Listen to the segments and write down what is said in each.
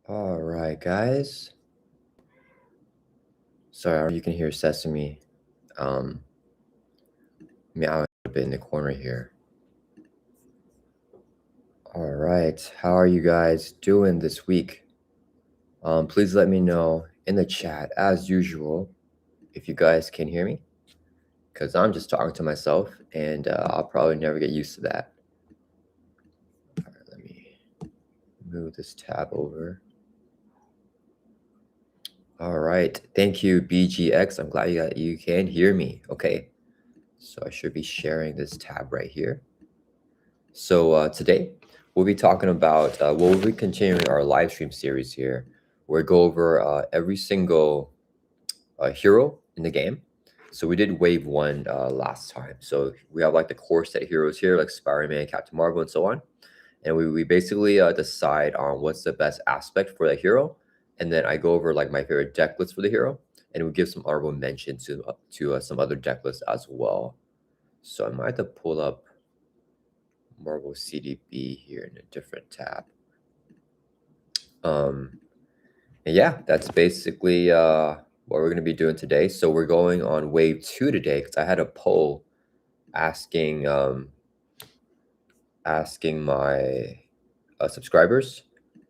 All right, guys. Sorry, you can hear Sesame meowing a bit in the corner here. All right, how are you guys doing this week? Please let me know in the chat, as usual, if you guys can hear me, because I'm just talking to myself, and I'll probably never get used to that. All right, let me move this tab over. All right, thank you, BGX. I'm glad you can hear me. Okay, so I should be sharing this tab right here. So today we'll be talking about, we'll be continuing our live stream series here. We'll go over every single hero in the game. So we did wave 1 last time. So we have like the core set heroes here, like Spider-Man, Captain Marvel, and so on. And we basically decide on what's the best aspect for the hero. And then I go over like my favorite deck lists for the hero. And we give some honorable mention to some other deck lists as well. So I might have to pull up Marvel CDB here in a different tab. And yeah, that's basically what we're going to be doing today. So we're going on wave 2 today because I had a poll asking my subscribers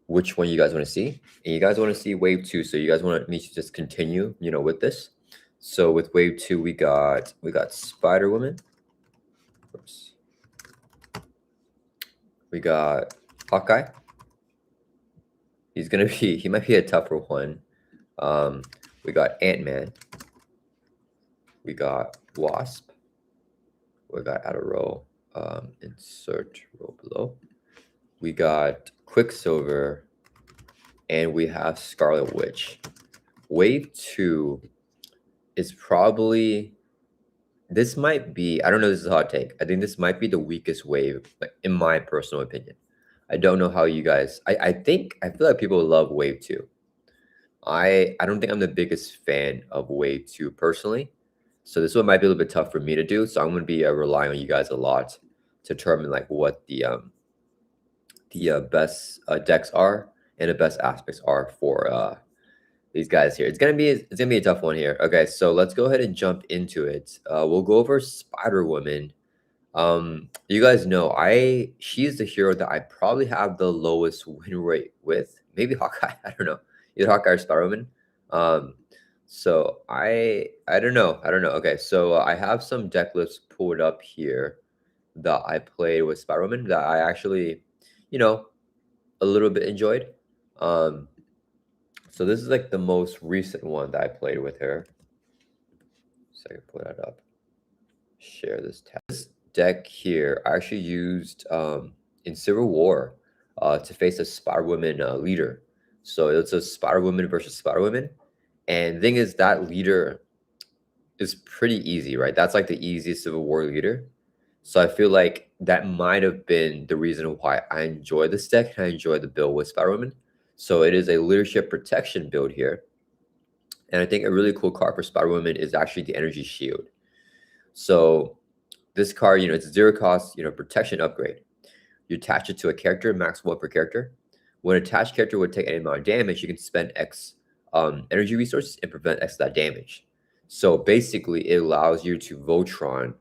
which one you guys want to see, and you guys want to see wave 2. So you guys want me to just continue, with this. So with wave 2, we got Spider-Woman. Oops. We got Hawkeye. He might be a tougher one. We got Ant-Man. We got Wasp. We got add a row, insert row below. We got Quicksilver, and we have Scarlet Witch. Wave 2 is probably, this might be, I don't know, this is a hot take. I think this might be the weakest wave, like, in my personal opinion. I don't know how you guys, I feel like people love wave 2. I don't think I'm the biggest fan of wave 2 personally. So this one might be a little bit tough for me to do. So I'm going to be relying on you guys a lot to determine like what the best decks are and the best aspects are for these guys here. It's gonna be a tough one here. Okay, so let's go ahead and jump into it. We'll go over Spider-Woman. You guys know she's the hero that I probably have the lowest win rate with. Maybe Hawkeye. I don't know. Either Hawkeye or Spider-Woman. So I don't know. Okay, so I have some deck lists pulled up here that I played with Spider-Woman that I actually, a little bit enjoyed. So this is like the most recent one that I played with her. So I can pull that up. Share this tab. This deck here I actually used in Civil War to face a Spider-Woman leader. So it's a Spider-Woman versus Spider-Woman. And the thing is, that leader is pretty easy, right? That's like the easiest Civil War leader. So I feel like that might have been the reason why I enjoy this deck and I enjoy the build with Spider-Woman. So it is a leadership protection build here. And I think a really cool card for Spider-Woman is actually the Energy Shield. So this card, it's 0 cost, protection upgrade. You attach it to a character, max 1 per character. When an attached character would take any amount of damage, you can spend X energy resources and prevent X of that damage. So basically, it allows you to Voltron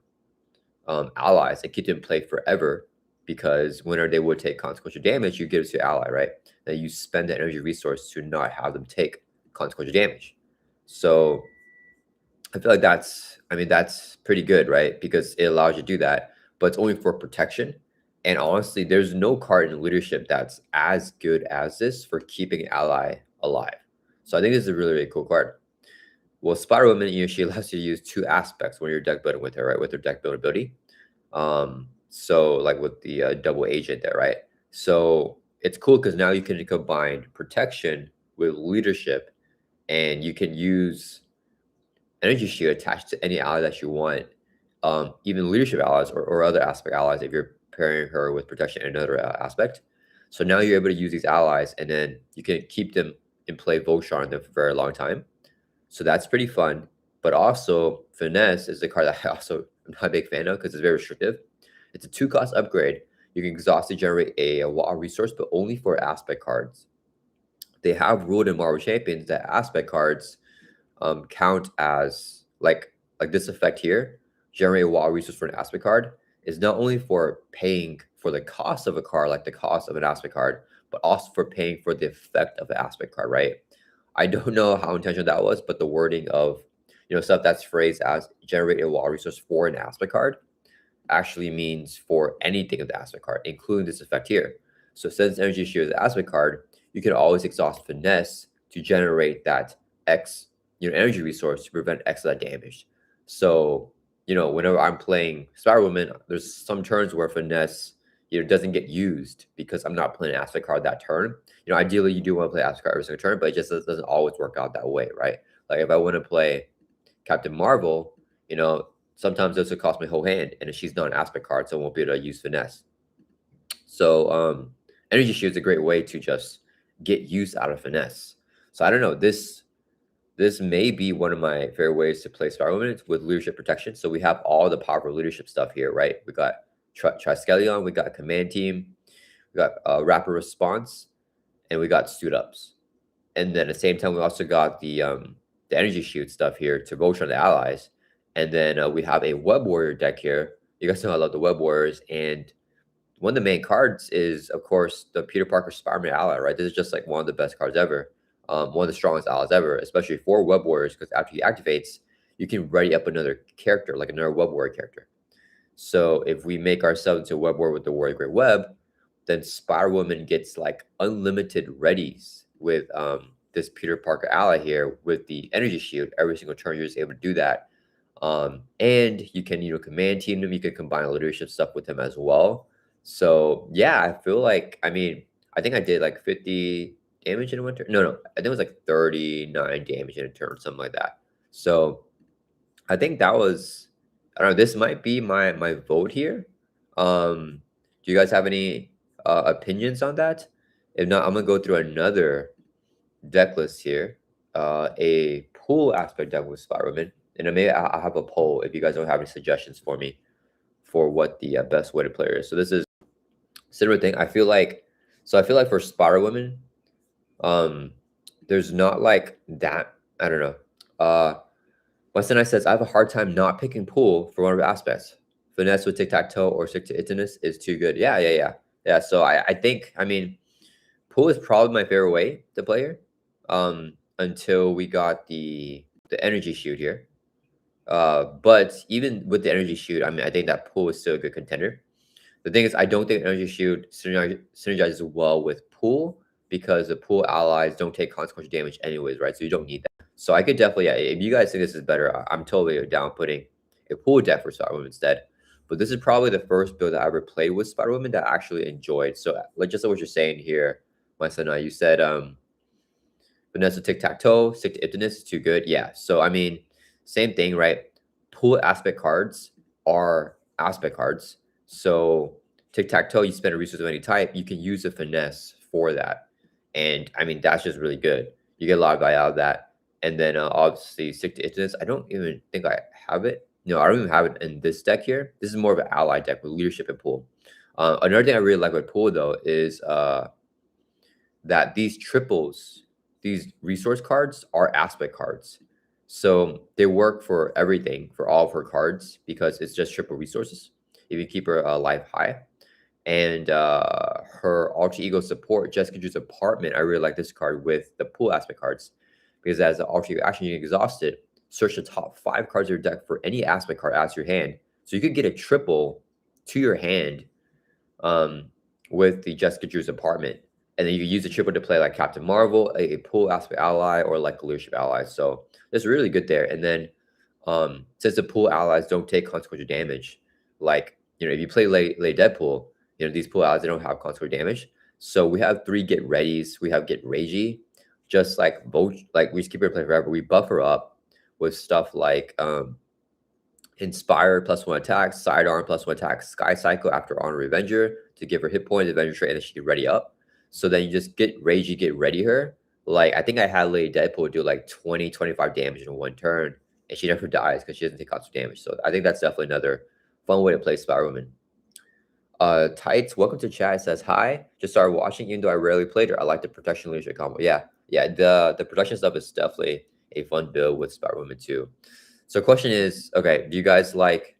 allies and keep them in play forever, because whenever they would take consequential damage, you give it to your ally, right? Then you spend the energy resource to not have them take consequential damage. So I feel like that's pretty good, right? Because it allows you to do that, but it's only for protection. And honestly, there's no card in leadership that's as good as this for keeping an ally alive. So I think this is a really, really cool card. Well, Spider-Woman, she allows you to use 2 aspects when you're deck building with her, right? With her deck build ability. So like with the double agent there, right? So it's cool because now you can combine protection with leadership, and you can use Energy Shield attached to any ally that you want, even leadership allies or other aspect allies if you're pairing her with protection in another aspect. So now you're able to use these allies, and then you can keep them in play, Voltron them for a very long time. So that's pretty fun. But also, Finesse is a card that I also am not a big fan of because it's very restrictive. It's a 2 cost upgrade. You can exhaustively generate a wild resource, but only for aspect cards. they have ruled in Marvel Champions that aspect cards count as like this effect here, generate a wild resource for an aspect card, is not only for paying for the cost of a card, like the cost of an aspect card, but also for paying for the effect of the aspect card, right? I don't know how intentional that was, but the wording of, stuff that's phrased as generate a wild resource for an aspect card actually means for anything of the aspect card, including this effect here. So since Energy Shield is an aspect card, you can always exhaust Finesse to generate that X, energy resource to prevent X of that damage. So, whenever I'm playing Spider-Woman, there's some turns where Finesse, doesn't get used because I'm not playing an aspect card that turn. Ideally you do want to play aspect card every single turn, but it just doesn't always work out that way, right? Like if I want to play Captain Marvel, sometimes this will cost my whole hand, and if she's not an aspect card, so I won't be able to use Finesse. So Energy Shield is a great way to just get use out of Finesse. So I don't know, this may be one of my favorite ways to play Spider-Woman with leadership protection. So we have all the powerful leadership stuff here, right? We got Triskelion, we got Command Team, we got Rapid Response, and we got Suit Ups. And then at the same time, we also got the Energy Shield stuff here to Voltron the allies. And then we have a Web-Warrior deck here. You guys know I love the Web-Warriors. And one of the main cards is, of course, the Peter Parker Spider-Man ally, right? This is just like one of the best cards ever. One of the strongest allies ever, especially for Web-Warriors, because after he activates, you can ready up another character, like another Web-Warrior character. So if we make ourselves into a Web-Warrior with the Warrior Great Web, then Spider-Woman gets like unlimited readies with this Peter Parker ally here with the Energy Shield. Every single turn, you're just able to do that. And you can, command team them. You can combine leadership stuff with him as well. So yeah, I feel like, I think I did like 50 damage in one turn. No, I think it was like 39 damage in a turn, something like that. So I think that was, I don't know, this might be my vote here. Do you guys have any opinions on that? If not, I'm gonna go through another deck list here. A pool aspect deck with Spider-Woman. And maybe I'll have a poll if you guys don't have any suggestions for me for what the best way to play is. So this is similar thing. I feel like for Spider-Woman, there's not like that. I don't know. Weston I says I have a hard time not picking pool for one of the aspects. Finesse with tic-tac-toe or stick to itness is too good. Yeah. So I think pool is probably my favorite way to play here. Until we got the Energy Shield here. But even with the Energy Shield, I think that pool is still a good contender. The thing is, I don't think Energy Shield synergizes well with pool because the pool allies don't take consequential damage anyways, right? So you don't need that. So I could definitely, if you guys think this is better, I'm totally down putting a pool deck for Spider-Woman instead. But this is probably the first build that I ever played with Spider-Woman that I actually enjoyed. So like just like what you're saying here, my son, you said Vanessa tic-tac-toe, stick to Iptonus is too good. Yeah. So same thing, right? Pool aspect cards are aspect cards. So tic-tac-toe, you spend a resource of any type, you can use a finesse for that. And that's just really good. You get a lot of value out of that. And then obviously stick to Iptonus. I don't even think I have it. No, I don't even have it in this deck here. This is more of an ally deck with leadership and pool. Another thing I really like with pool though is that these triples, these resource cards are aspect cards. So they work for everything, for all of her cards, because it's just triple resources if you keep her life high. And her alter ego support, Jessica Drew's apartment, I really like this card with the pool aspect cards, because as an alter ego action, you can exhaust it, search the top 5 cards of your deck for any aspect card out of your hand. So you could get a triple to your hand with the Jessica Drew's apartment. And then you can use the triple to play like Captain Marvel, a pool aspect ally, or like a leadership ally. So that's really good there. And then since the pool allies don't take consequential damage, like, if you play late Deadpool, these pool allies, they don't have consequential damage. So we have 3 get readies. We have get ragey, just like both, like we just keep her playing forever. We buff her up with stuff like Inspire +1 attack, Sidearm +1 attack, Sky Cycle after Honor Revenger to give her hit points, Avenger trait, and then she can ready up. So then you just get ragey, get ready her. Like, I think I had Lady Deadpool do like 20, 25 damage in one turn, and she never dies because she doesn't take constant damage. So I think that's definitely another fun way to play Spider-Woman. Tights, welcome to chat. It says, hi, just started watching, even though I rarely played her. I like the protection leadership combo. Yeah. Yeah, the production stuff is definitely a fun build with Spider-Woman too. So question is, okay, do you guys like,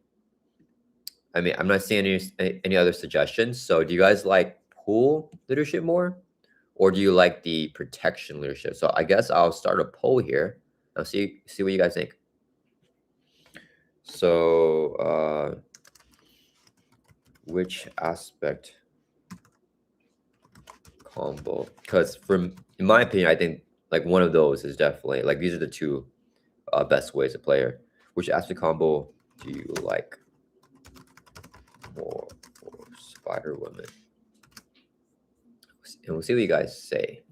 I mean, I'm not seeing any other suggestions. So do you guys like pool leadership more? Or do you like the protection leadership? So I guess I'll start a poll here. I'll see what you guys think. So which aspect combo? Because from in my opinion, I think like one of those is definitely like these are the two best ways to play her. Which aspect combo do you like more for Spider-Woman? And we'll see what you guys say.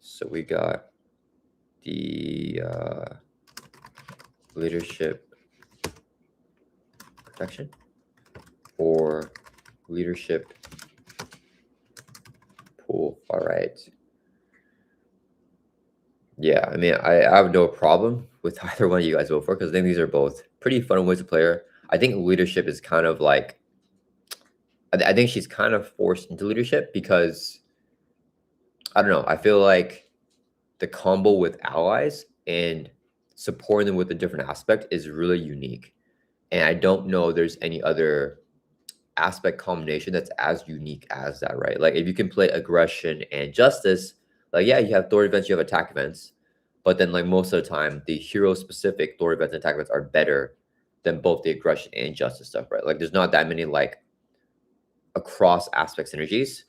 So we got the leadership protection or leadership pool. All right. Yeah, I mean, I have no problem with either one you guys vote for because I think these are both pretty fun ways to play her. I think leadership is kind of like, I think she's kind of forced into leadership because, I don't know, I feel like the combo with allies and supporting them with a different aspect is really unique. And I don't know there's any other aspect combination that's as unique as that, right? Like if you can play aggression and justice, like yeah, you have thwart events, you have attack events, but then like most of the time, the hero specific thwart events and attack events are better than both the aggression and justice stuff, right? Like there's not that many like across aspect synergies.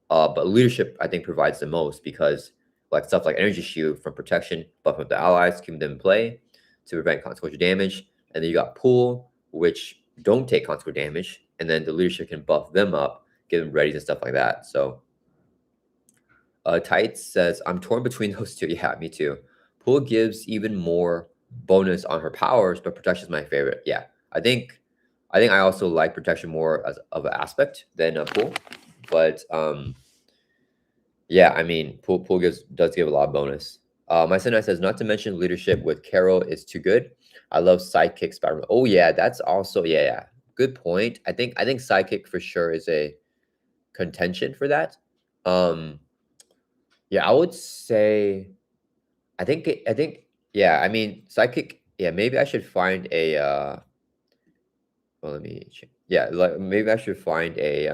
But leadership, I think, provides the most because like stuff like energy shield from protection, buffing up the allies, keeping them in play to prevent consequential damage. And then you got pool, which don't take consequential damage, and then the leadership can buff them up, get them ready and stuff like that. So Tights says, I'm torn between those two. Yeah, me too. Pool gives even more bonus on her powers, but protection is my favorite. Yeah, I think I also like protection more as of an aspect than pool, but yeah, I mean, pool does give a lot of bonus. My son says, not to mention leadership with Carol is too good. I love sidekick Spider-Man. Oh yeah, that's also yeah. Good point. I think sidekick for sure is a contention for that. Yeah, I would say I think yeah. I mean, sidekick. Yeah, maybe I should find a. Well, let me. Yeah, like maybe I should find a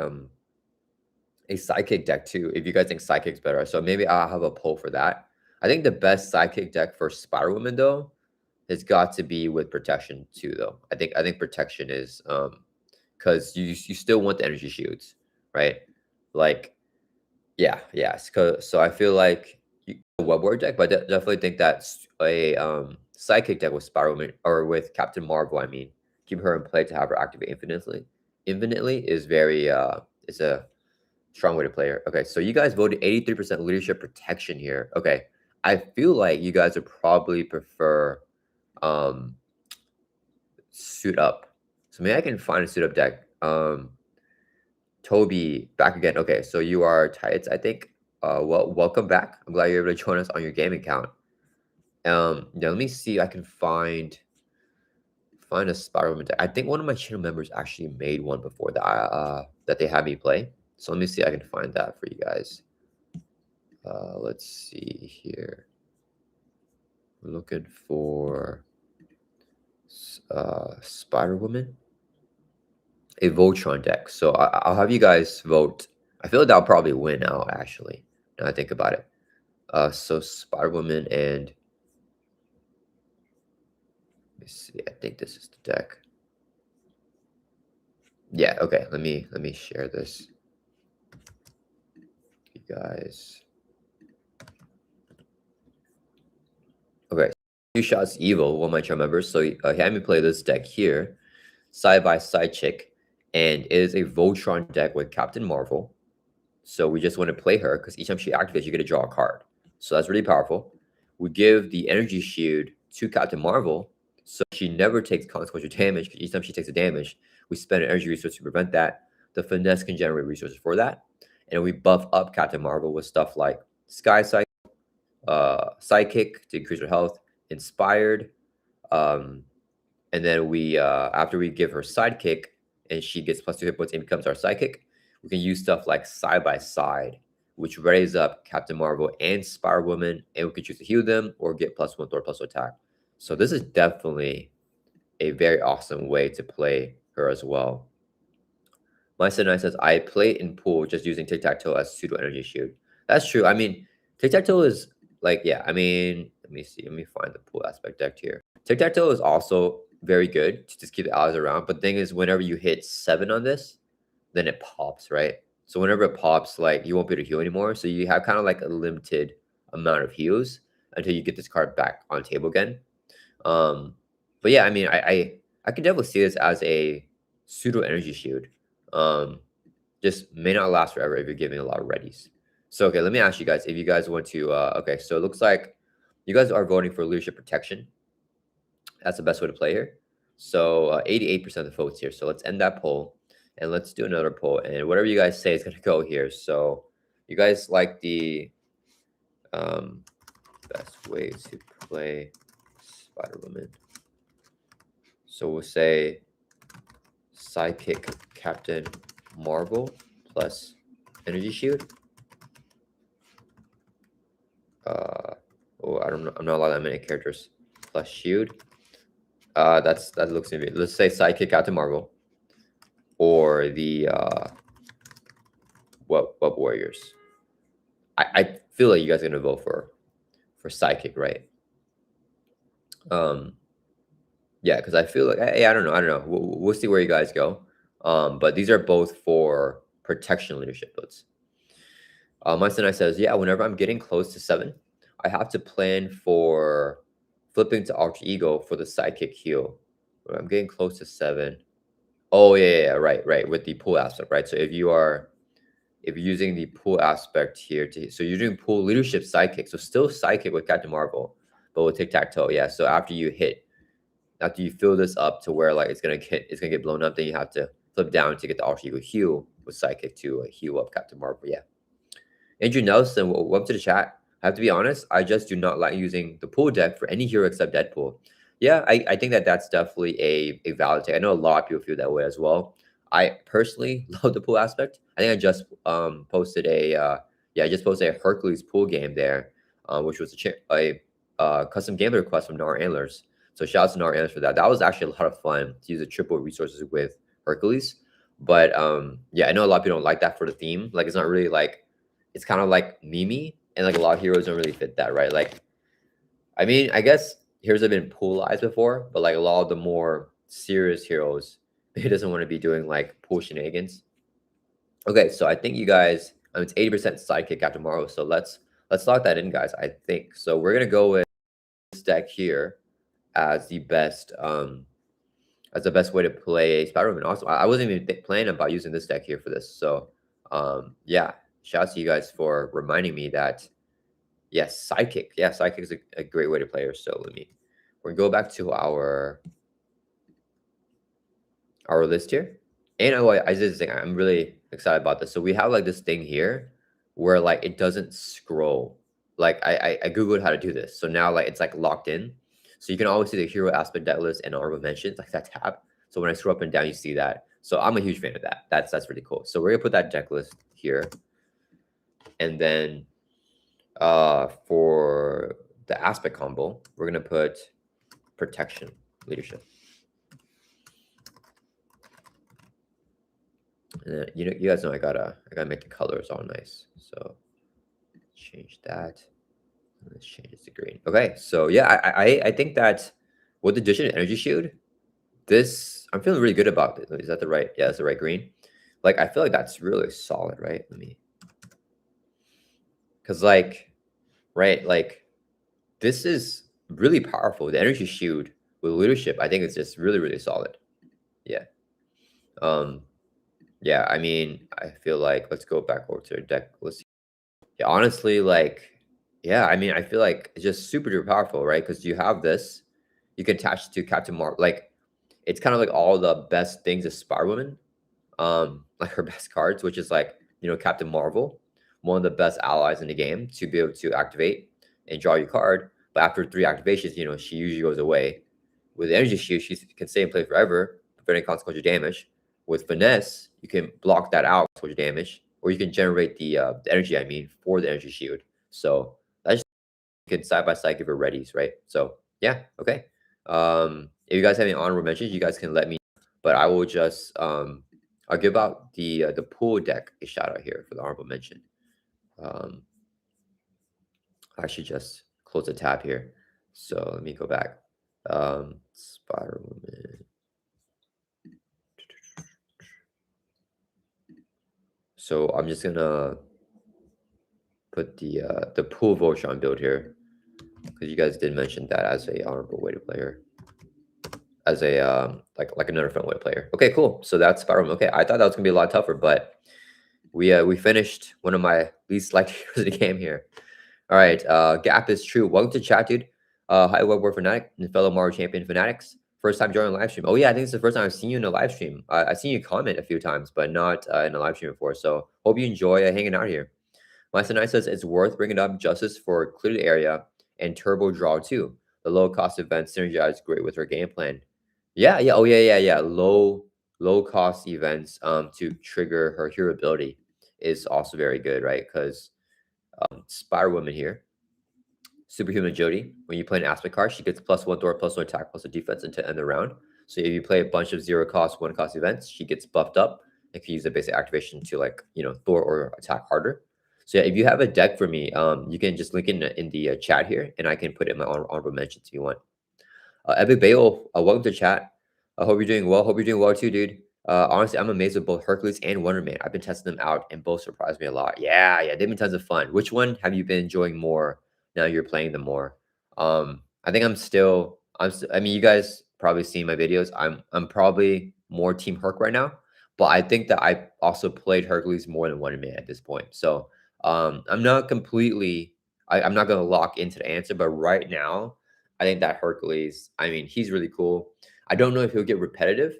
sidekick deck too, if you guys think sidekick's better. So maybe I'll have a poll for that. I think the best sidekick deck for Spider-Woman though has got to be with protection too, though. I think protection is because you still want the energy shields, right? Like yeah. So I feel like a Web-Warrior deck, but I definitely think that's a sidekick deck with Spider-Woman or with Captain Marvel. I mean, keep her in play to have her activate infinitely is very is a strong way to play her. Okay, so you guys voted 83% leadership protection here. Okay, I feel like you guys would probably prefer suit up. So maybe I can find a suit up deck. Toby, back again. Okay, so you are Tights, I think. Well, welcome back. I'm glad you're able to join us on your game account. Yeah, let me see if I can find a Spider-Woman deck. I think one of my channel members actually made one before that that they had me play. So let me see if I can find that for you guys. Let's see here. We're looking for Spider-Woman, a Voltron deck. So I'll have you guys vote. I feel like that'll probably win out, actually, now I think about it. So Spider-Woman and let me see. I think this is the deck. Yeah, okay. Let me share this. You guys. Okay. Two Shots Evil, one of my channel members. So he had me play this deck here, side by side chick, and it is a Voltron deck with Captain Marvel. So we just want to play her because each time she activates, you get to draw a card. So that's really powerful. We give the energy shield to Captain Marvel, so she never takes consequential damage because each time she takes a damage, we spend an energy resource to prevent that. The finesse can generate resources for that. And we buff up Captain Marvel with stuff like Sky Cycle, Sidekick to increase her health, Inspired. And then we, after we give her Sidekick and she gets +2 hit points and becomes our Sidekick, we can use stuff like Side by Side, which readies up Captain Marvel and Spider-Woman, and we can choose to heal them or get +1 Thor +1 attack. So this is definitely a very awesome way to play her as well. My son says, I play in pool just using tic-tac-toe as pseudo energy shield. That's true. I mean, tic-tac-toe is like, yeah, I mean, let me see. Let me find the pool aspect deck here. Tic-tac-toe is also very good to just keep the allies around. But the thing is, whenever you hit 7 on this, then it pops, right? So whenever it pops, like, you won't be able to heal anymore. So you have kind of like a limited amount of heals until you get this card back on the table again. But yeah, I mean, I can definitely see this as a pseudo energy shield. Just may not last forever if you're giving a lot of readies. So okay, let me ask you guys if you guys want to. Okay, so it looks like you guys are voting for leadership protection. That's the best way to play here. So 88% of the votes here. So let's end that poll and let's do another poll. And whatever you guys say is going to go here. So you guys like the best way to play Spider-Woman. So we'll say Sidekick Captain Marvel plus Energy Shield. Oh, I don't know. I'm not allowed that many characters. Plus Shield. That looks maybe. Let's say Sidekick Captain Marvel, or the Web-Warriors. I feel like you guys are gonna vote for Sidekick, right? Yeah, because I feel like I don't know. We'll see where you guys go. But these are both for protection leadership builds. My son says, yeah, whenever I'm getting close to 7, I have to plan for flipping to alter ego for the sidekick heal. When I'm getting close to 7. Oh yeah, right. With the pool aspect, right? So if you're using the pool aspect here, so you're doing pool leadership sidekick, so still sidekick with Captain Marvel, but with tic-tac-toe, yeah. So after you fill this up to where like it's gonna get blown up, then you have to flip down to get the alter ego heal with sidekick to heal up Captain Marvel. Yeah. Andrew Nelson, welcome to the chat. I have to be honest, I just do not like using the pool deck for any hero except Deadpool. Yeah, I think that's definitely a valid take. I know a lot of people feel that way as well. I personally love the pool aspect. I think I just posted a Hercules pool game there, which was a custom game request from Nar Antlers. So shout out to Nar Antlers for that. That was actually a lot of fun to use the triple resources with Hercules. But yeah, I know a lot of people don't like that for the theme. Like it's not really like, it's kind of like Mimi, and like a lot of heroes don't really fit that, right? Like, I mean, I guess heroes have been poolized before, but like a lot of the more serious heroes, he doesn't want to be doing like pool shenanigans. Okay, so I think you guys, it's 80% sidekick Captain Marvel. So let's lock that in, guys. I think so. We're gonna go with this deck here as the best way to play Spider-Man. Also, I wasn't even planning about using this deck here for this. So yeah, shout out to you guys for reminding me that. Yes, sidekick. Yeah, sidekick is a great way to play her. So we're gonna go back to our list here. And I did this thing. I'm really excited about this. So we have like this thing here where like it doesn't scroll. Like I googled how to do this. So now like it's like locked in. So you can always see the hero aspect deck list and honorable mentions, like that tab. So when I scroll up and down, you see that. So I'm a huge fan of that. That's really cool. So we're gonna put that deck list here. And then for the aspect combo, we're gonna put protection leadership. And then, you guys know I gotta make the colors all nice. So change that. Let's change it to green. Okay, so yeah, I think that with the addition of energy shield, this I'm feeling really good about it. Is that the right? Yeah, it's the right green. Like I feel like that's really solid, right? Because like, right, like this is really powerful. The energy shield with leadership, I think it's just really solid. Yeah. Yeah, I mean, I feel like let's go back over to our deck. Let's see. Yeah, honestly, like, yeah, I mean, I feel like it's just super duper powerful, right? Because you have this, you can attach it to Captain Marvel. Like, it's kind of like all the best things of Spider-Woman, like her best cards, which is like, Captain Marvel, one of the best allies in the game to be able to activate and draw your card. But after 3 activations, she usually goes away. With Energy Shield, she can stay in play forever, preventing consequential damage. With Finesse, you can block that out, consequential damage, or you can generate the energy, I mean, for the energy shield. So that's just, you can side by side give her readies, right? So yeah, okay. If you guys have any honorable mentions, you guys can let me know. But I will just I'll give out the pool deck a shout out here for the honorable mention. I should just close the tab here. So let me go back. Spider Woman. So I'm just gonna put the pool voltron build here because you guys did mention that as a honorable way to play her, as a like another fun way to play her. Okay, cool. So that's Spider Woman. Okay, I thought that was gonna be a lot tougher, but we finished one of my least liked heroes in the game here. All right, Gap is true. Welcome to chat, dude. Hi, Web-Warrior Fanatic and fellow Mario Champion Fanatics. First time joining a live stream. Oh yeah, I think it's the first time I've seen you in a live stream. I've seen you comment a few times, but not in a live stream before. So hope you enjoy hanging out here. My Nice says it's worth bringing up justice for clear area and turbo draw too. The low cost event synergize great with her game plan. Yeah, yeah, oh yeah. Low cost events to trigger her hero ability is also very good, right? Because Spider Woman here, superhuman agility. When you play an aspect card, she gets +1 Thor, +1 attack, +1 defense until end of the round. So if you play a bunch of 0 cost, 1 cost events, she gets buffed up and can use the basic activation to, like, you know, Thor or attack harder. So yeah, if you have a deck for me, you can just link it in the chat here, and I can put it in my honorable mentions if you want. Epic Bale, welcome to chat. I hope you're doing well. Hope you're doing well too, dude. Honestly, I'm amazed with both Hercules and Wonderman. I've been testing them out, and both surprised me a lot. Yeah, they've been tons of fun. Which one have you been enjoying more now you're playing them more? I think I mean, you guys probably seen my videos. I'm probably more Team Herc right now, but I think that I also played Hercules more than Wonderman at this point. So I'm not completely. I'm not gonna lock into the answer, but right now, I think that Hercules. I mean, he's really cool. I don't know if he'll get repetitive.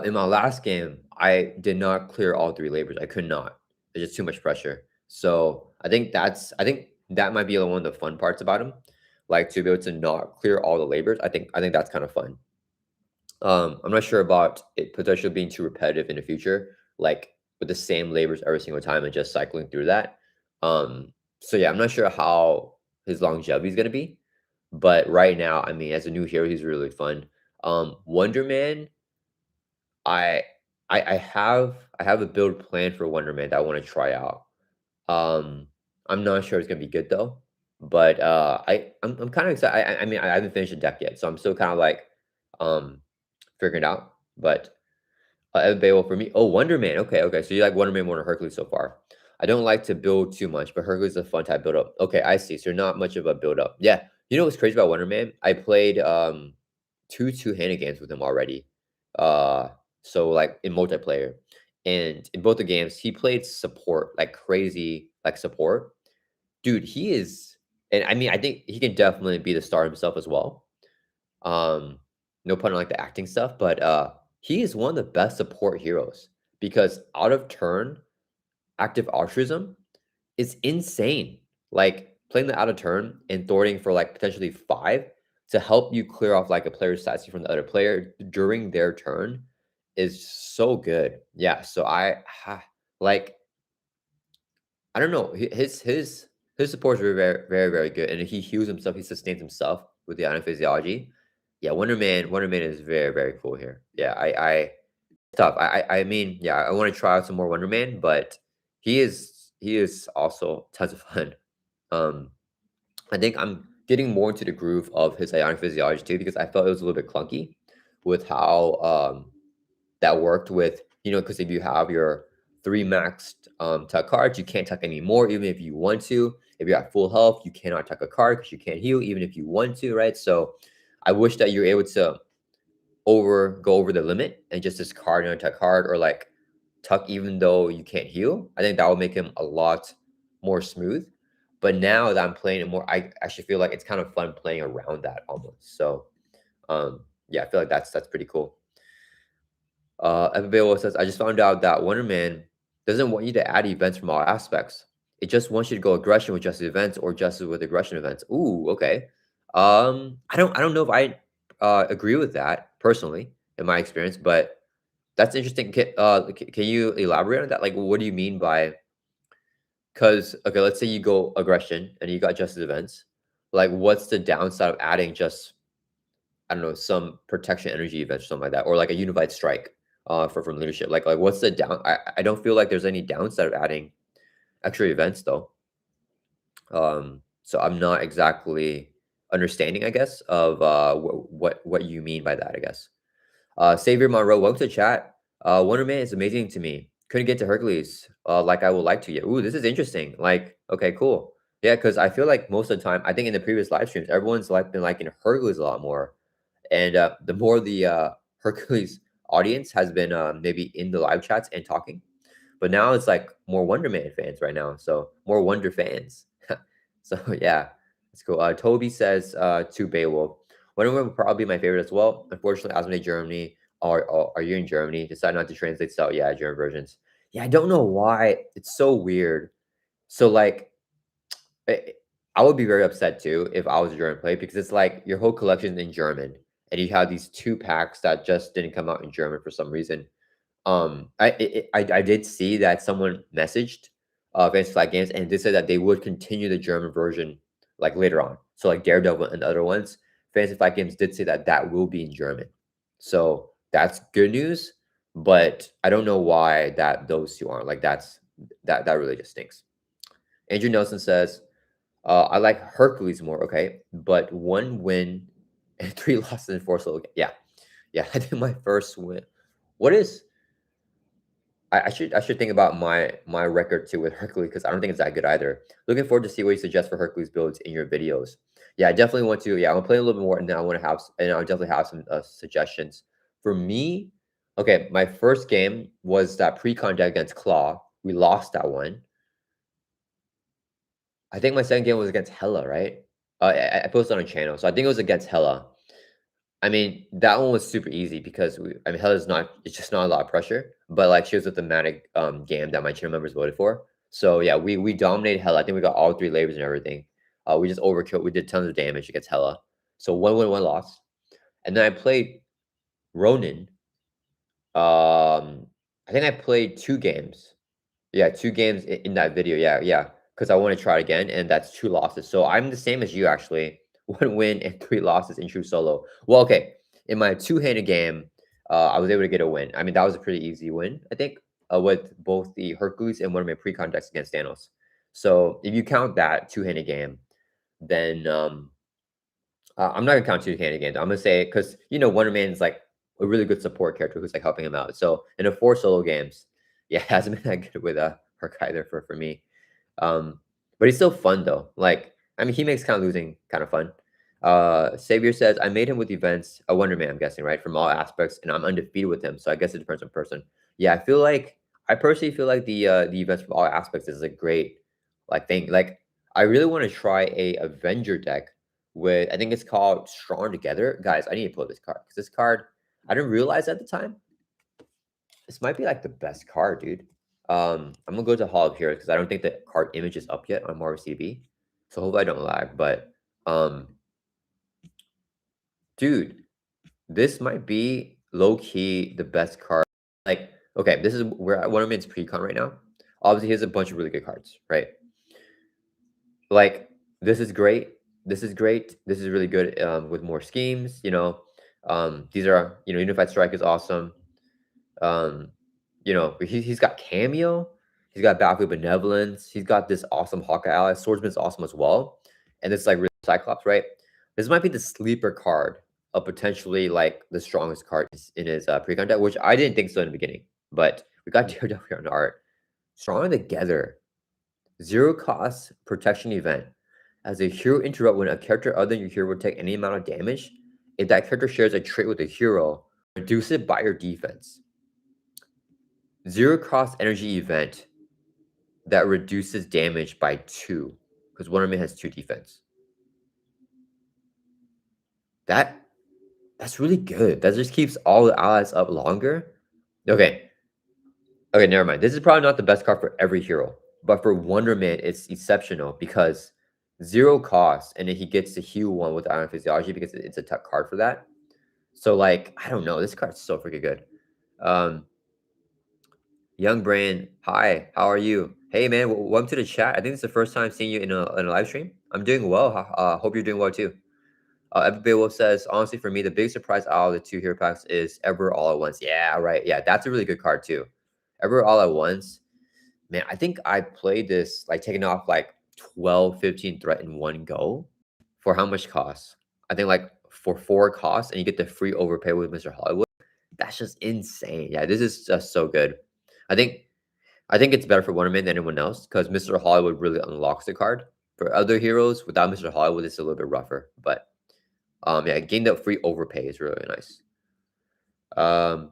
In my last game, I did not clear all 3 labors. I could not. There's just too much pressure. So I think that might be one of the fun parts about him, like to be able to not clear all the labors. I think that's kind of fun. I'm not sure about it potentially being too repetitive in the future, like with the same labors every single time and just cycling through that. So yeah, I'm not sure how his longevity is gonna be, but right now, I mean, as a new hero, he's really fun. Wonder Man, I I have a build plan for Wonder Man that I want to try out. Um, I'm not sure it's gonna be good though, but I'm kind of excited. I mean, I haven't finished the deck yet, so I'm still kind of like figuring it out. But available for me. Oh, Wonder Man. Okay, okay. So you like Wonder Man more than Hercules so far. I don't like to build too much, but Hercules is a fun type build up. Okay, I see. So you're not much of a build up. Yeah. You know what's crazy about Wonder Man? I played two-handed games with him already. So like in multiplayer. And in both the games, he played support like crazy, like support. Dude, he is, and I mean, I think he can definitely be the star himself as well. Um, no pun on like the acting stuff, but he is one of the best support heroes because out of turn active altruism is insane. Like playing the out of turn and thwarting for like potentially 5 to help you clear off like a player's stats from the other player during their turn is so good. Yeah, so like I don't know. His support is very good, and he heals himself. He sustains himself with the iron physiology. Yeah, Wonder Man is very cool here. Yeah, I tough. I mean, yeah, I want to try out some more Wonder Man, but he is also tons of fun. Um, I think I'm getting more into the groove of his ionic physiology too because I felt it was a little bit clunky with how that worked with, you know, because if you have your 3 maxed tuck cards, you can't tuck anymore, even if you want to. If you're at full health, you cannot tuck a card because you can't heal, even if you want to, right? So I wish that you're able to go over the limit and just discard an tuck card or like tuck even though you can't heal. I think that would make him a lot more smooth. But now that I'm playing it more, I actually feel like it's kind of fun playing around that almost. So yeah, I feel like that's pretty cool. FBO says, I just found out that Wonder Man doesn't want you to add events from all aspects. It just wants you to go aggression with justice events or justice with aggression events. Ooh, okay. I don't know if I agree with that personally in my experience, but That's interesting. Can you elaborate on that? Like, what do you mean by? Because okay, let's say you go aggression and you got justice events. Like, what's the downside of adding just I don't know some protection energy events or something like that, or like a unified strike for from leadership? Like what's the down? I don't feel like there's any downside of adding extra events though. So I'm not exactly understanding, I guess, of what you mean by that. I guess. Savior Monroe, welcome to chat. Wonder Man is amazing to me. Couldn't get to Hercules like I would like to yet. Ooh, this is interesting. Like, okay, cool. Yeah, because I feel like most of the time, I think in the previous live streams, everyone's like been liking Hercules a lot more. And the more the Hercules audience has been maybe in the live chats and talking, but now it's like more Wonder Man fans right now. So more Wonder fans. So yeah, it's cool. Toby says to Beowulf, Wonder Woman would probably be my favorite as well. Unfortunately, as in Germany, are you in Germany? Decide not to translate. So yeah, German versions. Yeah, I don't know why. It's so weird. So like, I I would be very upset too if I was a German player because it's like your whole collection in German, and you have these two packs that just didn't come out in German for some reason. I did see that someone messaged Fantasy Flight Games, and they said that they would continue the German version like later on. So like Daredevil and the other ones, Fantasy Flight Games did say that that will be in German. So that's good news, but I don't know why that those two aren't. Like that really just stinks. Andrew Nelson says, I like Hercules more, okay, but one win and three losses in four solo. Yeah, yeah. I think my first win. What is I should think about my record too with Hercules because I don't think it's that good either. Looking forward to see what you suggest for Hercules builds in your videos. Yeah, I definitely want to. Yeah, I'm playing a little bit more, and now I want to have, and I'll definitely have some suggestions for me. Okay, my first game was that pre-con deck against Claw. We lost that one. I think my second game was against Hella, right? I posted on a channel, so I think it was against Hella. I mean, that one was super easy because I mean, Hella's not, it's just not a lot of pressure, but like she was a thematic game that my channel members voted for. So yeah, we dominated Hella. I think we got all three labors and everything. We just overkilled. We did tons of damage against Hella. So one win, one loss. And then I played Ronin. I think I played two games. Yeah, 2 games in that video, yeah, yeah, because I wanna try it again, and that's 2 losses, so I'm the same as you actually, 1 win and 3 losses in true solo. Well, okay, in my two-handed game, I was able to get a win. I mean, that was a pretty easy win, I think, with both the Hercules and one of my pre-con decks against Thanos. So, if you count that two-handed game, then, I'm not gonna count two-handed games. I'm gonna say because Wonder Man's like a really good support character who's like helping him out. So in the 4 solo games, yeah, it hasn't been that good with Hawkeye either for me. But he's still fun though. Like I mean, he makes kind of losing kind of fun. Savior says I made him with events, a Wonder Man, I'm guessing, right? From all aspects, and I'm undefeated with him. So I guess it depends on person. Yeah, I personally feel like the events from all aspects is a great like thing. Like I really want to try a Avenger deck with I think it's called Strong Together. Guys, I need to pull this card because this card I didn't realize at the time. This might be like the best card, dude. I'm gonna go to Hall of Heroes because I don't think the card image is up yet on Marvel CB. So hopefully I don't lag. But um, dude, this might be low key the best card. Like, okay, this is where one of Man's pre-con right now. Obviously, he has a bunch of really good cards, right? Like, this is great. This is great. This is really good with more schemes. These are Unified Strike is awesome. He's got Cameo. He's got Battlefield Benevolence. He's got this awesome Hawkeye ally. Swordsman's awesome as well. And it's like really Cyclops, right? This might be the sleeper card of potentially like the strongest card in his pre-con deck, which I didn't think so in the beginning. But we got Daredevil here on art. Strong Together. 0 cost protection event. As a hero interrupt when a character other than your hero will take any amount of damage, if that character shares a trait with a hero, reduce it by your defense. 0 cost energy event that reduces damage by 2 because Wonder Man has 2 defense. That's really good. That just keeps all the allies up longer. Okay, never mind. This is probably not the best card for every hero, but for Wonder Man, it's exceptional because 0 cost, and then he gets to heal 1 with Iron Physiology because it's a tough card for that. So, like, I don't know. This card's so freaking good. Young Brain, hi, how are you? Hey man, welcome to the chat. I think it's the first time seeing you in a live stream. I'm doing well. Hope you're doing well too. Everybody Wolf says, honestly, for me, the big surprise out of the 2 hero packs is Ever All at Once. Yeah, right. Yeah, that's a really good card too. Ever All at Once. Man, I think I played this, like taking off like 12, 15 threat in one go. For how much cost? I think like for 4 costs, and you get the free overpay with Mr. Hollywood. That's just insane. Yeah, this is just so good. I think I think it's better for Wonderman than anyone else because Mr. Hollywood really unlocks the card. For other heroes, without Mr. Hollywood, it's a little bit rougher. But yeah, getting that free overpay is really nice. My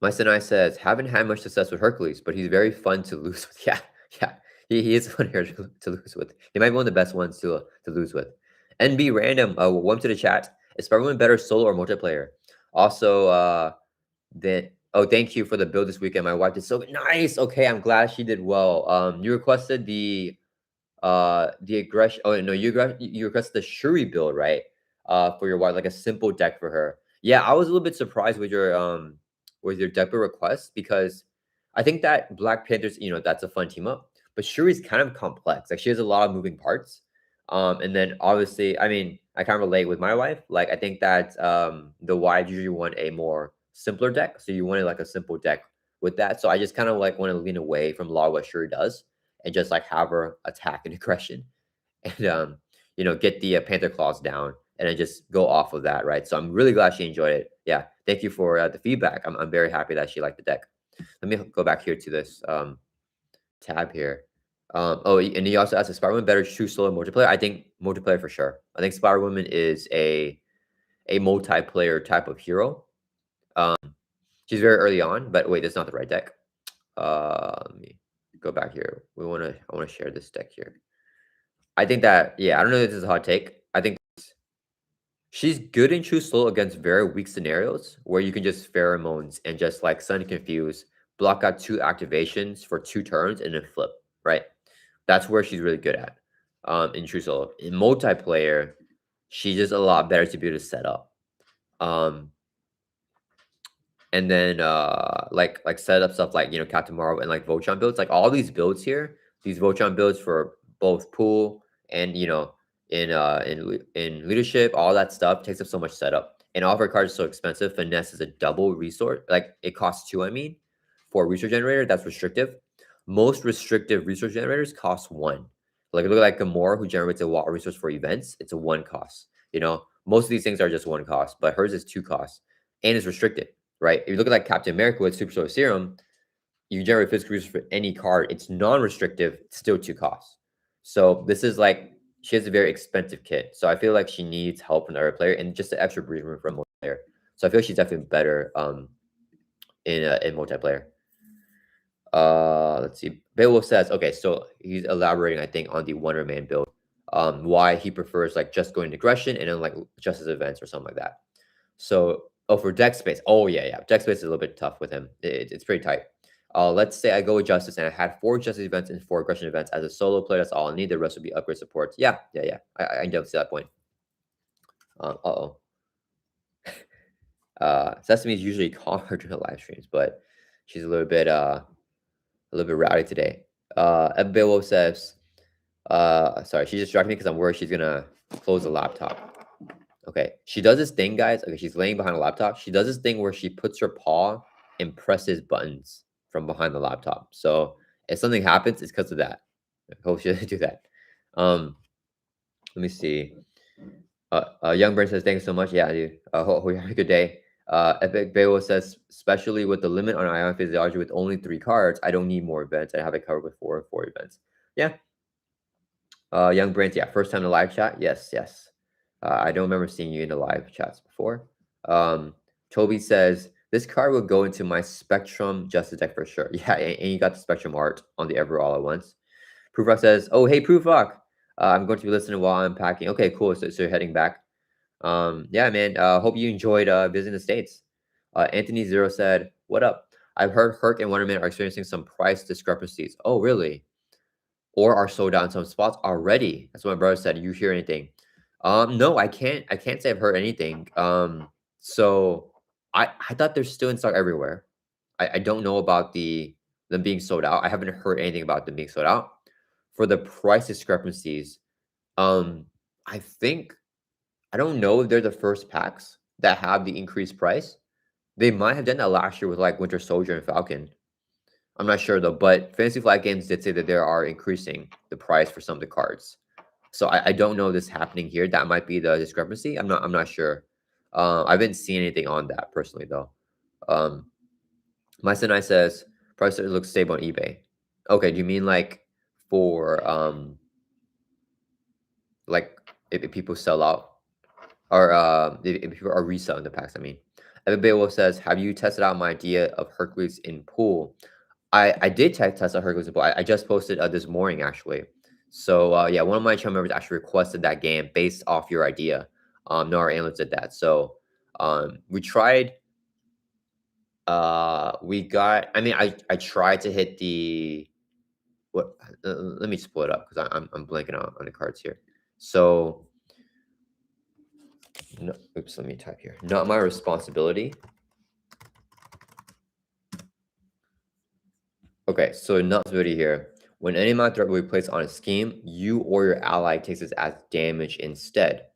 Sinai says, haven't had much success with Hercules, but he's very fun to lose with. Yeah, yeah. He is fun here to lose with. He might be one of the best ones to lose with. NB Random, welcome to the chat. Is Spider-Man better solo or multiplayer? Also, thank you for the build this weekend. My wife did so good. Nice. Okay, I'm glad she did well. You requested the aggression. Oh no, you requested the Shuri build, right? For your wife, like a simple deck for her. Yeah, I was a little bit surprised with your deck build request because I think that Black Panthers, that's a fun team up, but Shuri's kind of complex. Like she has a lot of moving parts. And then obviously, I mean, I can't relate with my wife. Like I think that the wives usually want a more simpler deck, so you wanted like a simple deck with that. So I just kind of like want to lean away from a lot of what Shuri does and just like have her attack and aggression and get the Panther Claws down and then just go off of that, right? So I'm really glad she enjoyed it. Yeah, thank you for the feedback. I'm very happy that she liked the deck. Let me go back here to this tab here. And he also asked, is Spider-Woman better true solo multiplayer? I think multiplayer for sure. I think Spider-Woman is a multiplayer type of hero. She's very early on, but wait, that's not the right deck. Let me go back here. I want to share this deck here. I think that, yeah, I don't know if this is a hot take. I think she's good in true solo against very weak scenarios where you can just pheromones and just like Sun Confuse, block out 2 activations for 2 turns and then flip, right? That's where she's really good at in true solo. In multiplayer, she's just a lot better to be able to set up. And then like set up stuff like Captain Marvel and like Voltron builds, like all these builds here, these Voltron builds for both pool and in leadership, all that stuff takes up so much setup. And all of our cards are so expensive. Finesse is a double resource, like it costs 2, I mean, for a resource generator. That's restrictive. Most restrictive resource generators cost 1. Like look at like Gamora, who generates a water resource for events. It's a 1 cost. Most of these things are just 1 cost, but hers is 2 costs and is restricted. Right? If you look at like Captain America with Super Solar Serum, you generate physical resource for any card. It's non-restrictive, it's still 2 costs. So this is like she has a very expensive kit. So I feel like she needs help from the other player and just an extra breathing room from multiplayer. So I feel like she's definitely better in multiplayer. Let's see. Beowulf says, okay, so he's elaborating, I think, on the Wonder Man build. Why he prefers like just going to aggression and then like justice events or something like that. So for deck space. Oh, yeah. Deck space is a little bit tough with him. It's pretty tight. Let's say I go with Justice and I had 4 Justice events and 4 aggression events. As a solo player, that's all I need. The rest would be upgrade supports. Yeah. I don't see that point. Sesame is usually calmer during the live streams, but she's a little bit rowdy today. Beowulf says, sorry, she distracted me because I'm worried she's gonna close the laptop. Okay, she does this thing, guys. Okay, she's laying behind a laptop. She does this thing where she puts her paw and presses buttons from behind the laptop. So if something happens, it's because of that. I hope she doesn't do that. Let me see. Young Brain says, thanks so much. Yeah, dude. Hope you have a good day. Epic Beowulf says, especially with the limit on Ion Physiology with only 3 cards, I don't need more events. I have it covered with 4 events. Yeah. Young Brains, yeah, first time in the live chat. Yes. I don't remember seeing you in the live chats before. Toby says, this card will go into my Spectrum Justice deck for sure. Yeah, and you got the Spectrum art on the Ever All at Once. Proofrock says, oh, hey, Proofrock. I'm going to be listening while I'm packing. Okay, cool. So you're heading back. Yeah, man. Hope you enjoyed visiting the States. Anthony Zero said, what up? I've heard Herc and Wonderman are experiencing some price discrepancies. Oh, really? Or are sold out in some spots already. That's what my brother said. You hear anything? No, I can't say I've heard anything. So I thought they're still in stock everywhere. I don't know about them being sold out. I haven't heard anything about them being sold out. For the price discrepancies, I think I don't know if they're the first packs that have the increased price. They might have done that last year with like Winter Soldier and Falcon. I'm not sure though, but Fantasy Flight Games did say that they are increasing the price for some of the cards. So I don't know this happening here. That might be the discrepancy. I'm not sure. I haven't seen anything on that personally though. My Senai says price looks stable on eBay. Okay, do you mean like for like if people sell out or if people are reselling the packs? I mean, Evan Beowulf says, have you tested out my idea of Hercules in pool? I did test out Hercules in pool. I just posted this morning actually. So yeah, one of my channel members actually requested that game based off your idea. No, our analyst did that. So we tried. We got. I mean, I tried to hit the what? Let me just pull it up because I'm blanking on the cards here. So no, oops. Let me type here. Not my responsibility. Okay, so not responsibility here. When any amount of threat will be placed on a scheme, you or your ally takes it as damage instead.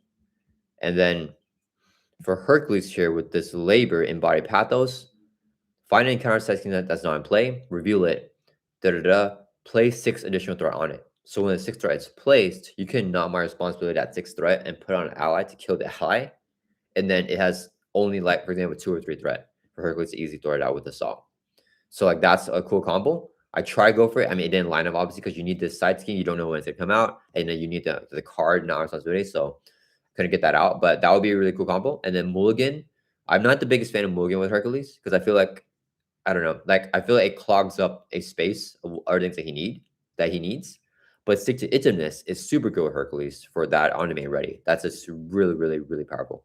And then for Hercules here with this labor embodied pathos, find an encounter set scheme that's not in play, reveal it, place 6 additional threat on it. So when the 6th threat is placed, you can not my responsibility that 6th threat and put on an ally to kill the ally. And then it has only like, for example, 2 or 3 threat for Hercules to easily throw it out with assault. So like that's a cool combo. I try to go for it. I mean, it didn't line up obviously because you need this side scheme. You don't know when it's gonna come out, and then you need the card, not responsibility. So couldn't get that out, but that would be a really cool combo. And then Mulligan, I'm not the biggest fan of Mulligan with Hercules because I feel like I don't know, like I feel like it clogs up a space of other things that he needs. But Stick to Itiveness is super good with Hercules for that on demand ready. That's just really, really, really powerful.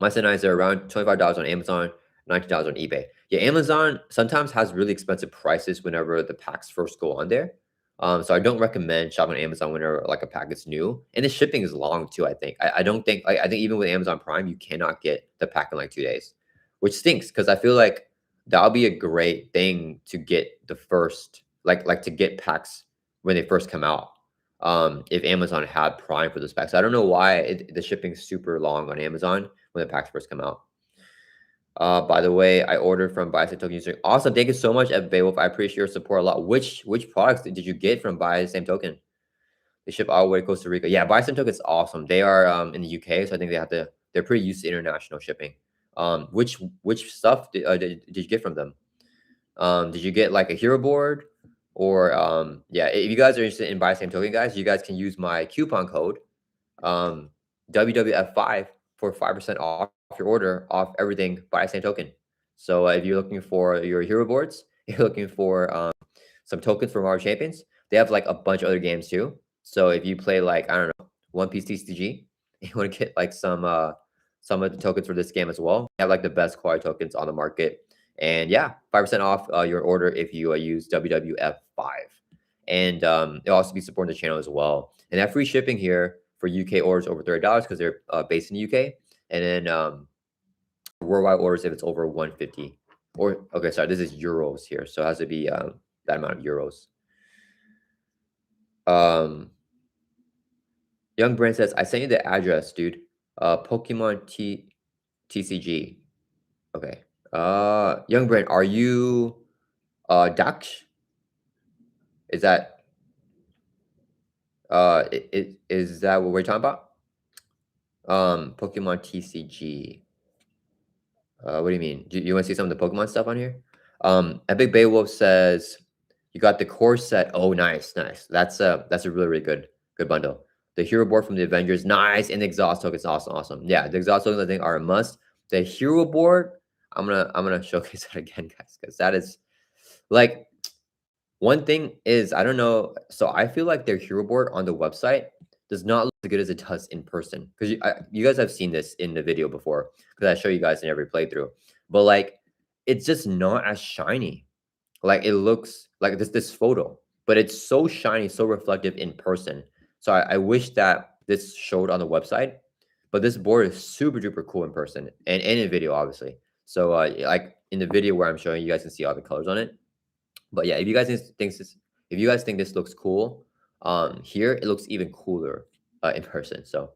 My Senais are around $25 on Amazon, $19 on eBay. Yeah, Amazon sometimes has really expensive prices whenever the packs first go on there. So I don't recommend shopping on Amazon whenever like a pack is new. And the shipping is long too, I think. I don't think like I think even with Amazon Prime, you cannot get the pack in like 2 days, which stinks because I feel like that'll be a great thing to get the first like to get packs when they first come out. If Amazon had Prime for those packs. I don't know why the shipping is super long on Amazon when the packs first come out. By the way, I ordered from Buy Same Token User. Awesome. Thank you so much, Ed Beowulf. I appreciate your support a lot. Which products did you get from Buy Same Token? They ship all the way to Costa Rica. Yeah, Buy Same Token is awesome. They are in the UK, so I think they're pretty used to international shipping. Which stuff did you get from them? Did you get like a hero board? Or yeah, if you guys are interested in Buy Same Token, guys, you guys can use my coupon code WWF5 for 5% off your order off everything Buy Same Token. So if you're looking for your hero boards, you're looking for some tokens for Marvel Champions, they have like a bunch of other games too. So if you play like, I don't know, One Piece TCG, you want to get like some of the tokens for this game as well. They have like the best quality tokens on the market. And yeah, 5% off your order if you use WWF5. And it'll also be supporting the channel as well. And that free shipping here for UK orders over $30 because they're based in the UK. And then worldwide orders if it's over 150. Or okay, sorry, this is euros here, so it has to be that amount of euros. Young Brand says, I sent you the address, dude. Pokemon TCG. Okay. Young Brand, are you Dax? Is that is that what we're talking about? Pokemon TCG. What do you mean? Do you want to see some of the Pokemon stuff on here? Epic Beowulf says you got the core set. Oh, nice. That's a really, really good bundle. The hero board from the Avengers, nice, and the exhaust tokens, awesome. Yeah, the exhaust tokens I think are a must. The hero board, I'm gonna showcase that again, guys, because that is like one thing is I don't know. So I feel like their hero board on the website does not look as good as it does in person because you guys have seen this in the video before because I show you guys in every playthrough, but like it's just not as shiny. Like it looks like this photo, but it's so shiny, so reflective in person. So I wish that this showed on the website, but this board is super duper cool in person and in video, obviously. So like in the video where I'm showing you guys can see all the colors on it. But yeah, if you guys think this looks cool, here it looks even cooler in person. So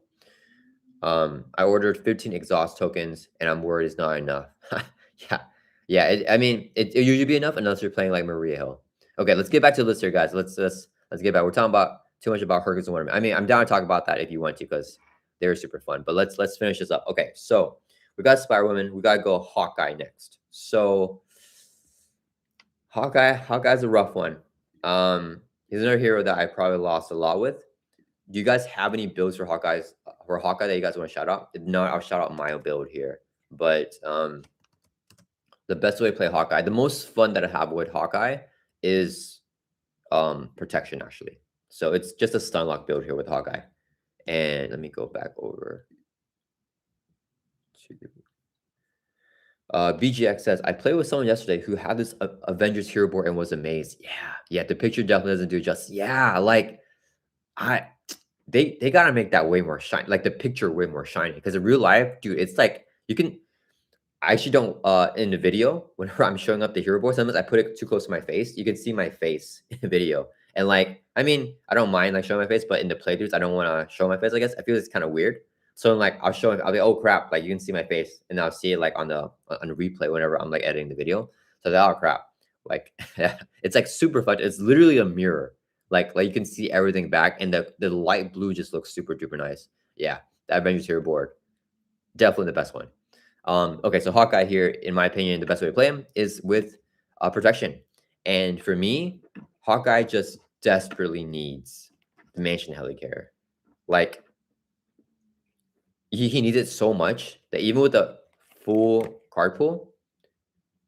I ordered 15 exhaust tokens, and I'm worried it's not enough. yeah. I mean, it usually be enough unless you're playing like Maria Hill. Okay, let's get back to the list here, guys. Let's get back. We're talking about too much about Hercules and Wonderman. I mean, I'm down to talk about that if you want to, because they're super fun. But let's finish this up. Okay, so we got Spider Woman. We gotta go Hawkeye next. So Hawkeye's a rough one. He's another hero that I probably lost a lot with. Do you guys have any builds for Hawkeye that you guys want to shout out? If not, I'll shout out my build here. But the best way to play Hawkeye, the most fun that I have with Hawkeye is protection, actually. So it's just a stun lock build here with Hawkeye. And let me go back over to BGX says, I played with someone yesterday who had this Avengers hero board and was amazed. Yeah, the picture definitely doesn't do justice. Yeah, like they gotta make that way more shiny, like the picture way more shiny. Because in real life, dude, it's like you can. I actually don't in the video whenever I'm showing up the hero board. Sometimes I put it too close to my face. You can see my face in the video, and like I mean, I don't mind like showing my face, but in the playthroughs, I don't want to show my face. I guess I feel it's kind of weird. So like I'll show, I'll be oh crap, like you can see my face, and I'll see it like on the replay whenever I'm like editing the video. So that oh crap, like it's like super fun. It's literally a mirror. Like you can see everything back, and the light blue just looks super duper nice. Yeah, the Avengers hero board, definitely the best one. Okay, so Hawkeye here, in my opinion, the best way to play him is with protection. And for me, Hawkeye just desperately needs the Mansion Helicarrier. Like he needs it so much that even with a full card pool.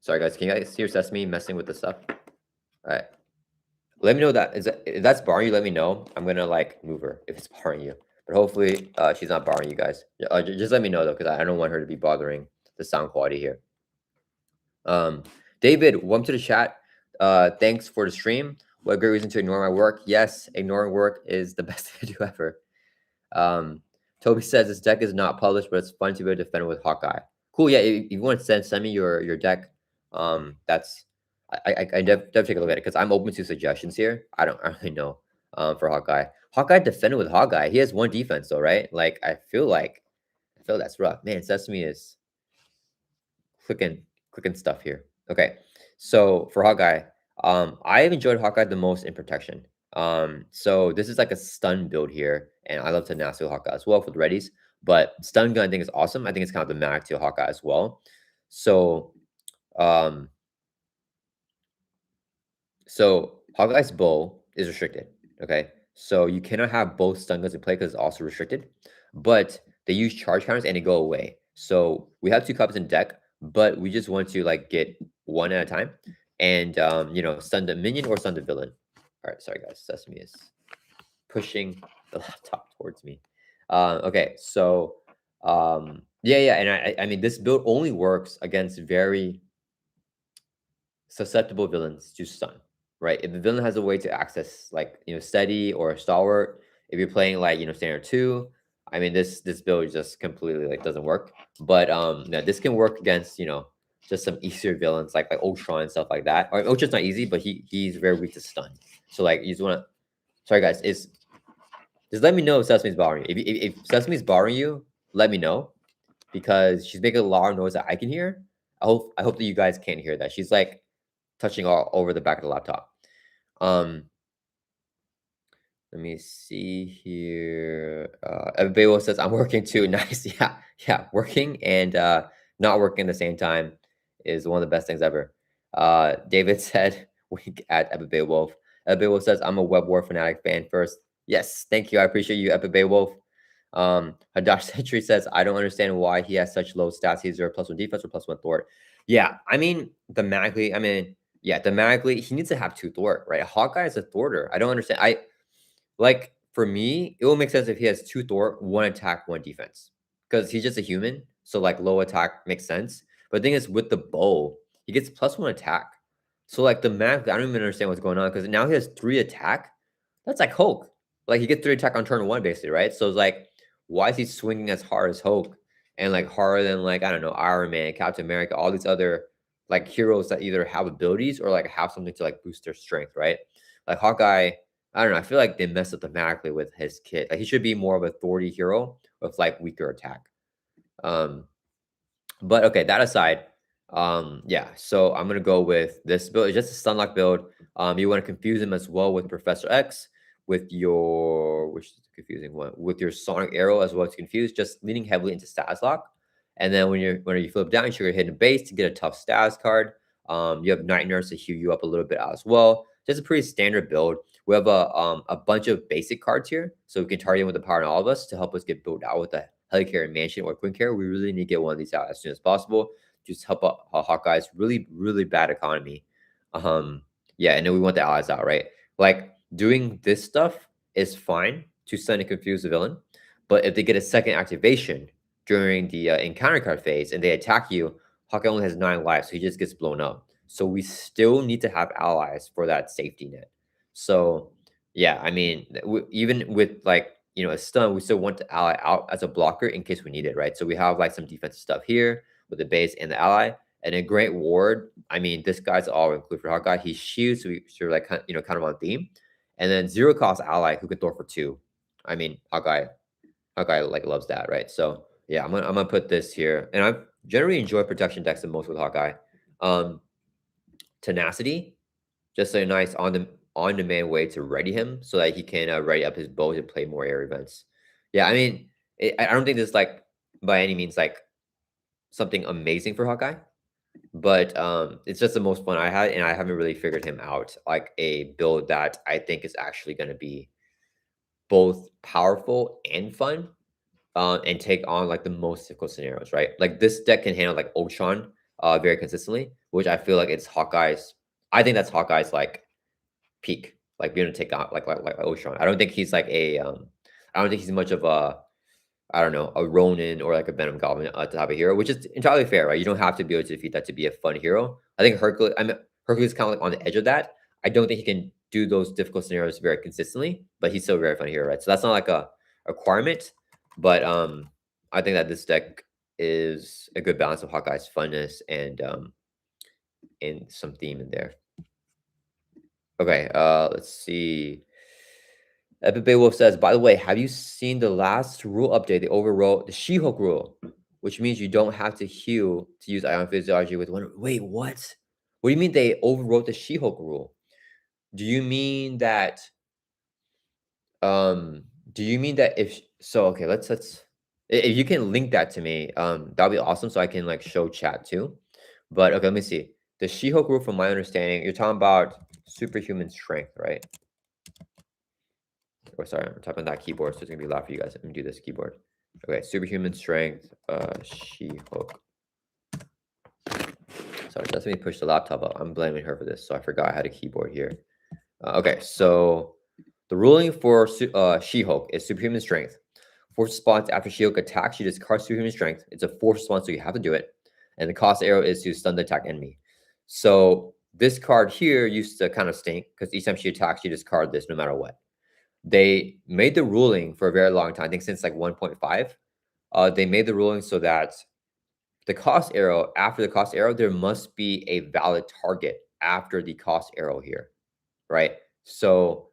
Sorry guys, can you guys hear Sesame messing with the stuff? All right. Let me know if that's barring you, let me know. I'm gonna like move her if it's barring you. But hopefully she's not barring you guys. Just let me know though, because I don't want her to be bothering the sound quality here. David, welcome to the chat. Thanks for the stream. What a great reason to ignore my work. Yes, ignoring work is the best thing to do ever. Toby says this deck is not published, but it's fun to be able to defend it with Hawkeye. Cool. Yeah, if you want to send me your deck, that's I definitely take a look at it because I'm open to suggestions here. I don't really know for Hawkeye. Hawkeye defended with Hawkeye. He has one defense though, right? Like I feel that's rough. Man, Sesame is clicking stuff here. Okay, so for Hawkeye, I've enjoyed Hawkeye the most in protection. So this is like a stun build here, and I love to nasty Hawkeye as well for the readies. But stun gun I think is awesome. I think it's kind of the mag to Hawkeye as well. So so Hawkeye's bow is restricted. Okay, so you cannot have both stun guns in play because it's also restricted. But they use charge counters and they go away. So we have 2 copies in deck, but we just want to like get one at a time, and stun the minion or stun the villain. All right, sorry guys, Sesame is pushing the laptop towards me. Okay, so yeah, and I mean this build only works against very susceptible villains to stun, right? If the villain has a way to access like steady or stalwart, if you're playing like standard 2, I mean this build just completely like doesn't work. But this can work against just some easier villains like Voltron and stuff like that. Or Voltron's not easy, but he's very weak to stun. So like you just want to. Sorry guys, just let me know if Sesame's bothering you. If Sesame's bothering you, let me know because she's making a lot of noise that I can hear. I hope that you guys can't hear that. She's like touching all over the back of the laptop. Let me see here. Everybody says I'm working too. Nice. Yeah. Working and not working at the same time is one of the best things ever. David said wink at Epic Beowulf. Epic Beowulf says I'm a Web-Warrior Fanatic fan first. Yes, thank you. I appreciate you, Epic Beowulf. Hadash Century says I don't understand why he has such low stats. He's +1 defense or +1 thwart. Yeah, I mean thematically, he needs to have 2 thwart, right? Hawkeye is a thwarter. I don't understand. Like for me, it will make sense if he has 2 thwart, 1 attack, 1 defense, because he's just a human. So like low attack makes sense. But the thing is, with the bow, he gets +1 attack. So like the mag, I don't even understand what's going on because now he has 3 attack. That's like Hulk. Like he gets 3 attack on turn 1 basically, right? So it's like, why is he swinging as hard as Hulk and like harder than like I don't know Iron Man, Captain America, all these other like heroes that either have abilities or like have something to like boost their strength, right? Like Hawkeye, I don't know. I feel like they messed up thematically with his kit. Like he should be more of a authority hero with like weaker attack. Um, but okay, that aside, yeah. So I'm gonna go with this build. It's just a stunlock build. You want to confuse him as well with Professor X, with your which is the confusing one, with your Sonic Arrow as well as confused, just leaning heavily into status lock. And then when you flip down, you're hitting base to get a tough status card. You have Night Nurse to heal you up a little bit as well. Just a pretty standard build. We have a bunch of basic cards here, so we can target him with the power in all of us to help us get built out with the Helicarrier Mansion or Quicksilver. We really need to get one of these out as soon as possible. Just help out Hawkeye's really bad economy. Yeah, and then we want the allies out, right? Like doing this stuff is fine to stun and confuse the villain, but if they get a second activation during the encounter card phase and they attack you, Hawkeye only has 9 lives, so he just gets blown up. So we still need to have allies for that safety net. So yeah, I mean, even with like a stun, we still want the ally out as a blocker in case we need it, right? So we have like some defensive stuff here with the base and the ally, and a great ward. I mean, this guy's all included for Hawkeye. He shields, so we're like kind of on theme, and then 0 cost ally who can throw for 2. I mean, Hawkeye like loves that, right? So yeah, I'm gonna put this here, and I generally enjoy protection decks the most with Hawkeye. Tenacity, just a nice on-demand way to ready him so that he can ready up his bow to play more air events. Yeah, I mean, I don't think this is like by any means like something amazing for Hawkeye, but it's just the most fun I had, and I haven't really figured him out like a build that I think is actually going to be both powerful and fun, and take on like the most difficult scenarios, right? Like this deck can handle like Ultron very consistently, which I feel like it's Hawkeye's. I think that's Hawkeye's like peak, like being able to take out like Ultron. I don't think he's like a I don't think he's much of a, I don't know, a Ronin or like a Venom Goblin type of hero, which is entirely fair, right? You don't have to be able to defeat that to be a fun hero. I think Hercules is kind of like on the edge of that. I don't think he can do those difficult scenarios very consistently, but he's still a very fun hero, right? So that's not like a requirement, but I think that this deck is a good balance of Hawkeye's funness and some theme in there. Okay, let's see. Epic Beowulf says, by the way, have you seen the last rule update? They overwrote the She-Hulk rule, which means you don't have to heal to use Ion Physiology with one. Wait, what? What do you mean they overwrote the She-Hulk rule? Do you mean that if so, okay, let's if you can link that to me, that'll be awesome so I can like show chat too. But okay, let me see. The She-Hulk rule, from my understanding, you're talking about superhuman strength, right? Oh, sorry, I'm typing that keyboard, so it's gonna be loud for you guys. Let me do this keyboard. Okay, superhuman strength, She-Hulk. Sorry, just let me push the laptop up. I'm blaming her for this, so I forgot I had a keyboard here. Okay, so the ruling for She-Hulk is superhuman strength. Force response after She-Hulk attacks, you discard superhuman strength. It's a force response, so you have to do it. And the cost arrow is to stun the attack enemy. So this card here used to kind of stink because each time she attacks, you discard this no matter what. They made the ruling for a very long time, I think since like 1.5. They made the ruling so that the cost arrow, after the cost arrow, there must be a valid target after the cost arrow here, right? So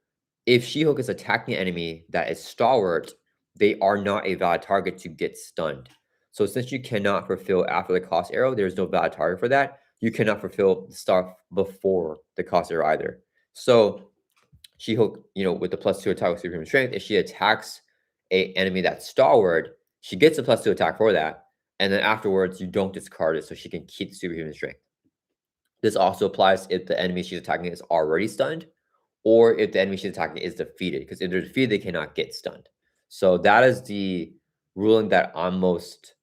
if She-Hulk is attacking an enemy that is stalwart, they are not a valid target to get stunned. So since you cannot fulfill after the cost arrow, there's no valid target for that. You cannot fulfill the stuff before the cost arrow either. So She-Hulk, with the +2 attack with superhuman strength, if she attacks a enemy that's stalwart, she gets a +2 attack for that. And then afterwards, you don't discard it so she can keep superhuman strength. This also applies if the enemy she's attacking is already stunned, or if the enemy she's attacking is defeated, because if they're defeated, they cannot get stunned. So that is the ruling that I'm most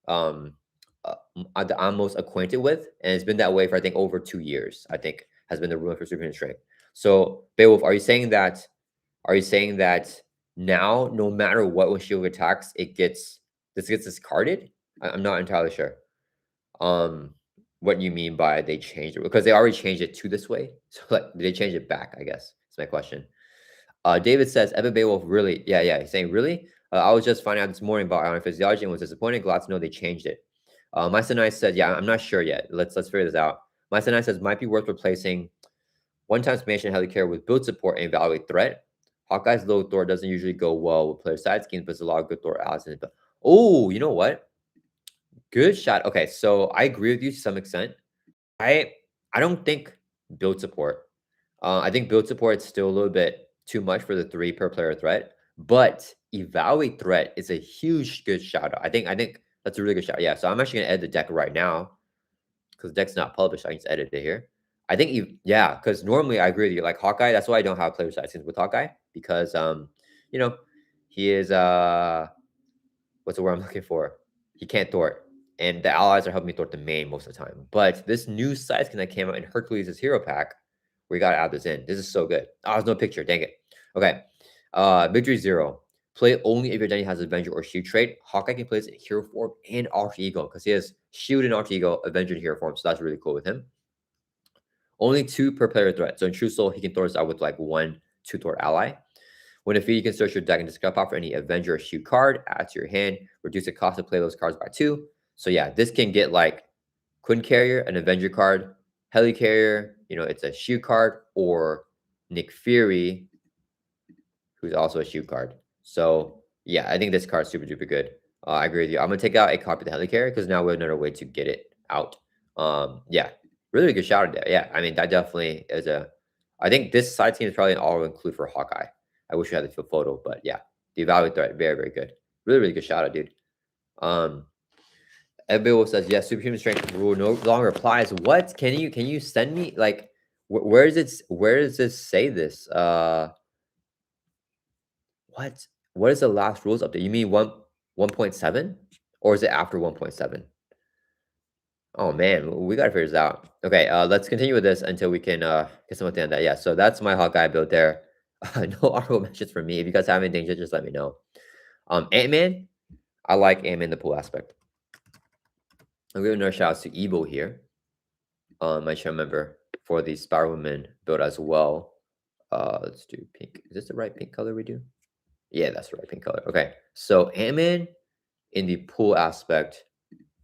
acquainted with, and it's been that way for I think over 2 years. I think has been the ruling for superhuman strength. So Beowulf, are you saying that now, no matter what, when She-Hulk attacks, this gets discarded? I'm not entirely sure. What you mean by they changed it, because they already changed it to this way. So like, did they change it back? I guess that's my question. David says, Evan Beowulf, really? Yeah. He's saying, really? I was just finding out this morning about ionic physiology and was disappointed. Glad to know they changed it. My son I said, yeah, I'm not sure yet. Let's figure this out. My says might be worth replacing one-time summation helicarrier with build support and evaluate threat. Hawkeye's low Thor doesn't usually go well with player side schemes, but there's a lot of good Thor allies in it. But oh, you know what? Good shot. Okay, so I agree with you to some extent. I don't think build support. I think build support is still a little bit too much for the 3 per player threat, but evaluate threat is a huge good shout out. I think that's a really good shout. Yeah, so I'm actually gonna edit the deck right now because the deck's not published. I can just edit it here. I think yeah, because normally I agree with you. Like Hawkeye, that's why I don't have player side skins with Hawkeye because you know, he is what's the word I'm looking for? He can't thwart. And the allies are helping me thwart the main most of the time. But this new side skin that came out in Hercules' hero pack, we gotta add this in. This is so good. Oh, there's no picture. Dang it. Okay. Victory 0. Play only if your identity has Avenger or Shield trait. Hawkeye can play this in hero form and alter ego because he has Shield and alter ego, Avenger in hero form. So that's really cool with him. Only 2 per player threat. So in True Soul, he can throw this out with like 1 2-thwart ally. When defeated, you can search your deck and discard out for any Avenger or Shield card, add to your hand, reduce the cost to play those cards by 2. So yeah, this can get like Quinn Carrier, an Avenger card, Helicarrier, it's a Shield card, or Nick Fury, who's also a Shield card. So yeah, I think this card's super duper good. I agree with you. I'm gonna take out a copy of the Helicarrier because now we have another way to get it out. Yeah, really good shout out there. Yeah, I mean that definitely is I think this side team is probably an all include for Hawkeye. I wish we had the full photo, but yeah, the evaluate threat, very, very good. Really, really good shout out, dude. Everybody says, yes, superhuman strength rule no longer applies. What? Can you send me like where does this say this? What is the last rules update? You mean 1.7? Or is it after 1.7? Oh man, we gotta figure this out. Okay, let's continue with this until we can get something on that. Yeah, so that's my Hawkeye build there. No honorable mentions for me. If you guys have anything, just let me know. Ant-Man, I like Ant-Man the pool aspect. I'm giving another shout out to Evo here. My channel member for the Spider-Woman build as well. Let's do pink. Is this the right pink color we do? Yeah, that's the right pink color. Okay, so Ant-Man in the pool aspect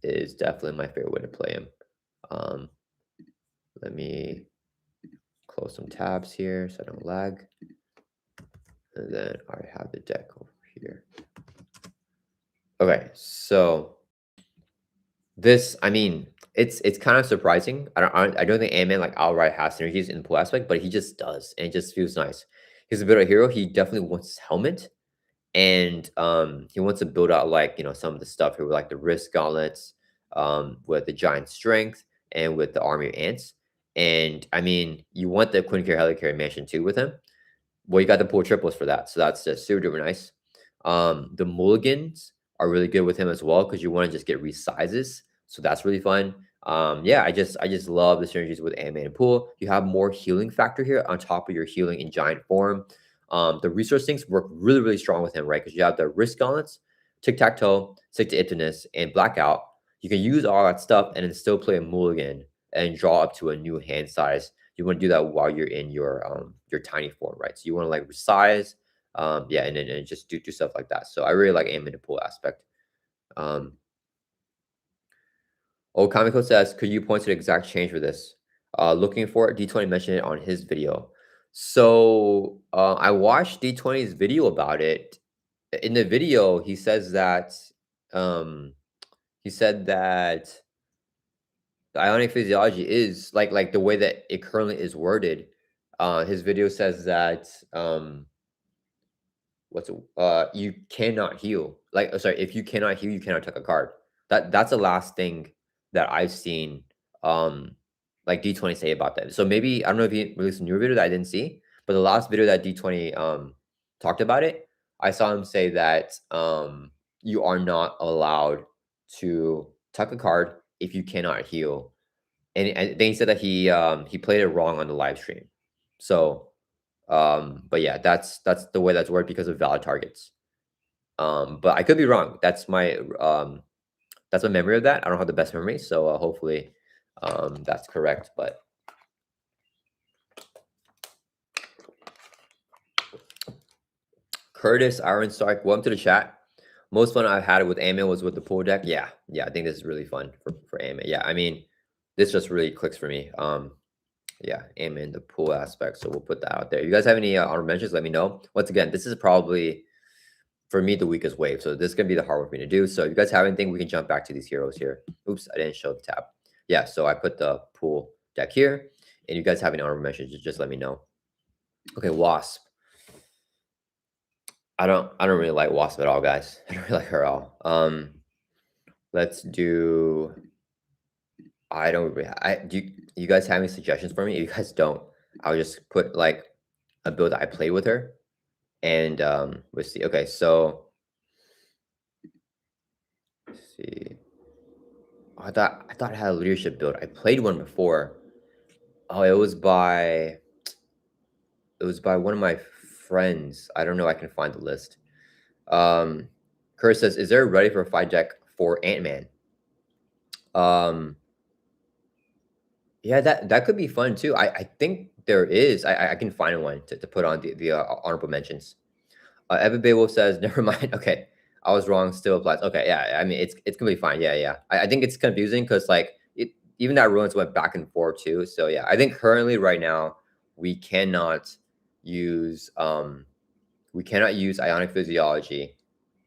is definitely my favorite way to play him. Let me close some tabs here so I don't lag. And then I have the deck over here. Okay, so this, I mean, it's kind of surprising. I don't think Ant-Man like outright has synergies in the pool aspect, but he just does, and it just feels nice. He's a bit of a hero. He definitely wants his helmet, and he wants to build out like some of the stuff here with like the wrist gauntlets, with the giant strength, and with the army of ants. And I mean, you want the Quinn Care Helicarrier mansion too with him. Well, you got the pool triples for that, so that's just super duper nice. The mulligans are really good with him as well because you want to just get resizes, so that's really fun. Yeah, I just love the synergies with Ant-Man and Pool. You have more healing factor here on top of your healing in giant form. The resource sinks work really, really strong with him, right? Because you have the wrist gauntlets, tic-tac-toe, stick to Iptonus, and blackout. You can use all that stuff and then still play a mulligan and draw up to a new hand size. You want to do that while you're in your tiny form, right? So you want to like resize, yeah, and then just do stuff like that. So I really like aiming the pool aspect. Kamiko says, could you point to the exact change for this? Looking for it, D20 mentioned it on his video. So I watched D20's video about it. In the video, he says that he said that the ionic physiology is like the way that it currently is worded. His video says that you cannot heal. Like, sorry, if you cannot heal, you cannot take a card. That's the last thing that I've seen like D20 say about that. So maybe I don't know if he released a new video that I didn't see, but the last video that D20 talked about it, I saw him say that you are not allowed to tuck a card if you cannot heal. And then he said that he played it wrong on the live stream. So but yeah, that's the way that's worked because of valid targets. But I could be wrong. That's my memory of that. I don't have the best memory, so hopefully that's correct. But Curtis Iron Stark, welcome to the chat. Most fun I've had with Ant-Man was with the pool deck. Yeah, I think this is really fun for Ant-Man. Yeah, I mean, this just really clicks for me. Yeah, aim in the pool aspect. So we'll put that out there. You guys have any honorable mentions? Let me know. Once again, this is probably for me the weakest wave. So this is gonna be the hard one for me to do. So if you guys have anything, we can jump back to these heroes here. Oops, I didn't show the tab. Yeah, so I put the pool deck here, and you guys have any honorable mentions, just let me know. Okay, Wasp. I don't really like Wasp at all, guys. I don't really like her at all. Let's do. I don't really. Do you guys have any suggestions for me? If you guys don't, I'll just put like a build that I played with her, and we'll see. Okay, so let's see. I thought I had a leadership build. I played one before. Oh, it was by one of my friends. I don't know. I can find the list. Kurt says, "Is there a ready for a fight deck for Ant-Man?" Um, yeah, that could be fun too. I think there is. I can find one to put on the honorable mentions. Evan Babel says, "Never mind." Okay, I was wrong. Still applies. Okay, yeah. I mean, it's gonna be fine. Yeah, yeah. I think it's confusing because like even that ruins went back and forth too. So yeah, I think currently right now we cannot use Ionic Physiology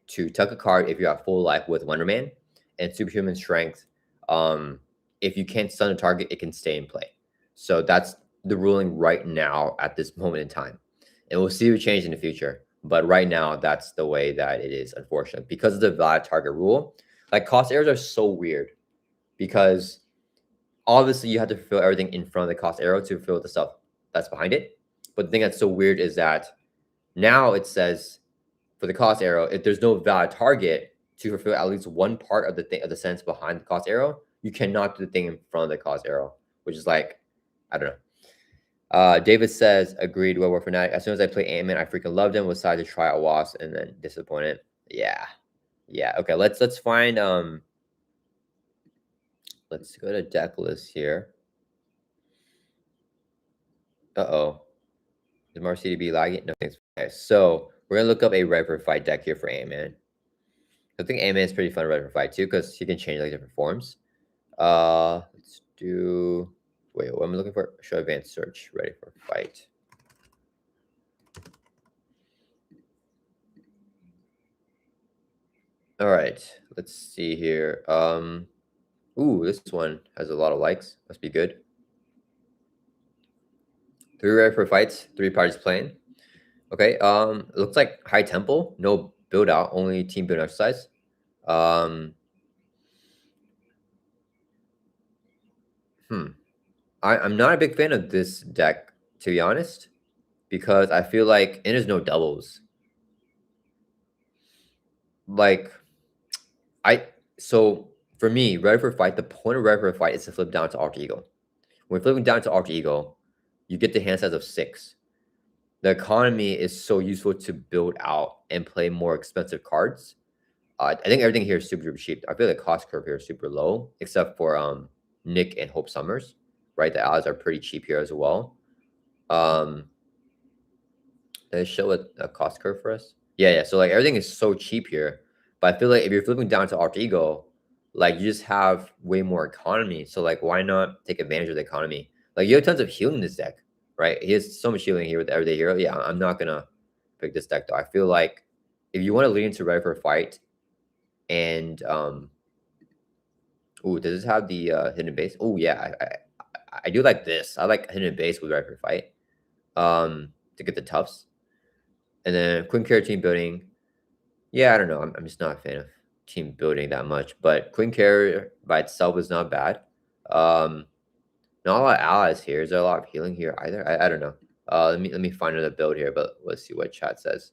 to tuck a card if you have full life with Wonderman, and Superhuman Strength. If you can't stun a target, it can stay in play. So that's the ruling right now at this moment in time, and we'll see it change in the future. But right now, that's the way that it is, unfortunately, because of the valid target rule. Like cost errors are so weird because obviously you have to fulfill everything in front of the cost arrow to fulfill the stuff that's behind it. But the thing that's so weird is that now it says for the cost arrow, if there's no valid target to fulfill at least one part of the thing of the sentence behind the cost arrow, you cannot do the thing in front of the cost arrow, which is like, I don't know. David says, agreed, Web-Warrior Fanatic. As soon as I play Ant-Man, I freaking loved him. Was decided to try out Wasp and then disappointed. Yeah. Yeah. Okay, let's find let's go to deck list here. Uh-oh. Is Marcy to be lagging? No thanks. Okay, so we're gonna look up a red for fight deck here for Ant-Man. I think Ant-Man is pretty fun to red for fight too, because he can change like different forms. Let's do. Wait, what am I looking for? Show advanced search. Ready for fight. All right, let's see here. Ooh, this one has a lot of likes. Must be good. 3 ready for fights. 3 parties playing. Okay. It looks like high tempo. No build out. Only team build exercise. Um. I'm not a big fan of this deck, to be honest, because I feel like it is no doubles. Like so for me, ready for fight, the point of ready for fight is to flip down to alter ego. When flipping down to alter ego, you get the hand size of 6. The economy is so useful to build out and play more expensive cards. I think everything here is super, super cheap. I feel like the cost curve here is super low, except for Nick and Hope Summers, right? The allies are pretty cheap here as well. Did it show a cost curve for us? Yeah, yeah. So like everything is so cheap here, but I feel like if you're flipping down to alter ego, like you just have way more economy. So like, why not take advantage of the economy? Like you have tons of healing in this deck, right? He has so much healing here with everyday hero. Yeah, I'm not gonna pick this deck though. I feel like if you want to lead into ready for a fight, and ooh, does this have the hidden base? Oh yeah, I do like this. I like hidden base with ready for a fight. To get the tufts. And then Queen Care team building. Yeah, I don't know. I'm just not a fan of team building that much. But Queen Care by itself is not bad. Not a lot of allies here. Is there a lot of healing here either? I don't know. Let me find another build here, but let's see what chat says.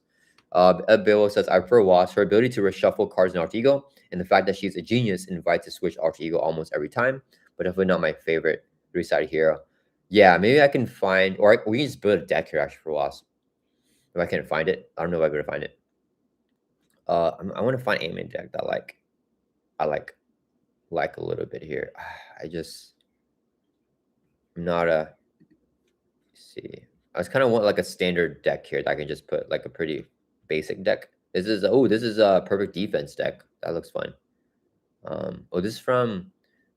Bill says, I prefer Wasp. Her ability to reshuffle cards in Alter Ego, and the fact that she's a genius invites to switch Alter Ego almost every time, but definitely not my favorite 3-sided hero. Yeah, maybe I can find, or we can just build a deck here actually for Wasp. If I can't find it, I don't know if I'm gonna find it. I want to find Ant-Man deck that I like a little bit here. I'm not a. Let's see. I just kind of want like a standard deck here that I can just put like a pretty basic deck. This is a perfect defense deck. That looks fun. Oh, this is from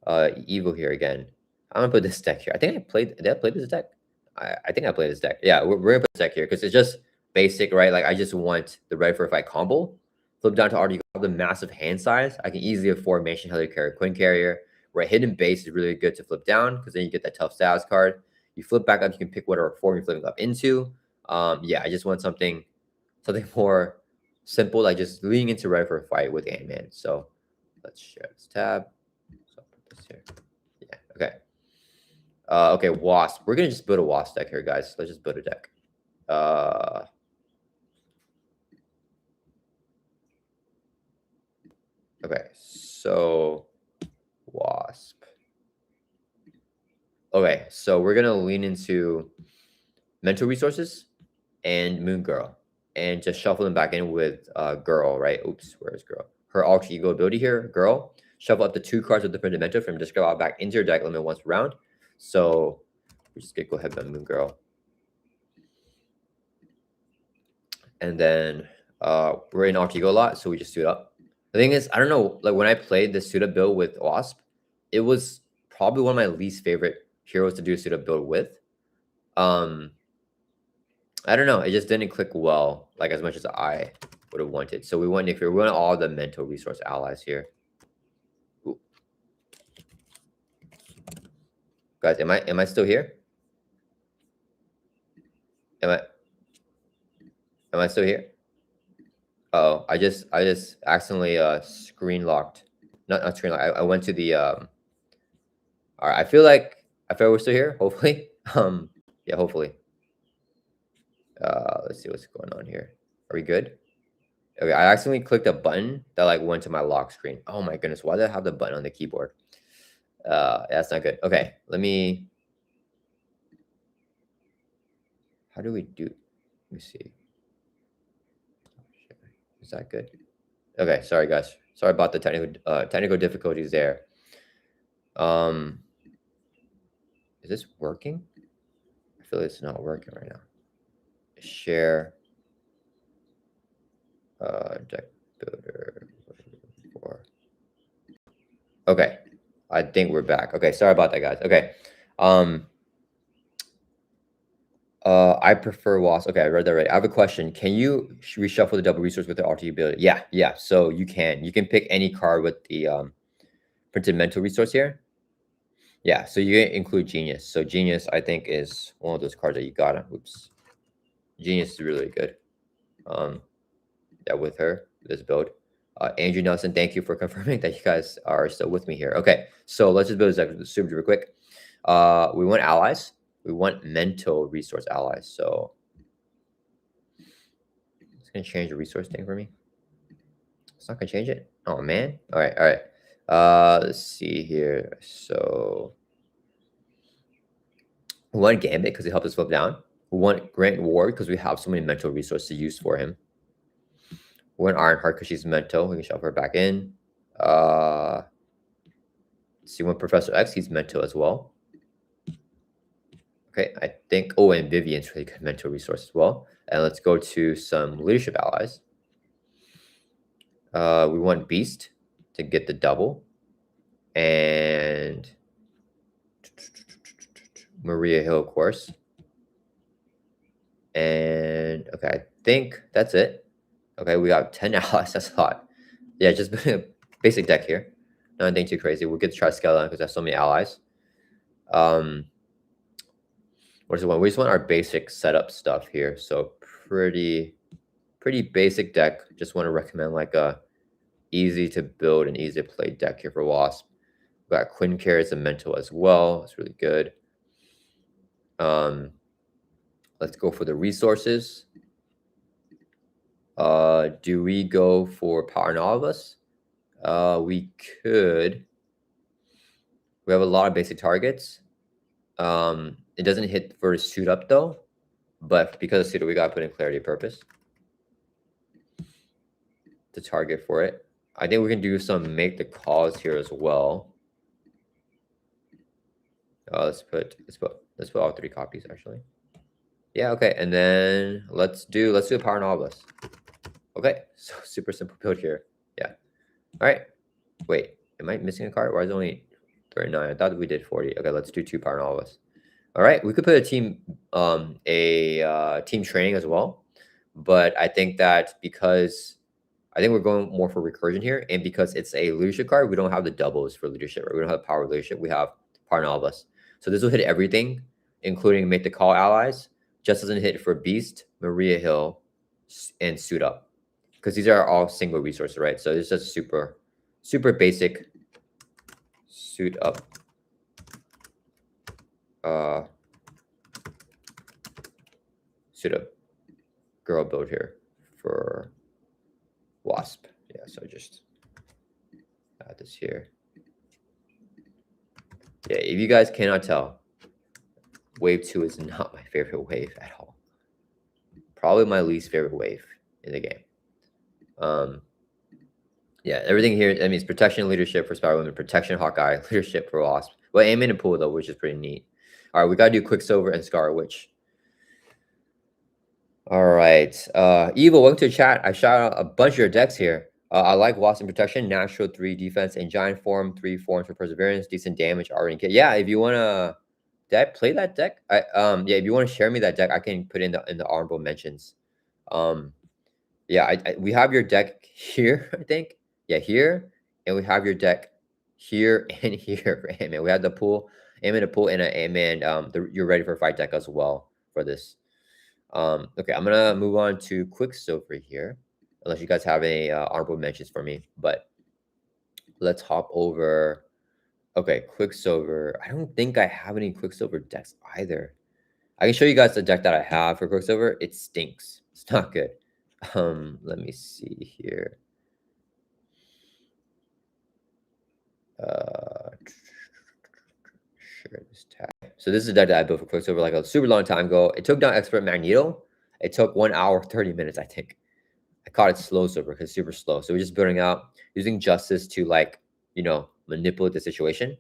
Evo here again. I'm gonna put this deck here. I think I played. Did I play this deck? I think I played this deck. Yeah, we're gonna put this deck here because it's just basic, right? Like I just want the Ready for a Fight combo. Flip down to already got the massive hand size. I can easily afford Mansion Helicarrier Carrier, Quinn Carrier. Where hidden base is really good to flip down because then you get that tough status card. You flip back up, you can pick whatever form you're flipping up into. Yeah, I just want something more simple, like just leaning into Ready for a Fight with Ant-Man. So let's share this tab. So I'll put this here. Yeah, okay. Okay, Wasp. We're gonna just build a Wasp deck here, guys. Let's just build a deck. Okay, so Wasp. Okay, so we're gonna lean into mental resources and Moon Girl, and just shuffle them back in with Girl, right? Oops, where's Girl? Her alter ego ability here, Girl. Shuffle up to 2 cards with different dimension from discard out back into your deck limit once per round. So we just get go ahead and Moon Girl. And then we're in alter ego a lot, so we just suit up. The thing is, I don't know, like when I played the suit up build with Wasp, it was probably one of my least favorite heroes to do a suit up build with. I don't know, it just didn't click well, like as much as I would have wanted. So we want all the mental resource allies here. Ooh. Guys, am I still here? Am I still here? Oh, I just accidentally screen locked. Not screen locked. I went to the all right, I feel like we're still here, hopefully. Yeah, hopefully. Let's see what's going on here. Are we good? Okay, I accidentally clicked a button that like went to my lock screen. Oh my goodness, why did I have the button on the keyboard? That's not good. Okay, let me. How do we do? Let me see. Is that good? Okay, sorry guys. Sorry about the technical difficulties there. Is this working? I feel it's not working right now. Share deck builder 4. Okay, I think we're back. Okay, sorry about that, guys. Okay, I prefer Wasp. Okay, I read that right. I have a question. Can you reshuffle the double resource with the RT ability? Yeah. So you can pick any card with the printed mental resource here. Yeah, so you can include Genius. So Genius, I think, is one of those cards that you gotta. Oops, Genius is really good. Yeah, with her, this build. Andrew Nelson, thank you for confirming that you guys are still with me here. Okay, so let's just build this super quick. We want allies. We want mental resource allies. So it's gonna change the resource thing for me. It's not gonna change it. Oh man. All right. Let's see here. So we want Gambit because it helps us flip down. We want Grant Ward because we have so many mental resources to use for him. We want Ironheart because she's mental. We can shuffle her back in. Let's see, when Professor X, he's mental as well. Okay, I think. Oh, and Vivian's really good mental resource as well. And let's go to some leadership allies. We want Beast to get the double, and Maria Hill, of course. And okay, I think that's it. Okay, we got 10 allies. That's a lot. Yeah, just a basic deck here. Nothing too crazy. We'll get to try Skeleton because there's so many allies. What is the one? We just want our basic setup stuff here. So pretty basic deck. Just want to recommend like a easy to build and easy to play deck here for Wasp. We got Quinn Carrier as a mental as well. It's really good. Let's go for the resources. Do we go for Power Novelist? We could. We have a lot of basic targets. It doesn't hit for suit up though, but because of suit up, we gotta put in Clarity of Purpose to target for it. I think we can do some make the cause here as well. Let's put all 3 copies actually. Yeah, okay, and then let's do a Power Novelist. Okay, so super simple build here. Yeah. All right. Wait, am I missing a card? Why is it only 39. I thought we did 40. Okay, let's do 2 power novelist. All right, we could put a team team training as well, but I think that because I think we're going more for recursion here, and because it's a leadership card, we don't have the doubles for leadership. Right? We don't have power leadership. We have power novelist. So this will hit everything, including make the call allies. Just doesn't hit for Beast, Maria Hill, and Suit Up, because these are all single resources, right? So it's just super basic Suit Up. Suit Up girl build here for Wasp. Yeah, so just add this here. Yeah, if you guys cannot tell, wave 2 is not my favorite wave at all. Probably my least favorite wave in the game. Yeah, everything here, that means protection leadership for Spider-Woman, protection Hawkeye, leadership for Wasp. Well, aim in and pull though, which is pretty neat. All right, we gotta do Quicksilver and Scarlet Witch. All right, Evil, welcome to the chat. I shot out a bunch of your decks here. I like Wasp and protection, natural 3 defense, and giant form 3 forms for perseverance, decent damage, already kit. Yeah, if you wanna play that deck, yeah, if you want to share me that deck, I can put in the honorable mentions. Yeah, we have your deck here, I think. Yeah, here, and we have your deck here and here for Ant-Man. We have the pool, Ant-Man, the pool, and an Ant-Man. You're ready for a fight deck as well for this. Okay, I'm gonna move on to Quicksilver here, unless you guys have any honorable mentions for me. But let's hop over. Okay, Quicksilver. I don't think I have any Quicksilver decks either. I can show you guys the deck that I have for Quicksilver. It stinks. It's not good. Let me see here. Share this tab. So this is a deck that I built for Quicksilver like a super long time ago. It took down Expert Magneto. It took 1 hour 30 minutes, I think. I caught it slow silver because it's super slow. So we're just building out using Justice to, like, you know, manipulate the situation,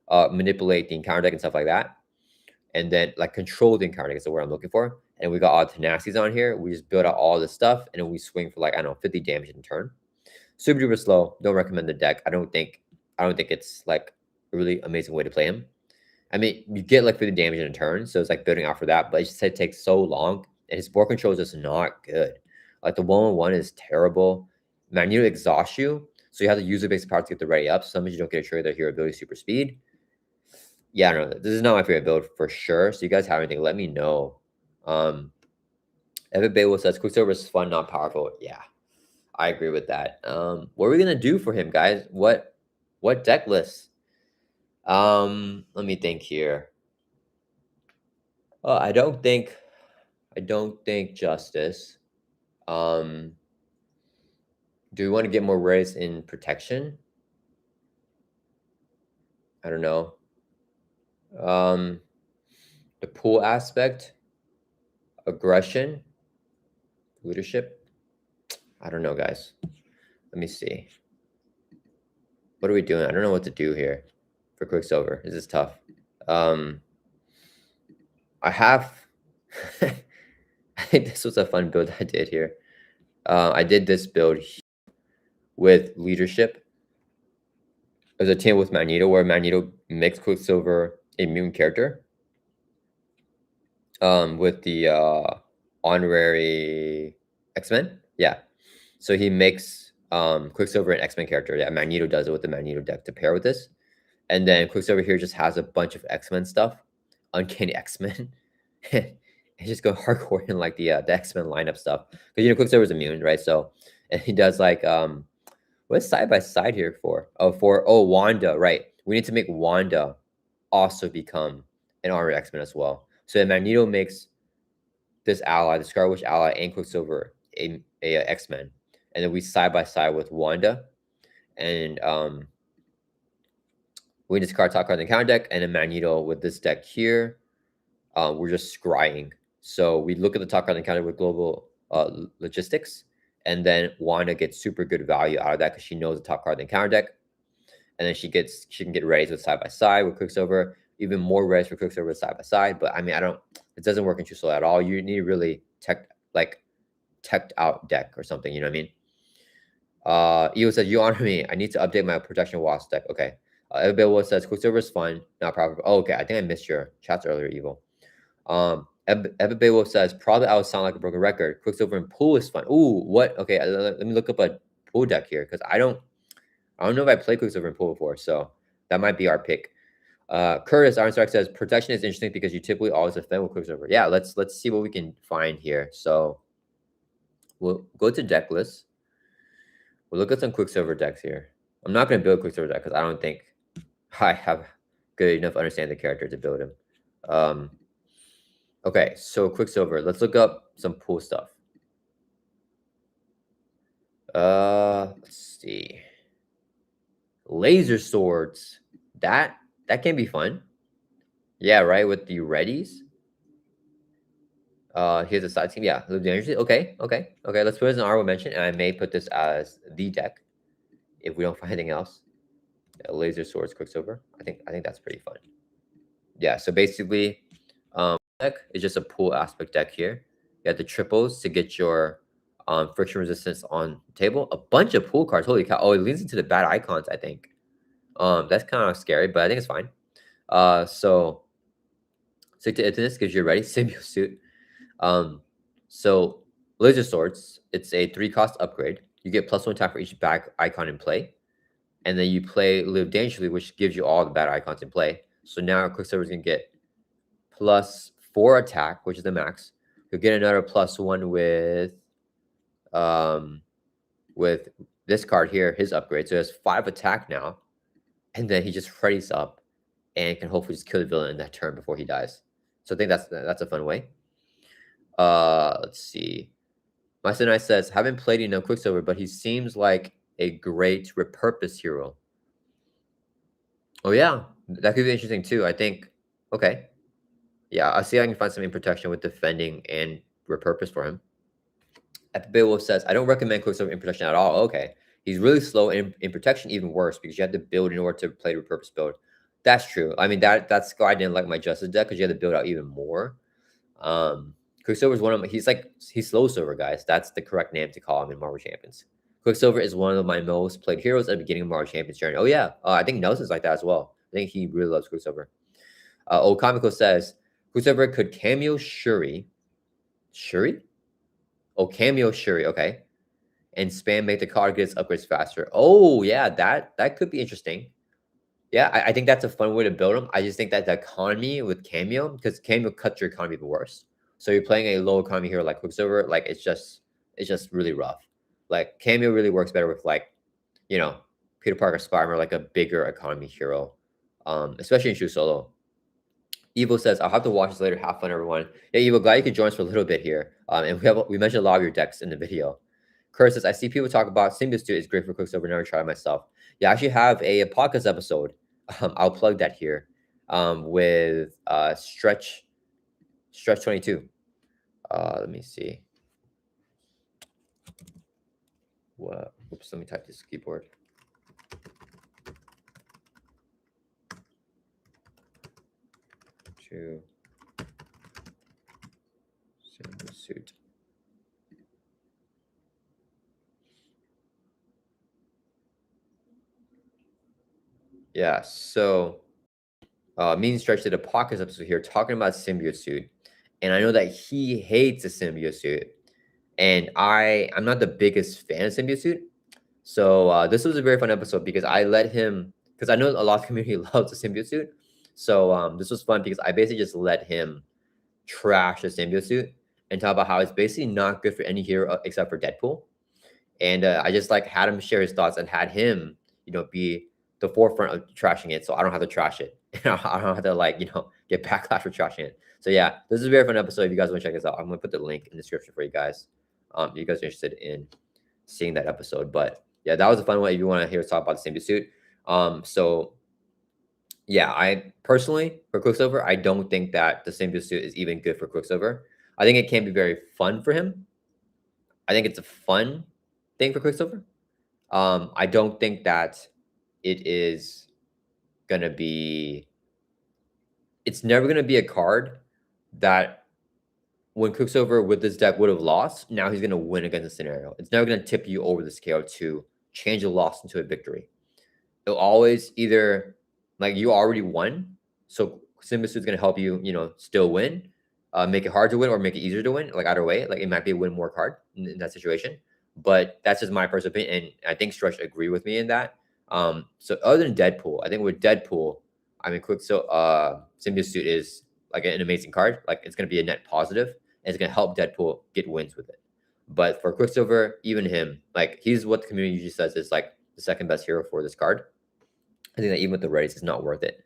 manipulate the encounter deck and stuff like that, and then like control the encounter deck is the word I'm looking for. And we got all the tenacities on here. We just build out all this stuff, and then we swing for like, I don't know, 50 damage in turn. Super duper slow. Don't recommend the deck. I don't think it's like a really amazing way to play him. I mean, you get like 50 damage in a turn, so it's like building out for that, but it takes so long, and his board control is just not good. Like the 1-on-1 is terrible. Magneto exhausts you, so you have to use the basic power to get the ready up. Sometimes you don't get to trigger their hero ability super speed. Yeah, I don't know. This is not my favorite build for sure. So you guys have anything, let me know. Evan Baywell says Quicksilver is fun, not powerful. Yeah, I agree with that. What are we gonna do for him, guys? What deck list? Let me think here. I don't think Justice. Do we want to get more rays in protection? I don't know. The pool aspect, aggression, leadership. I don't know, guys. Let me see. What are we doing? I don't know what to do here for Quicksilver. This is tough. I have. I think this was a fun build I did here. I did this build with leadership. There's a team with Magneto where Magneto makes Quicksilver a mutant character. With the honorary X-Men. Yeah. So he makes Quicksilver an X-Men character. Yeah, Magneto does it with the Magneto deck to pair with this. And then Quicksilver here just has a bunch of X-Men stuff. Uncanny X-Men. And just go hardcore in like the X-Men lineup stuff. Because, you know, Quicksilver's immune, right? So, and he does like, what's side by side here for? Oh, Wanda, right. We need to make Wanda also become an honorary X-Men as well. So Magneto makes this ally, the Scarlet Witch ally, and Quicksilver a X-Men. And then we side by side with Wanda. And we discard top card in the counter deck, and then Magneto with this deck here. We're just scrying. So we look at the top card in the counter with global logistics, and then Wanda gets super good value out of that because she knows the top card in the counter deck. And then she can get ready with side by side with Quicksilver. Even more ready for Quicksilver with side by side. But I mean, it doesn't work in True Soul at all. You need really teched out deck or something, you know what I mean? Eo said, you honor me. I need to update my protection Wasp deck. Okay. Everybody says Quicksilver is fun, not proper. Oh, okay. I think I missed your chats earlier, Evil. Everybody says probably I would sound like a broken record. Quicksilver and pool is fun. Ooh, what? Okay, let me look up a pool deck here because I don't know if I played Quicksilver and pool before, so that might be our pick. Curtis Ironstrike says protection is interesting because you typically always defend with Quicksilver. Yeah, let's see what we can find here. So we'll go to deck list. We'll look at some Quicksilver decks here. I'm not going to build a Quicksilver deck because I don't think I have good enough understanding the character to build him. Okay, so Quicksilver. Let's look up some pool stuff. Let's see. Laser swords. That can be fun. Yeah, right, with the readies. Here's a side team. Yeah, okay. Let's put it as an honorable mention, and I may put this as the deck if we don't find anything else. Yeah, laser swords, Quicksilver. I think that's pretty fun. Yeah. So basically, deck is just a pool aspect deck here. You have the triples to get your friction resistance on the table. A bunch of pool cards. Holy cow! Oh, it leads into the bad icons. I think. That's kind of scary, but I think it's fine. So stick to Itness gives you a ready symbiote suit. So laser swords, it's a 3-cost upgrade. You get +1 attack for each bad icon in play. And then you play Live Dangerously, which gives you all the bad icons in play. So now Quicksilver is going to get +4 attack, which is the max. You'll get another +1 with this card here, his upgrade. So he has 5 attack now. And then he just readies up and can hopefully just kill the villain in that turn before he dies. So I think that's a fun way. Let's see. My son I says, haven't played Quicksilver, but he seems like a great repurpose hero. Oh yeah, that could be interesting too. I think. Okay. Yeah, I'll see if I can find something in protection with defending and repurpose for him. Epic Wolf says, I don't recommend Quicksilver in protection at all. Okay. He's really slow in protection, even worse, because you have to build in order to play the repurpose build. That's true. I mean, that's why I didn't like my Justice deck, because you had to build out even more. Quicksilver is one of my, he's slow silver, guys. That's the correct name to call him in Marvel Champions. Quicksilver is one of my most played heroes at the beginning of Marvel Champions journey. Oh yeah, I think Nelson's like that as well. I think he really loves Quicksilver. Okamiko says Quicksilver could cameo Shuri. Shuri? Oh, cameo Shuri. Okay, and spam make the card get its upgrades faster. Oh yeah, that could be interesting. Yeah, I think that's a fun way to build them. I just think that the economy with cameo, because cameo cuts your economy the worst. So you're playing a low economy hero like Quicksilver, like it's just really rough. Like cameo really works better with Peter Parker, Spider-Man, like a bigger economy hero, especially in True Solo. Evo says, I'll have to watch this later. Have fun, everyone. Yeah, Evo, glad you could join us for a little bit here. And we mentioned a lot of your decks in the video. Kurt says, I see people talk about Symbiote is great for Quicksilver. Never tried it myself. Yeah, I actually have a podcast episode. I'll plug that here with Stretch 22. Let me see. What? Oops, let me type this keyboard. Suit. Yeah, so me and Stretch did a podcast episode here talking about Symbiote Suit. And I know that he hates the Symbiote Suit. And I'm not the biggest fan of Symbiote Suit. So this was a very fun episode because I let him, because I know a lot of the community loves the Symbiote Suit. So this was fun because I basically just let him trash the Symbiote Suit and talk about how it's basically not good for any hero except for Deadpool. And I just had him share his thoughts and had him, be the forefront of trashing it, so I don't have to trash it. I don't have to get backlash for trashing it. So yeah, this is a very fun episode. If you guys want to check this out, I'm gonna put the link in the description for you guys. If you guys are interested in seeing that episode. But yeah, that was a fun one if you want to hear us talk about the Symbiote Suit. So yeah, I personally for Quicksilver, I don't think that the Symbiote Suit is even good for Quicksilver. I think it can be very fun for him. I think it's a fun thing for Quicksilver. I don't think that it is gonna be. It's never gonna be a card that when Quicksilver with this deck would have lost, now he's gonna win against the scenario. It's never gonna tip you over the scale to change a loss into a victory. It'll always either Like you already won, so Symbiote is gonna help you, you know, still win, make it hard to win or make it easier to win. Like either way, like it might be a win more card in that situation. But that's just my personal opinion, and I think Stretch agree with me in that. So other than Deadpool, I think with Deadpool, I mean, Symbiote Suit is like an amazing card. Like it's gonna be a net positive, and it's gonna help Deadpool get wins with it. But for Quicksilver, even him, like he's what the community usually says is like the second best hero for this card. I think that even with the race, it's not worth it.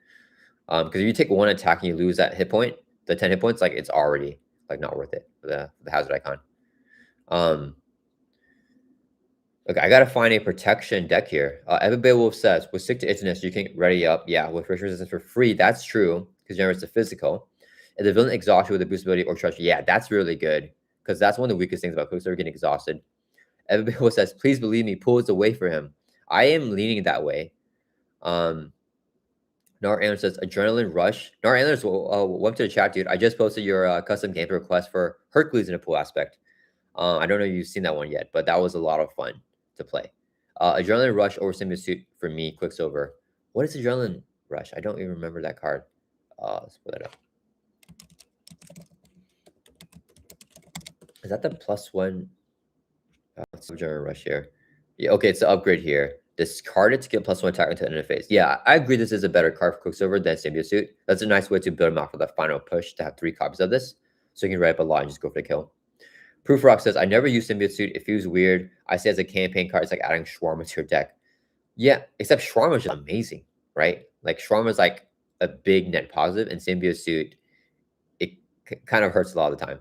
Because if you take one attack and you lose that hit point, the 10 hit points, like it's already like not worth it for the hazard icon. Okay, I gotta find a protection deck here. Evan Beowulf says, with stick to itchiness, you can ready up. Yeah, with friction resistance for free, that's true, because generates the physical. And the villain exhausts you with a boost ability or treachery. Yeah, that's really good. Because that's one of the weakest things about Quicksilver getting exhausted. Evan Beowulf says, please believe me, pull is away for him. I am leaning that way. Nar Andler says, adrenaline rush. Nar Andler, welcome to the chat, dude. I just posted your custom game request for Hercules in a pool aspect. I don't know if you've seen that one yet, but that was a lot of fun to play. Adrenaline Rush over Symbiote Suit for me, Quicksilver. What is Adrenaline Rush? I don't even remember that card. Let's put that up. Is that the +1? Adrenaline Rush here. Yeah, okay, it's the upgrade here. Discard it to get +1 attack until end of phase. Yeah, I agree this is a better card for Quicksilver than Symbiote Suit. That's a nice way to build him out for the final push to have 3 copies of this. So you can write up a lot and just go for the kill. Proof Rock says, I never use Symbiote Suit. It feels weird. I say as a campaign card, it's like adding Shawarma to your deck. Yeah, except Shawarma is just amazing, right? Like Shawarma is like a big net positive, and Symbiote Suit, it kind of hurts a lot of the time.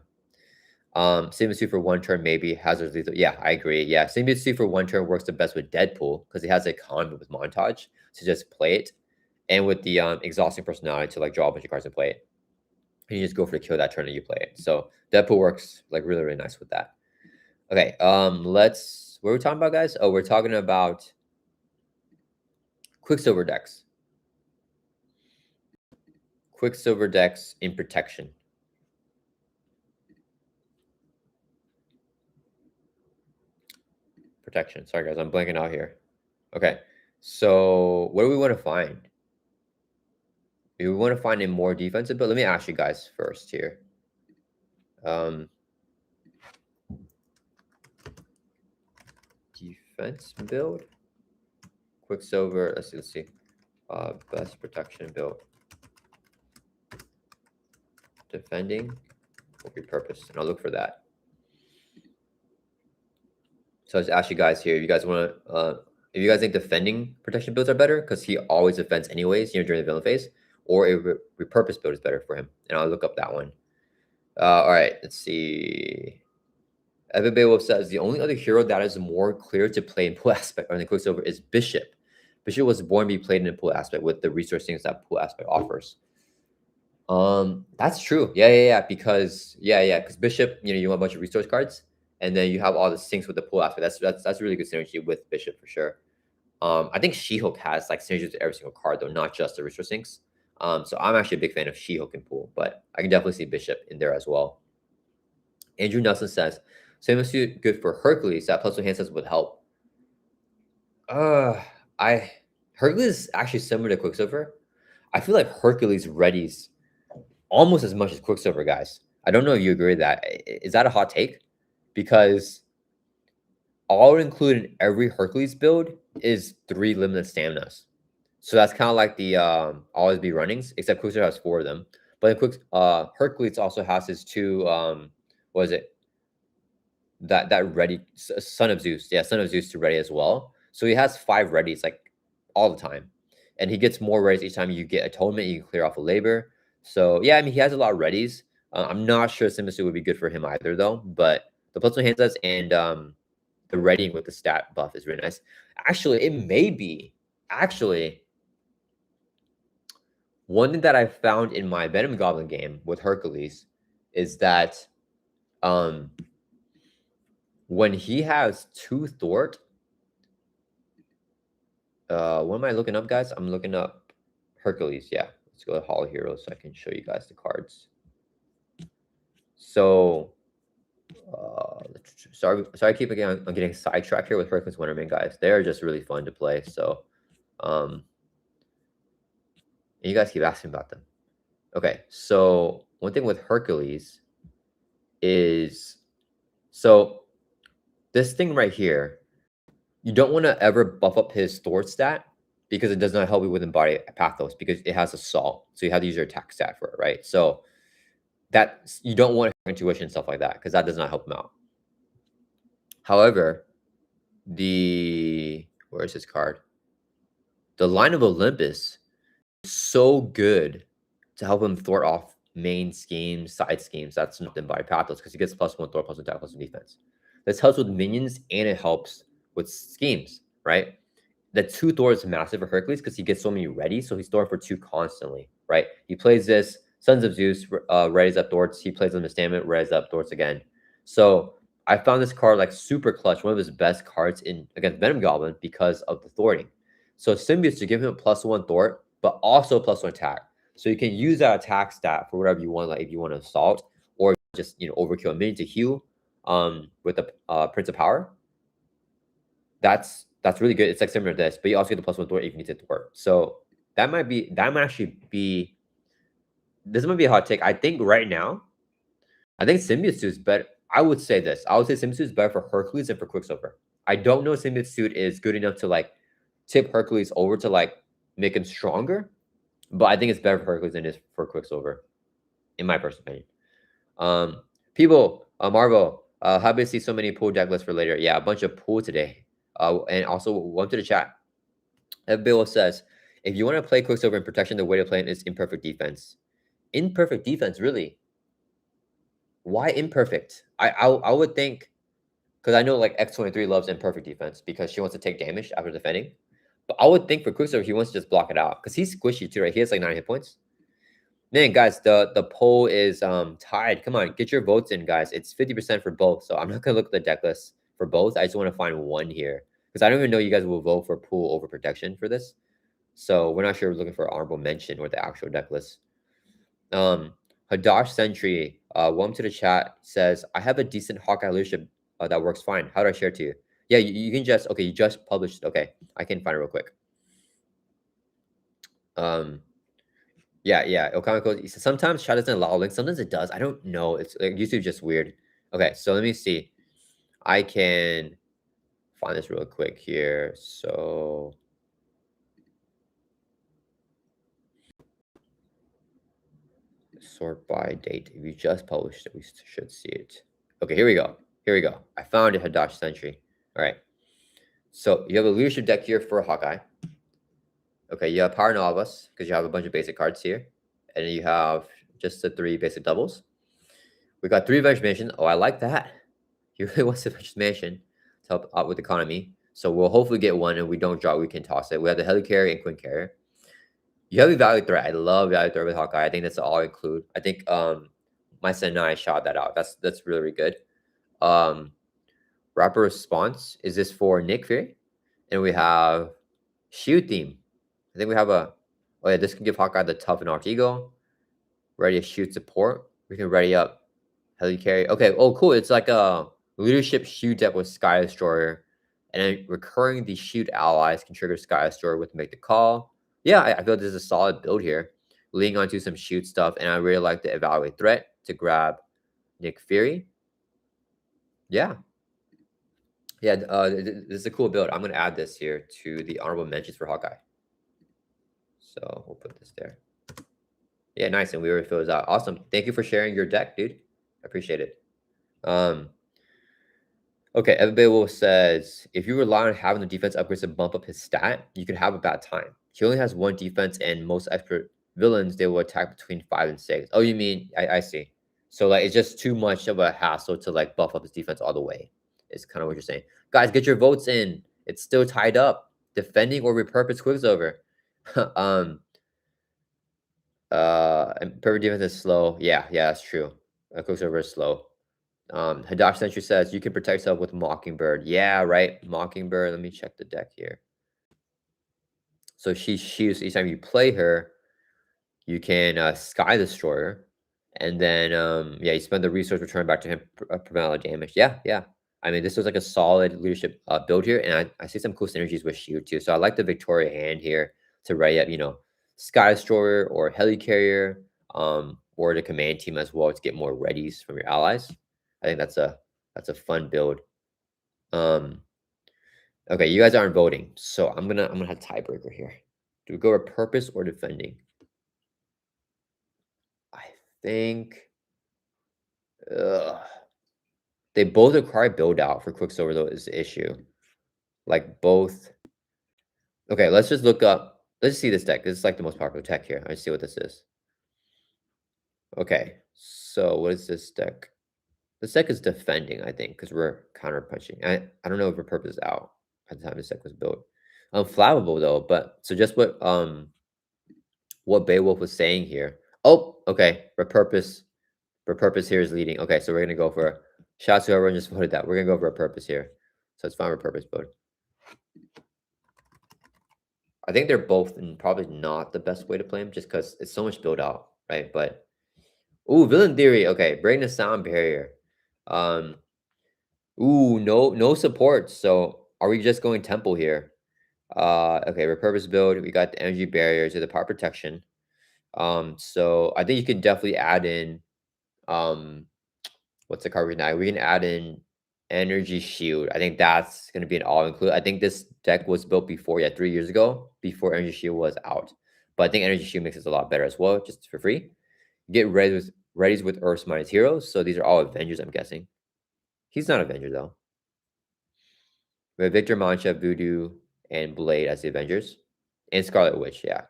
Symbiote Suit for 1 turn, maybe. Hazard's lethal. Yeah, I agree. Yeah, Symbiote Suit for 1 turn works the best with Deadpool because it has a combo with Montage to just play it, and with the exhausting personality to like draw a bunch of cards and play it. And you just go for the kill that turn and you play it. So Deadpool works like really, really nice with that. Okay, what are we talking about, guys? Oh, we're talking about Quicksilver decks. Quicksilver decks in protection. Protection. Sorry, guys, I'm blanking out here. Okay, so what do we want to find? We want to find a more defensive, but let me ask you guys first here. Defense build. Quicksilver. Let's see. Best protection build. Defending will be purpose, and I'll look for that. So I just ask you guys here, if you guys want to, if you guys think defending protection builds are better, because he always defends anyways, you know, during the villain phase, or a repurpose build is better for him, and I'll look up that one. All right, let's see. Evan Beowulf says the only other hero that is more clear to play in pool aspect or in the Quicksilver is Bishop. Bishop was born to be played in a pool aspect with the resource things that pool aspect offers. That's true. Yeah. Because because Bishop, you know, you want a bunch of resource cards, and then you have all the syncs with the pool aspect. That's really good synergy with Bishop for sure. I think She-Hulk has like synergy with every single card though, not just the resource syncs. So I'm actually a big fan of She-Hulk and pool, but I can definitely see Bishop in there as well. Andrew Nelson says, same as good for Hercules. That +1 hand sense would help. Hercules is actually similar to Quicksilver. I feel like Hercules readies almost as much as Quicksilver, guys. I don't know if you agree with that. Is that a hot take? Because all included in every Hercules build is 3 limited staminas. So that's kind of like the always be runnings, except Quicksilver has 4 of them. But Hercules also has his 2 what is it? That ready Son of Zeus. Yeah, Son of Zeus to ready as well. So he has 5 readies like all the time. And he gets more readies each time you get atonement, you can clear off a labor. So yeah, I mean he has a lot of readies. I'm not sure Symbiote would be good for him either though, but the +1 hand sets and the readying with the stat buff is really nice. Actually, it may be one thing that I found in my Venom Goblin game with Hercules is that when he has 2 thwart, what am I looking up, guys? I'm looking up Hercules. Yeah, let's go to Hall of Heroes so I can show you guys the cards. So, sorry, I keep again. I'm getting sidetracked here with Hercules and Wonderman, guys. They're just really fun to play. So, And you guys keep asking about them. Okay, so one thing with Hercules is, so this thing right here, you don't want to ever buff up his Thor stat because it does not help you with embody pathos because it has assault. So you have to use your attack stat for it, right? So that you don't want intuition and stuff like that because that does not help him out. However, where is his card? The Line of Olympus is so good to help him thwart off main schemes, side schemes. That's nothing by pathos because he gets +1 Thor, +1 attack, +1 defense. This helps with minions and it helps with schemes, right? The 2 Thor is massive for Hercules because he gets so many ready, so he's throwing for 2 constantly, right? He plays this, Sons of Zeus, readies up Thorts. He plays them to stamina, readies up Thorts again. So I found this card like super clutch, one of his best cards in against Venom Goblin because of the thwarting. So Symbiote to give him a +1 Thwart, but also +1 attack. So you can use that attack stat for whatever you want, like if you want to assault or just overkill a minion to heal with the Prince of Power. That's really good. It's like similar to this, but you also get the +1 Thwart if you need to thwart. So that might actually be, this might be a hot take. I think right now, I think Symbiote Suit is better. I would say this. I would say Symbiote Suit is better for Hercules than for Quicksilver. I don't know if Symbiote Suit is good enough to like tip Hercules over to like make him stronger, but I think it's better for Hercules than it is for Quicksilver, in my personal opinion. People, Marvel, happy to see so many pool deck lists for later. Yeah, a bunch of pool today. And also one to the chat. Bill says, if you want to play Quicksilver in protection, the way to play it is imperfect defense. Imperfect defense, really? Why imperfect? I would think, because I know like X23 loves imperfect defense because she wants to take damage after defending. But I would think for Quicksilver, he wants to just block it out because he's squishy too, right? He has like 9 hit points. Man, guys, the poll is tied. Come on, get your votes in, guys. It's 50% for both. So I'm not gonna look at the deck list for both. I just want to find one here because I don't even know you guys will vote for pool over protection for this. So we're not sure. We're looking for honorable mention or the actual deck list. Hadash Sentry, welcome to the chat, says, I have a decent Hawkeye leadership that works fine. How do I share it to you? Yeah, you can just, okay, you just published. Okay, I can find it real quick. Yeah. Okami says, sometimes chat doesn't allow links. Sometimes it does. I don't know. It's like YouTube just weird. Okay, so let me see. I can find this real quick here. So sort by date. If you just published it, we should see it. Okay, here we go. I found it, Hadash Sentry. All right. So you have a leadership deck here for Hawkeye. Okay, you have Power Novice because you have a bunch of basic cards here. And then you have just the 3 basic doubles. We got 3 Avenged Mansion. Oh, I like that. He really wants to Avenged Mansion to help out with economy. So we'll hopefully get one, and we don't draw, we can toss it. We have the Helicarrier and Queen Carrier. You have a Value Threat. I love Value Threat with Hawkeye. I think that's all include. I think my son and I shot that out. That's really, really good. Rapper Response is this for Nick Fury, and we have Shield Theme. I think we have oh yeah, this can give Hawkeye the tough and arch ego. Ready to shoot support. We can ready up Helicarrier. Okay, oh cool. It's like a leadership shoot deck with Sky Destroyer, and then recurring the shoot allies can trigger Sky Destroyer with Make the Call. Yeah, I feel this is a solid build here, leaning onto some shoot stuff, and I really like the Evaluate Threat to grab Nick Fury. Yeah, this is a cool build. I'm gonna add this here to the honorable mentions for Hawkeye. So we'll put this there. Yeah, nice, and we already filled it out. Awesome. Thank you for sharing your deck, dude. I appreciate it. Okay, Evan says, if you rely on having the defense upgrades to bump up his stat, you could have a bad time. He only has 1 defense, and most expert villains, they will attack between 5 and 6. Oh, you mean, I see. So, like, it's just too much of a hassle to, like, buff up his defense all the way. Is kind of what you're saying. Guys, get your votes in. It's still tied up. Defending or repurpose Quicksilver. And perfect defense is slow. Yeah, that's true. Quicksilver is slow. Hadash Sentry says you can protect yourself with Mockingbird. Yeah, right. Mockingbird. Let me check the deck here. So she's each time you play her, you can Sky Destroyer, and then yeah, you spend the resource, return back to him, prevent all the damage. Yeah. I mean, this was like a solid leadership build here, and I see some cool synergies with Shield too. So I like the Victoria hand here to ready up, Sky Destroyer or Helicarrier, or the command team as well to get more readies from your allies. I think that's a fun build. Okay, you guys aren't voting, so I'm gonna have tiebreaker here. Do we go with purpose or defending? I think they both require build out for Quicksilver though is the issue. Like both. Okay, let's just look up. Let's see this deck. This is like the most popular deck here. Let's see what this is. Okay, so what is this deck? This deck is defending, I think, because we're counter punching. I don't know if Repurpose is out at the time this deck was built. Flammable though, but so just what Beowulf was saying here. Oh, okay. Repurpose here is leading. Okay, so we're gonna go for shout out to everyone just voted that. We're gonna go for Repurpose here. So it's fine Repurpose vote. I think they're both probably not the best way to play them just because it's so much build out, right? But ooh, villain theory. Okay, breaking the sound barrier. Ooh, no support. So are we just going temple here? Okay, repurpose build. We got the energy barriers to the power protection. So I think you can definitely add in what's the card right now? We can add in energy shield. I think that's gonna be an all include. I think this deck was built before, 3 years ago, before energy shield was out. But I think energy shield makes it a lot better as well, just for free. Get readies with Earth's Mightiest Heroes. So these are all Avengers, I'm guessing. He's not Avenger though. We have Victor, Mancha, Voodoo, and Blade as the Avengers. And Scarlet Witch, yeah.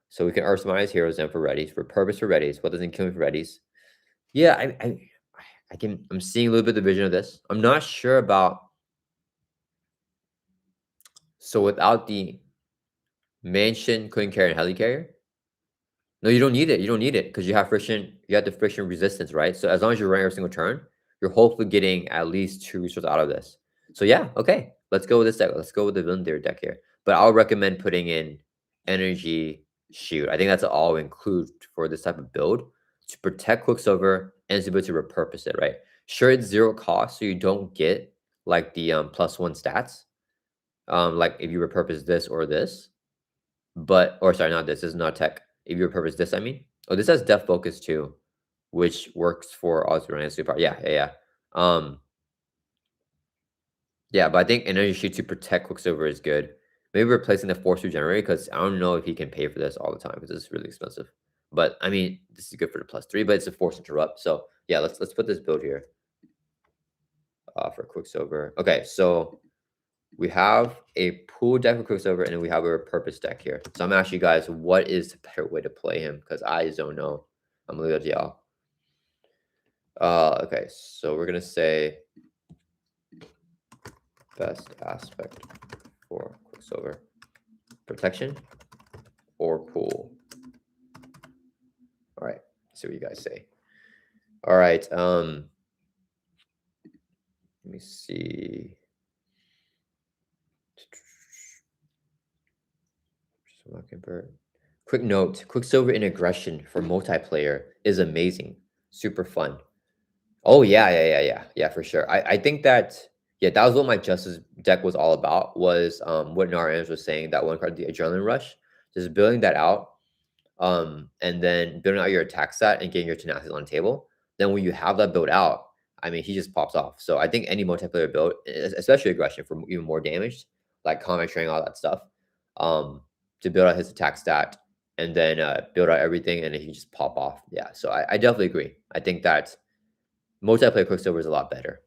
So we can Earth's Mightiest Heroes then for readies, for purpose for readies. What doesn't kill me for readies? Yeah, I'm seeing a little bit of the vision of this. I'm not sure about. So without the mansion, couldn't carry a helicarrier. No, you don't need it. You don't need it because you have friction. You have the friction resistance, right? So as long as you're running every single turn, you're hopefully getting at least 2 resources out of this. So yeah, okay. Let's go with this deck. Let's go with the villain theory deck here. But I'll recommend putting in energy shield. I think that's all include for this type of build to protect Quicksilver and its ability to repurpose it, right? Sure, it's 0 cost, so you don't get like the +1 stats. Like if you repurpose this or this, or sorry, not this. This is not tech. If you repurpose this, I mean. Oh, this has depth focus too, which works for also running super. Yeah. Yeah, but I think energy shield to protect Quicksilver is good. Maybe replacing the force regenerator because I don't know if he can pay for this all the time because it's really expensive. But I mean, this is good for the +3, but it's a force interrupt. So yeah, let's put this build here for Quicksilver. Okay, so we have a pool deck for Quicksilver, and then we have a purpose deck here. So I'm asking you guys, what is the better way to play him? Because I just don't know. I'm gonna leave it to y'all. Okay, so we're gonna say best aspect for Quicksilver: protection or pool. All right, see what you guys say. All right, let me see. Quick note: Quicksilver in aggression for multiplayer is amazing, super fun. Oh yeah, for sure. I think that that was what my Justice deck was all about. Was what Narans was saying, that one card, the Adrenaline Rush, just building that out, and then building out your attack stat and getting your tenacity on the table. Then when you have that built out, I mean, he just pops off. So I think any multiplayer build, especially aggression for even more damage, like combat training, all that stuff, to build out his attack stat and then build out everything, and then he can just pop off. Yeah, so I definitely agree. I think that multiplayer Quicksilver is a lot better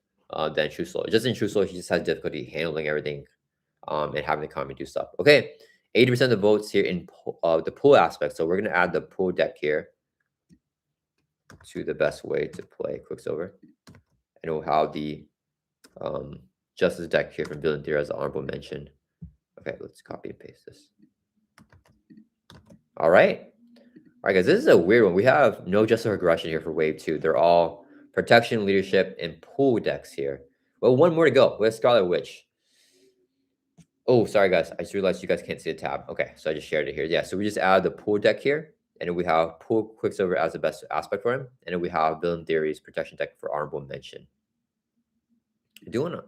than True Soul. Just in True Soul, he just has difficulty handling everything and having the economy do stuff. Okay, 80% of the votes here in the pool aspect. So we're going to add the pool deck here to the best way to play Quicksilver. And we'll have the Justice deck here from Villain Theory as the honorable mention. Okay, let's copy and paste this. All right. All right, guys, this is a weird one. We have no Justice or Aggression here for Wave 2. They're all protection, leadership, and pool decks here. Well, one more to go. We have Scarlet Witch. Oh, sorry, guys. I just realized you guys can't see the tab. Okay, so I just shared it here. Yeah, so we just add the pool deck here, and then we have pool Quicksilver as the best aspect for him, and then we have Villain Theory's protection deck for honorable mention. I'm doing an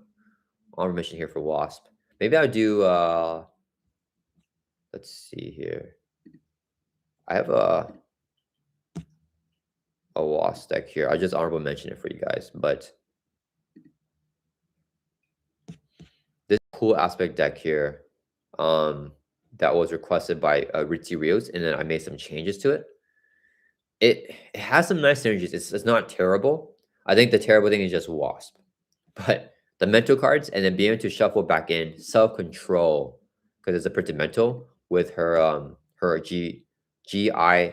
honorable mention here for Wasp. Maybe I'll do, let's see here. I have a Wasp deck here. I just honorable mention it for you guys, but this cool aspect deck here, that was requested by Ritzy Rios, and then I made some changes to it. It has some nice synergies. It's not terrible. I think the terrible thing is just Wasp, but the mental cards and then being able to shuffle back in self control because it's a printed mental with her GIRL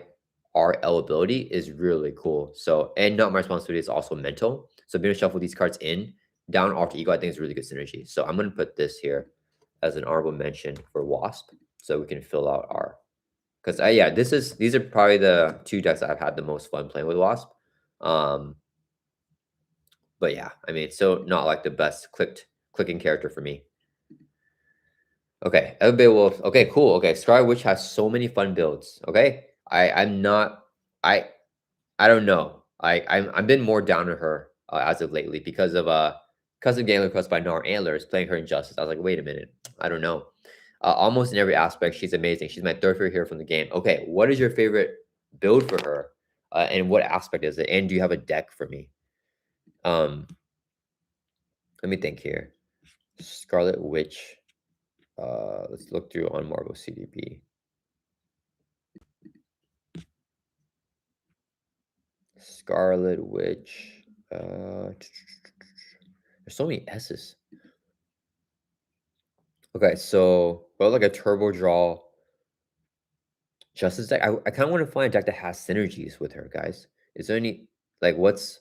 ability is really cool. So and not my responsibility is also mental. So being able to shuffle these cards in down after ego, I think is really good synergy. So I'm gonna put this here as an honorable mention for Wasp, so we can fill out our. Because yeah, these are probably the two decks that I've had the most fun playing with Wasp. Um, but yeah, I mean, so not like the best clicking character for me. Okay, everybody will. Okay, cool. Okay, Scarlet Witch has so many fun builds. Okay, I'm not. I don't know. I've been more down on her as of lately because of getting request by Nar Antlers playing her Injustice. I was like, wait a minute, I don't know. Almost in every aspect, she's amazing. She's my third favorite hero from the game. Okay, what is your favorite build for her, and what aspect is it? And do you have a deck for me? Um, let me think here. Scarlet Witch. Let's look through on Marvel CDB. Scarlet Witch. There's so many S's. Okay, so well, like a turbo draw Justice deck. I kind of want to find a deck that has synergies with her, guys. Is there any like what's?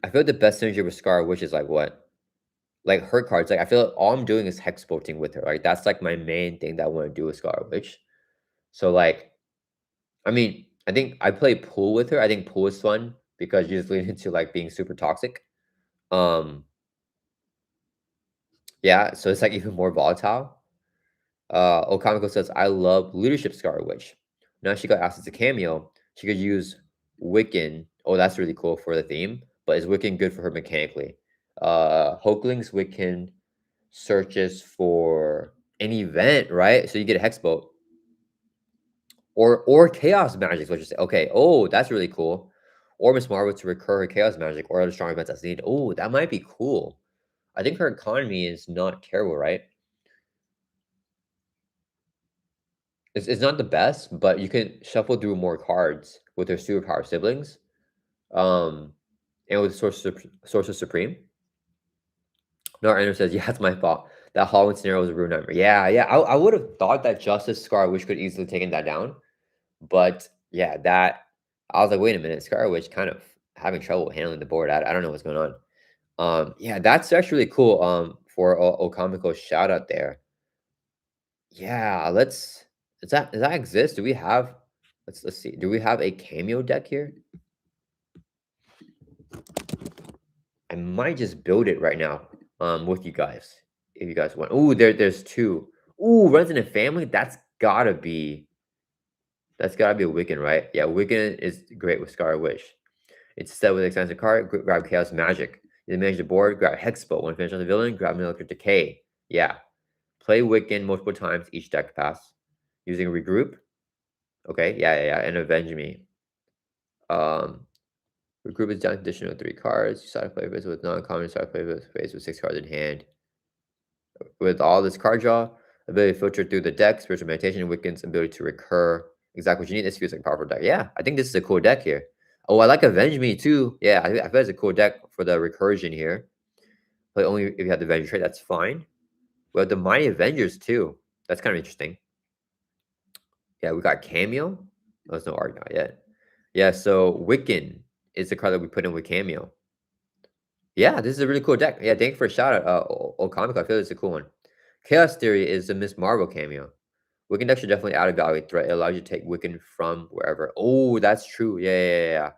I feel like the best synergy with Scar, which is like what, like her cards. Like I feel like all I'm doing is hex bolting with her. Like that's like my main thing that I want to do with Scar Witch. So like, I mean, I think I play pool with her. I think pool is fun because you just lean into like being super toxic. Um, yeah, so it's like even more volatile. Okamiko says, I love Leadership Scarlet Witch. Now she got asked as a cameo. She could use Wiccan. Oh, that's really cool for the theme. But is Wiccan good for her mechanically? Hoakling's Wiccan searches for an event, right? So you get a hex bolt. Or chaos magic, which is okay. Oh, that's really cool. Or Miss Marvel to recur her chaos magic or other strong events as needed. Oh, that might be cool. I think her economy is not terrible, right? It's not the best, but you can shuffle through more cards with her superpower siblings. And with Sorcerer Supreme. No, Aaron says, yeah, it's my fault. That Halloween scenario was a rude number. Yeah, yeah. I would have thought that Justice Scar Witch could easily taken that down. But yeah, that I was like, wait a minute, Scar Witch kind of having trouble handling the board. I don't know what's going on. Yeah, that's actually really cool. For Okamiko's shout out there. Yeah, does that exist? Do we have let's see. Do we have a cameo deck here? I might just build it right now with you guys if you guys want. Ooh, there's two. Ooh, Resident Family. That's gotta be a Wiccan, right? Yeah, Wiccan is great with Scarlet Witch. It's set with expensive card. Grab Chaos Magic. You manage the board. Grab Hexbolt. When finished on the villain, grab Electric Decay. Yeah, play Wiccan multiple times each deck pass using Regroup. Okay, yeah, and Avenge Me. Um, Regroup is down condition of 3 cards. You start play with non-common. Start play with phase with 6 cards in hand. With all this card draw, ability to filter through the deck, spiritual meditation, and Wiccan's ability to recur. Exactly what you need. This feels like a powerful deck. Yeah, I think this is a cool deck here. Oh, I like Avenge Me too. Yeah, I feel it's a cool deck for the recursion here. Play only if you have the Avenger trait, that's fine. We have the Mighty Avengers too. That's kind of interesting. Yeah, we got Cameo. Oh, there's no art not yet. Yeah, so Wiccan is the card that we put in with Cameo. Yeah, this is a really cool deck. Yeah, thank you for a shout out, Okamiko. I feel it's a cool one. Chaos Theory is the Miss Marvel cameo. Wiccan deck should definitely add a value threat. It allows you to take Wiccan from wherever. Oh, that's true. Yeah.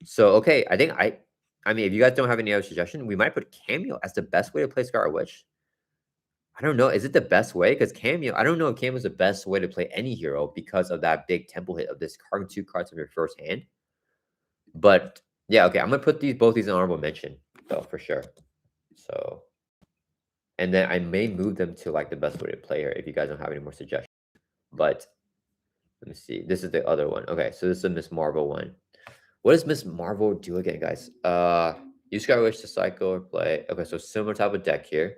So okay, I mean, if you guys don't have any other suggestion, we might put Cameo as the best way to play Scarlet Witch. I don't know. Is it the best way? Because Cameo, I don't know if Cameo is the best way to play any hero because of that big temple hit of this card 2 cards from your first hand. But yeah, okay, I'm gonna put both these in honorable mention though for sure. So, and then I may move them to like the best way to play her if you guys don't have any more suggestions. But Let me see. This is the other one. Okay, so this is the Miss Marvel one. What does Miss Marvel do again, guys? Use Scarlet Witch to cycle or play. Okay, so similar type of deck here.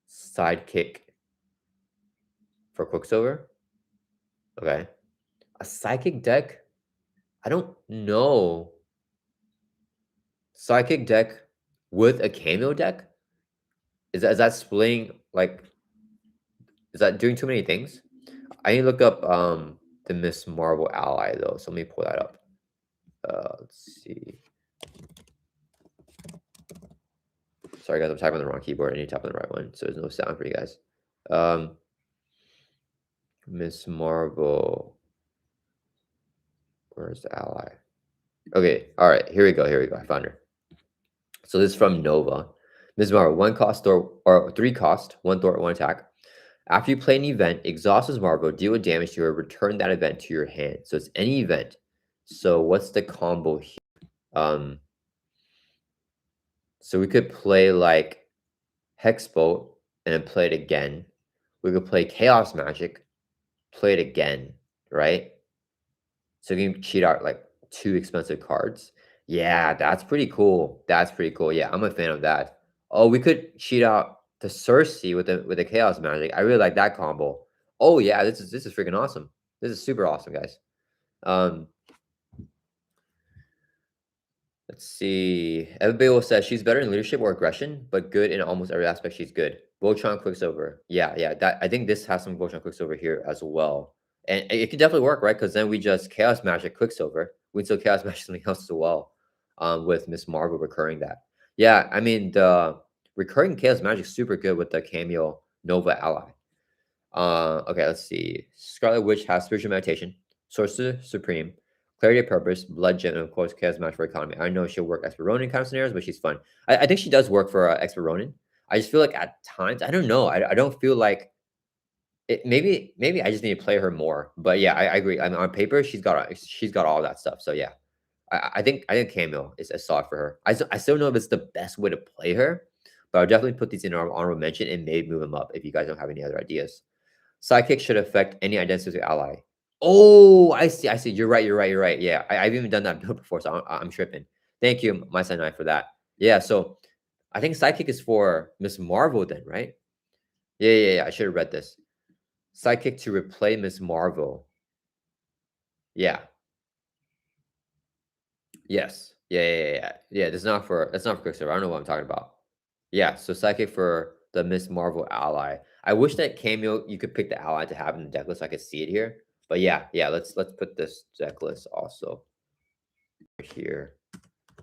Sidekick for Quicksilver. Okay. A psychic deck? I don't know. Psychic deck with a cameo deck? Is that splitting, like, is that doing too many things? I need to look up the Miss Marvel ally though. So let me pull that up. Let's see. Sorry guys, I'm typing on the wrong keyboard. I need to type on the right one, so there's no sound for you guys. Miss Marvel. Where's the ally? Okay, all right, here we go. I found her. So this is from Nova. Miss Marvel, 1 cost or 3 cost, 1 thought, 1 attack. After you play an event, exhaust Miss Marvel, deal damage to her, return that event to your hand. So it's any event. So what's the combo here? So we could play like Hexbolt and then play it again. We could play Chaos Magic, play it again, right? So you can cheat out like 2 expensive cards. Yeah, that's pretty cool. Yeah, I'm a fan of that. Oh, we could cheat out the Cersei with the Chaos Magic. I really like that combo. Oh yeah, this is freaking awesome. This is super awesome, guys. Let's see. Everybody will say she's better in leadership or aggression, but good in almost every aspect. She's good. Voltron Quicksilver. Yeah. That I think this has some Voltron Quicksilver here as well, and it could definitely work, right? Because then we just Chaos Magic Quicksilver. We still Chaos Magic something else as well. With Miss Marvel recurring that. Yeah, I mean the recurring Chaos Magic is super good with the cameo Nova ally. Okay, let's see. Scarlet Witch has spiritual meditation, sorcerer supreme, clarity of purpose, blood gem, and of course, chaos match for economy. I know she'll work expert Ronin kind of scenarios, but she's fun. I think she does work for expert Ronin. I just feel like at times, I don't know. I don't feel like it. Maybe I just need to play her more. But yeah, I agree. I mean, on paper, she's got all that stuff. So yeah, I think cameo is a solid for her. I still don't know if it's the best way to play her, but I'll definitely put these in our honorable mention and maybe move them up if you guys don't have any other ideas. Sidekick should affect any identity ally. Oh, I see. You're right. Yeah, I've even done that build before, so I'm tripping. Thank you, my son and I, for that. Yeah, so I think Sidekick is for Miss Marvel then, right? Yeah. I should have read this. Sidekick to replay Miss Marvel. Yeah. Yes. Yeah. That's not for Quicksilver. I don't know what I'm talking about. Yeah, so Sidekick for the Miss Marvel ally. I wish that cameo you could pick the ally to have in the deck list. So I could see it here. But yeah. Let's put this deck list also here,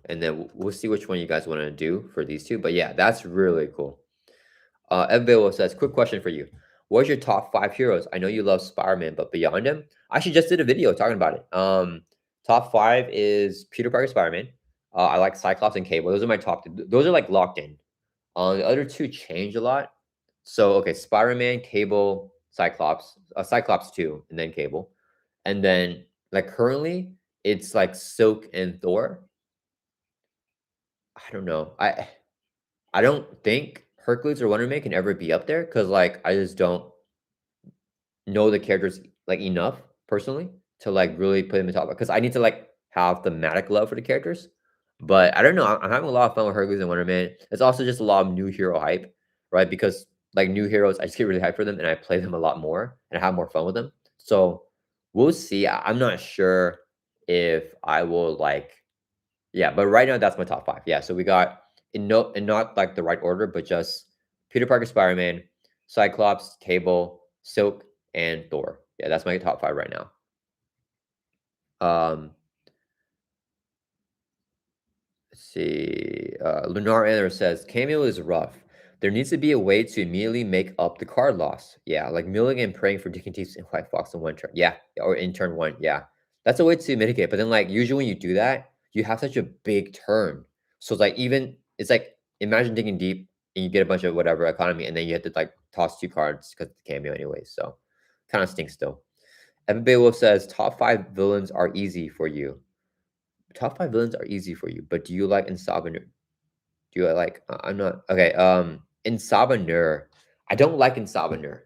and then we'll see which one you guys want to do for these two. But yeah, that's really cool. Evil says, quick question for you. What's your top 5 heroes? I know you love Spider-Man, but beyond him, I actually just did a video talking about it. Top 5 is Peter Parker, Spider-Man. I like Cyclops and Cable. Those are my top 2. Those are like locked in. The other 2 change a lot. So okay, Spider-Man, Cable, Cyclops, Cyclops 2, and then Cable. And then like currently it's like Silk and Thor. I don't know. I don't think Hercules or Wonderman can ever be up there because like I just don't know the characters like enough personally to like really put them in top because I need to like have thematic love for the characters. But I don't know. I'm having a lot of fun with Hercules and Wonderman. It's also just a lot of new hero hype, right? Because like new heroes, I just get really hyped for them and I play them a lot more and I have more fun with them. So we'll see. I'm not sure if I will like, yeah, but right now that's my top 5. Yeah, so we got in not like the right order, but just Peter Parker, Spider-Man, Cyclops, Cable, Silk, and Thor. Yeah, that's my top 5 right now. Let's see. Lunar Anner says cameo is rough. There needs to be a way to immediately make up the card loss. Yeah, like milling and praying for Deacon and White Fox in one turn. Yeah, or in turn 1. Yeah, that's a way to mitigate. But then, like usually when you do that, you have such a big turn. So it's like it's like imagine digging deep and you get a bunch of whatever economy, and then you have to like toss 2 cards because the cameo anyway. So kind of stinks still. Evan Beowulf says top 5 villains are easy for you. Top 5 villains are easy for you, but do you like Insabanur? Do you like? I'm not okay. Insabanur. I don't like Insabanur.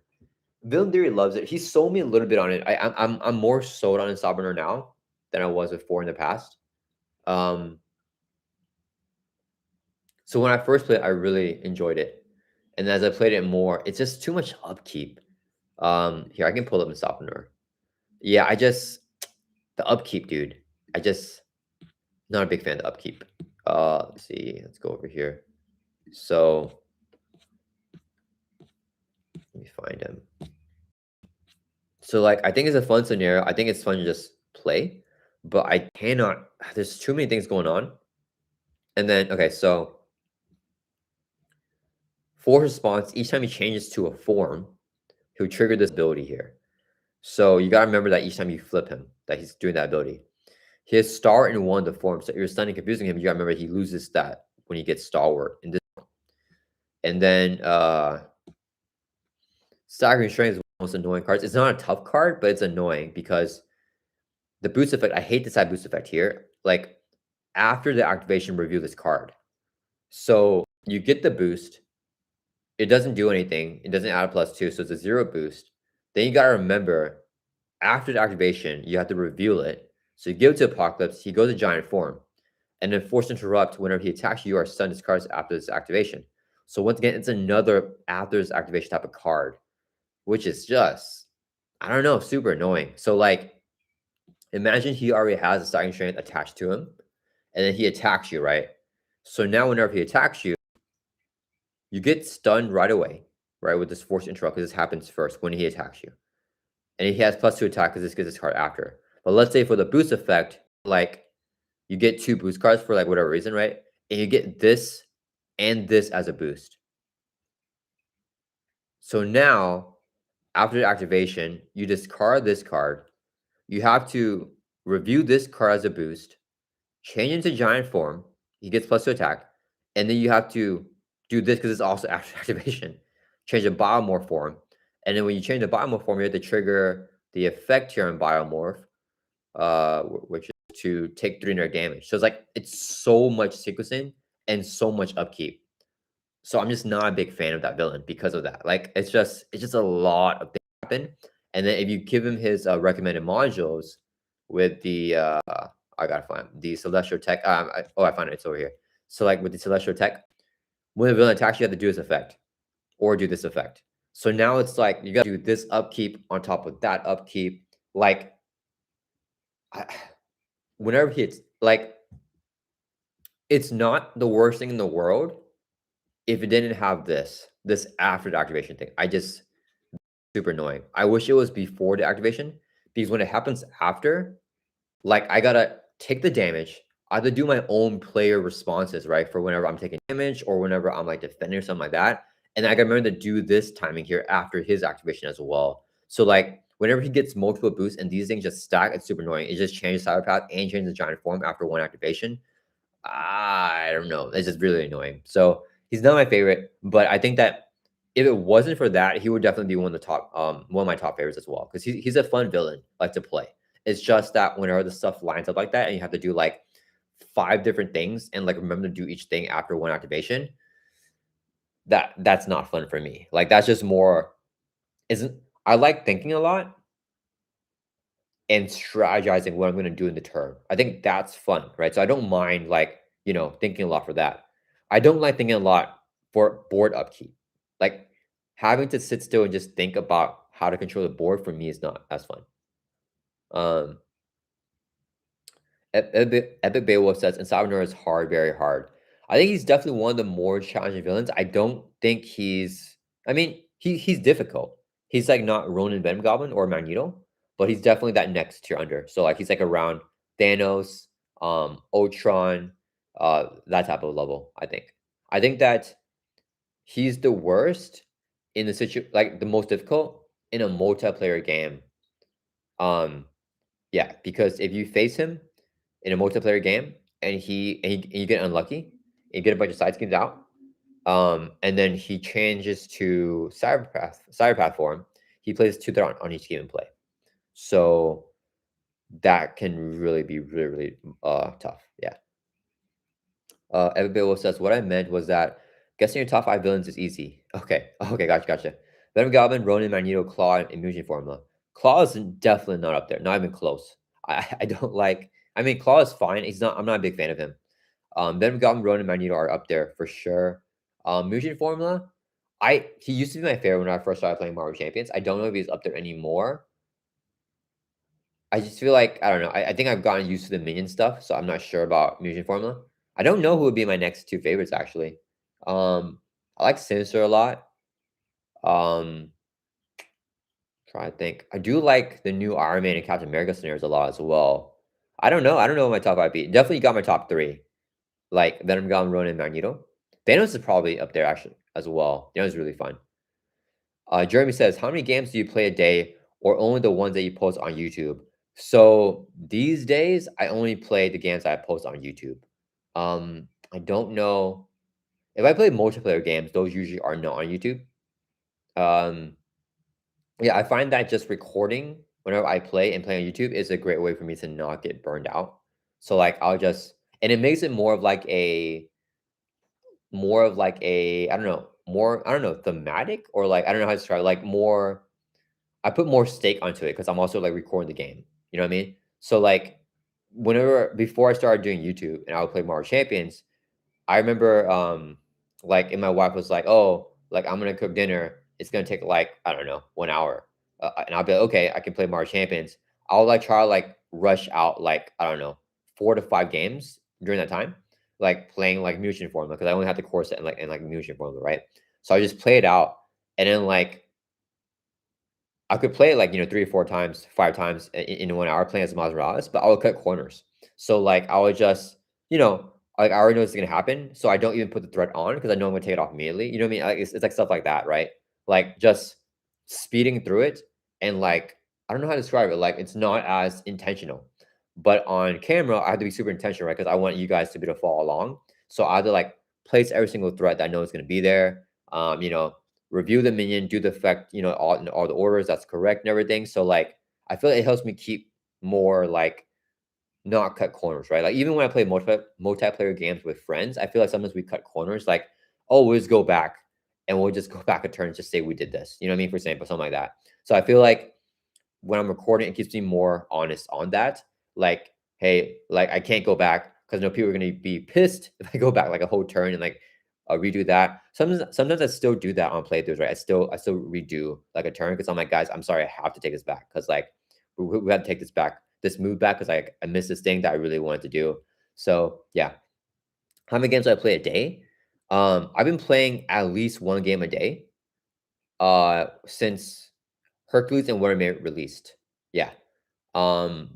Villain Theory loves it. He sold me a little bit on it. I'm more sold on Instabraner now than I was before in the past. So when I first played, I really enjoyed it, and as I played it more, it's just too much upkeep. Here I can pull up Instabraner. Yeah, the upkeep, dude. I just not a big fan of the upkeep. Let's see. Let's go over here. So let me find him. So like I think it's a fun scenario. I think it's fun to just play, but I cannot. There's too many things going on. And then okay, so force response. Each time he changes to a form, he'll trigger this ability here. So you gotta remember that each time you flip him, that he's doing that ability. He has star in one of the forms. So you're stunning, confusing him. You gotta remember he loses that when he gets stalwart in this. And then staggering strength is one of the most annoying cards. It's not a tough card, but it's annoying because the boost effect. I hate this side boost effect here. Like after the activation, review this card. So you get the boost. It doesn't do anything. It doesn't add a +2, so it's a 0 boost. Then you gotta remember after the activation, you have to reveal it. So you give it to Apocalypse, he goes to giant form, and then force interrupt whenever he attacks you or stun his cards after this activation. So once again, it's another after this activation type of card, which is just, I don't know, super annoying. So like, imagine he already has a staggering strength attached to him, and then he attacks you, right? So now whenever he attacks you, you get stunned right away, right, with this force interrupt, because this happens first when he attacks you. And he has +2 attack because this gets his card after. But let's say for the boost effect, like you get 2 boost cards for like whatever reason, right? And you get this and this as a boost. So now, after the activation, you discard this card. You have to review this card as a boost, change into giant form. He gets +2 attack. And then you have to do this because it's also after activation. Change the biomorph form. And then when you change the biomorph form, you have to trigger the effect here on biomorph, which is to take 300 damage. So it's like it's so much sequencing and so much upkeep. So I'm just not a big fan of that villain because of that. Like it's just a lot of things happen. And then if you give him his recommended modules with the I gotta find the celestial tech. I found it. It's over here. So like with the celestial tech, when the villain attacks, you have to do this effect or do this effect. So now it's like you got to do this upkeep on top of that upkeep. Like whenever it's like, it's not the worst thing in the world if it didn't have this after the activation thing. Super annoying. I wish it was before the activation, because when it happens after, like I gotta take the damage. I have to do my own player responses, right? For whenever I'm taking damage or whenever I'm like defending or something like that. And I gotta remember to do this timing here after his activation as well. So like whenever he gets multiple boosts and these things just stack, it's super annoying. It just changes cyber path and changes the giant form after one activation. I don't know. It's just really annoying. So he's not my favorite, but I think that if it wasn't for that, he would definitely be one of the top, one of my top favorites as well. Because he's a fun villain, like to play. It's just that whenever the stuff lines up like that, and you have to do like 5 different things, and like remember to do each thing after one activation, that's not fun for me. Like that's just more. Isn't I like thinking a lot and strategizing what I'm going to do in the turn. I think that's fun, right? So I don't mind like, thinking a lot for that. I don't like thinking a lot for board upkeep. Like having to sit still and just think about how to control the board for me is not as fun. Um, Epic Beowulf says, and Salvador is hard, very hard. I think he's definitely one of the more challenging villains. I don't think I mean, he's difficult. He's like not Ronin Venom Goblin or Magneto, but he's definitely that next tier under. So like he's like around Thanos, Ultron, that type of level, I think. I think that he's the worst in the like the most difficult in a multiplayer game. Yeah, because if you face him in a multiplayer game and you get unlucky, and you get a bunch of side schemes out, and then he changes to cyberpath form, he plays 2 threat on each game in play. So that can really be really tough. Yeah. Evan Bill says, what I meant was that guessing your top 5 villains is easy. Okay. Okay, gotcha. Venom Goblin, Ronin, Magneto, Claw, and Immunity Formula. Claw is definitely not up there. Not even close. I don't like. I mean, Claw is fine. He's not. I'm not a big fan of him. Venom Goblin, Ronin, Magneto are up there for sure. Mutant Formula. He used to be my favorite when I first started playing Marvel Champions. I don't know if he's up there anymore. I just feel like I don't know. I think I've gotten used to the minion stuff, so I'm not sure about Mutant Formula. I don't know who would be my next two favorites actually. I like Sinister a lot. Um, Trying to think. I do like the new Iron Man and Captain America scenarios a lot as well. I don't know. I don't know what my top 5 be. Definitely got my top 3. Like Venom, Goblin, Ronin, and Magneto. Thanos is probably up there actually as well. Thanos is really fun. Jeremy says, how many games do you play a day or only the ones that you post on YouTube? So these days, I only play the games I post on YouTube. I don't know. If I play multiplayer games, those usually are not on YouTube. Yeah, I find that just recording whenever I play and play on YouTube is a great way for me to not get burned out. So like I'll just and it makes it I don't know, more I don't know, thematic or like I don't know how to describe it, like more I put more stake onto it because I'm also like recording the game. You know what I mean? So like whenever before I started doing YouTube and I would play Marvel Champions, I remember, like, and my wife was like, "Oh, like I'm gonna cook dinner. It's gonna take like I don't know 1 hour," and I'll be like, "Okay, I can play Mario Champions." I'll like try to like rush out like I don't know 4 to 5 games during that time, like playing like Mutation Formula because I only have the core set and like Mutation Formula, right? So I just play it out, and then like I could play it like 3 or 4 times, 5 times in 1 hour playing as Miles Morales, but I would cut corners. So like I would just like I already know it's gonna happen, so I don't even put the threat on because I know I'm gonna take it off immediately. You know what I mean? Like it's like stuff like that, right? Like just speeding through it and like I don't know how to describe it. Like it's not as intentional, but on camera I have to be super intentional, right? Because I want you guys to be able to follow along. So I have to like place every single threat that I know is gonna be there. Review the minion, do the effect, all in all the orders that's correct and everything. So like I feel like it helps me keep more like not cut corners, right? Like even when I play multiplayer games with friends, I feel like sometimes we cut corners, like, oh, we'll just go back and we'll just go back a turn and just say we did this. You know what I mean? For example, something like that. So I feel like when I'm recording, it keeps me more honest on that. Like, hey, like I can't go back because no people are gonna be pissed if I go back like a whole turn and like redo that. Sometimes I still do that on playthroughs, right? I still redo like a turn because I'm like, guys, I'm sorry, I have to take this back because like we have to take this move back because I missed this thing that I really wanted to do. So yeah, how many games do I play a day? I've been playing at least one game a day since Hercules and Wonderman released. Yeah.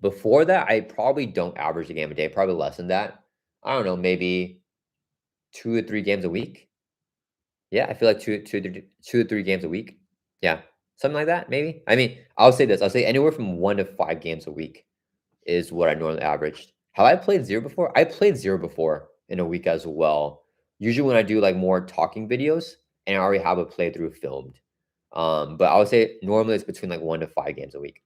Before that, I probably don't average a game a day, probably less than that. I don't know, maybe 2 to 3 games a week. Yeah, I feel like 2 to 3 games a week. Yeah, something like that, maybe. I mean, I'll say this. I'll say anywhere from 1 to 5 games a week is what I normally averaged. Have I played zero before? I played zero before in a week as well. Usually when I do like more talking videos and I already have a playthrough filmed. But I would say normally it's between like 1 to 5 games a week.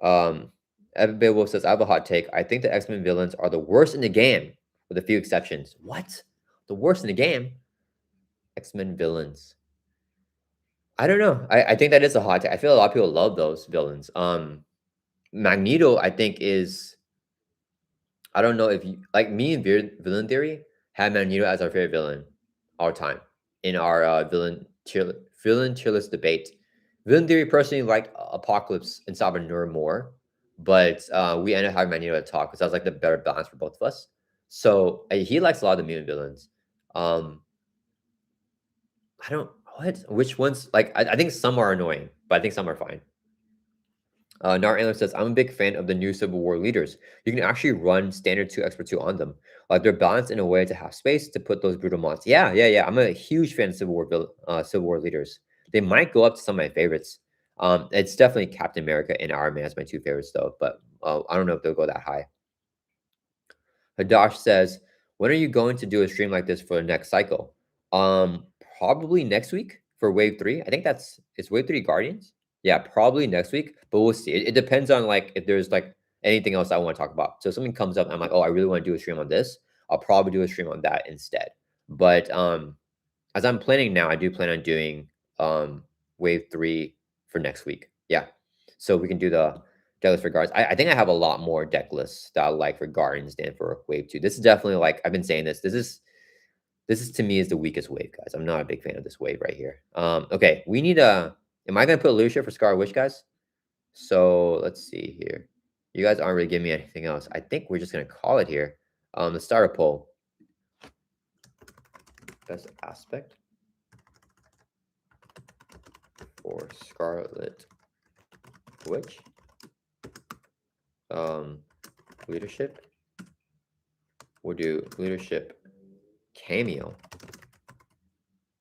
Evan Beowulf says, I have a hot take. I think the X-Men villains are the worst in the game, with a few exceptions. What? The worst in the game? X-Men villains. I don't know. I think that is a hot take. I feel a lot of people love those villains. Magneto, I think, is I don't know if you like me and Villain Theory had Magneto as our favorite villain all time in our villain tier list debate. Villain Theory personally liked Apocalypse and Sabanur more, but we ended up having Magneto at top because that was like the better balance for both of us. So he likes a lot of the mutant villains. Um, I don't which ones like I think some are annoying, but I think some are fine. Nar Antler says, I'm a big fan of the new Civil War leaders. You can actually run standard 2 expert 2 on them. Like they're balanced in a way to have space to put those brutal mons. Yeah. I'm a huge fan of Civil War leaders. They might go up to some of my favorites. It's definitely Captain America and Iron Man as my 2 favorites though, but I don't know if they'll go that high. Hadash says, when are you going to do a stream like this for the next cycle? Probably next week for Wave 3. I think it's Wave 3 Guardians. Yeah, probably next week, but we'll see. It depends on like if there's like anything else I want to talk about. So if something comes up, I'm like, oh, I really want to do a stream on this. I'll probably do a stream on that instead. But as I'm planning now, I do plan on doing wave 3 for next week. Yeah. So we can do the deck list for guards. I think I have a lot more deck lists that I like for guardians than for wave 2. This is definitely like I've been saying this. This is to me is the weakest wave, guys. I'm not a big fan of this wave right here. Okay, we need a. Am I gonna put leadership for Scarlet Witch, guys? So let's see here. You guys aren't really giving me anything else. I think we're just gonna call it here. Let's start a poll. Best aspect for Scarlet Witch. Leadership. We'll do leadership cameo.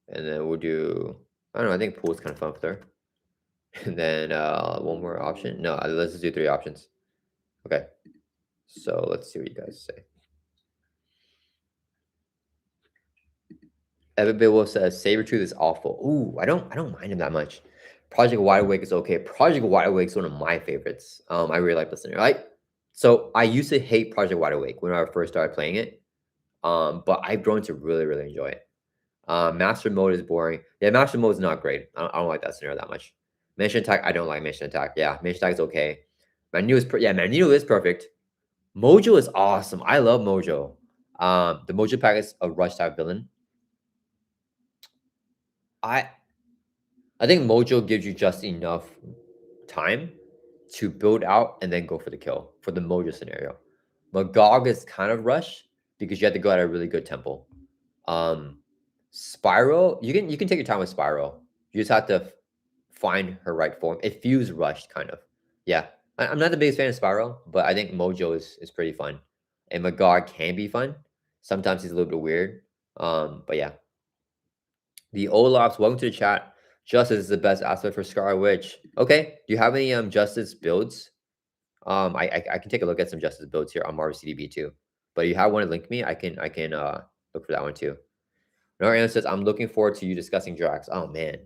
And then we'll do, I don't know, I think pool's kind of fun with her. And then one more option. No, let's just do 3 options. Okay. So let's see what you guys say. Evan Bidwell says Sabretooth is awful. Ooh, I don't mind him that much. Project Wide Awake is okay. Project Wide Awake is one of my favorites. I really like listening. Right? So I used to hate Project Wide Awake when I first started playing it. But I've grown to really, really enjoy it. Master mode is boring. Yeah, master mode is not great. I don't like that scenario that much. Mission attack, I don't like mission attack. Yeah, mission attack is okay. Magneto is Magneto is perfect. Mojo is awesome. I love Mojo. The Mojo pack is a rush type villain. I think Mojo gives you just enough time to build out and then go for the kill for the Mojo scenario. Magog is kind of rush because you have to go at a really good tempo. Spiral, you can take your time with Spiral. You just have to find her right form. It feels rushed, kind of. Yeah, I'm not the biggest fan of Spiral, but I think Mojo is pretty fun, and Magog can be fun. Sometimes he's a little bit weird, but yeah. The Olafs, welcome to the chat. Justice is the best aspect for Scarlet Witch. Okay, do you have any Justice builds? I can take a look at some Justice builds here on Marvel CDB too. But if you have one to link me, I can look for that one too. Norian says, I'm looking forward to you discussing Drax. Oh, man.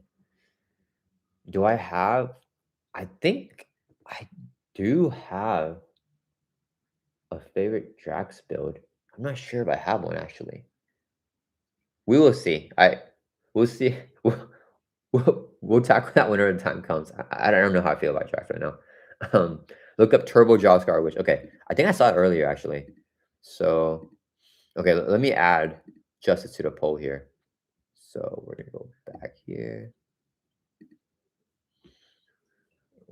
Do I have? I think I do have a favorite Drax build. I'm not sure if I have one, actually. We will see. We'll see. We'll tackle that whenever the time comes. I don't know how I feel about Drax right now. Look up Turbo Jaw Scar Witch. Okay. I think I saw it earlier, actually. So, okay, let me add Justice to the poll here. So we're gonna go back here.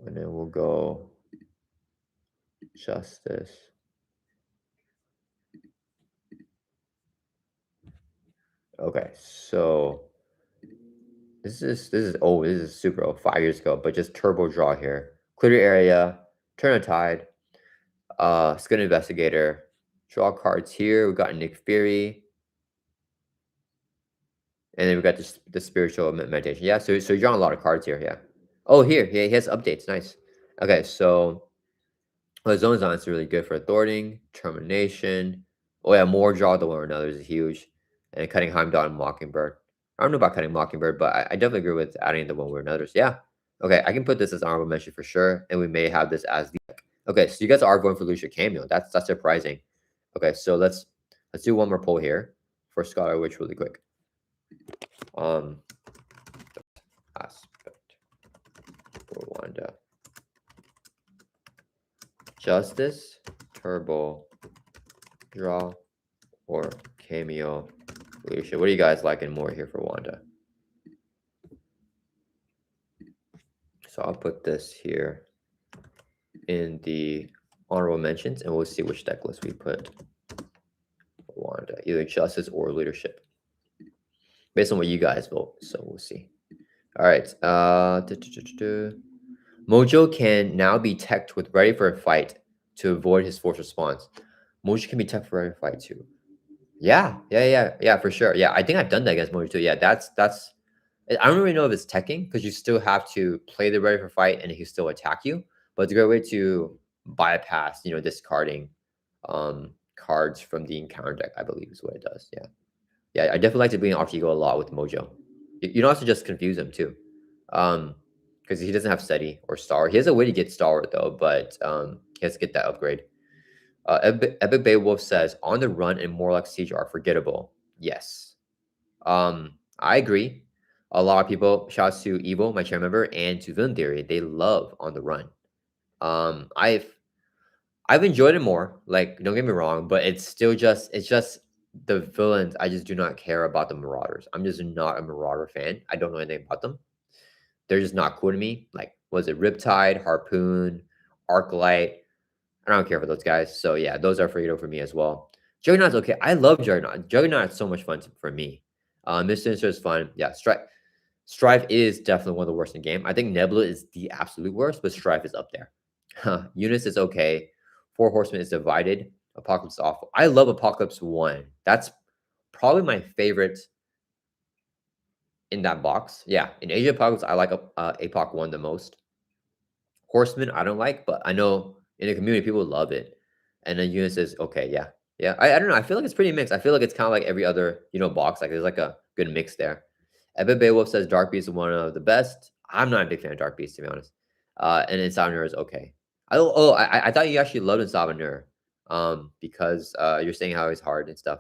And then we'll go Justice. Okay, so this is super old, 5 years ago, but just turbo draw here. Clear your area, turn a tide, Skin Investigator, draw cards here. We got Nick Fury. And then we got the spiritual meditation. Yeah, so you're drawing a lot of cards here, yeah. Oh, here, he has updates. Nice. Okay, so Zone's on is really good for thwarting, termination. Oh yeah, more draw than one another is huge. And cutting Heimdall and Mockingbird. I don't know about cutting Mockingbird, but I definitely agree with adding the one word another's. Yeah. Okay, I can put this as honorable mention for sure. And we may have this as the okay, so you guys are going for Lucia Cameo. That's surprising. Okay, so let's do one more poll here for Scarlet Witch really quick. Aspect for Wanda. Justice, Turbo, Draw, or Cameo, Lucia. What are you guys liking more here for Wanda? So I'll put this here in the honorable mentions, and we'll see which deck list we put for Wanda, either Justice or Leadership, based on what you guys vote. So we'll see. All right. Mojo can now be teched with Ready for a Fight to avoid his force response. Mojo can be teched for Ready for a Fight too. Yeah, for sure. Yeah, I think I've done that against Mojo too. Yeah, that's. I don't really know if it's teching because you still have to play the Ready for Fight and he still attack you. But it's a great way to bypass, discarding cards from the encounter deck. I believe is what it does. Yeah. I definitely like to bring off Ego a lot with Mojo. You don't have to just confuse him too, because he doesn't have Steady or Star. He has a way to get Star though, but he has to get that upgrade. Epic Beowulf says, on the run and Morlock Siege are forgettable. Yes. I agree. A lot of people, shouts to Evil, my chair member, and to Villain Theory, they love On the Run. I've enjoyed it more. Like, don't get me wrong, but it's just the villains. I just do not care about the Marauders. I'm just not a Marauder fan. I don't know anything about them. They're just not cool to me. Like, was it Riptide, Harpoon, Arclight? I don't care for those guys. So yeah, those are Fredo for me as well. Juggernaut's okay. I love Juggernaut. Juggernaut is so much fun for me. Miss Sinister is fun. Yeah, Strife is definitely one of the worst in the game. I think Nebula is the absolute worst, but Strife is up there. Eunice is okay. Four Horsemen is divided. Apocalypse is awful. I love Apocalypse 1. That's probably my favorite in that box. Yeah, in Age of Apocalypse, I like Apoc 1 the most. Horseman, I don't like, but I know in the community, people love it. And then Eunice is okay, yeah. Yeah, I don't know. I feel like it's pretty mixed. I feel like it's kind of like every other, box. Like, there's like a good mix there. Epic Beowulf says Dark Beast is one of the best. I'm not a big fan of Dark Beast, to be honest. And Insomniac is okay. I thought you actually loved Insomniac, because you're saying how he's hard and stuff.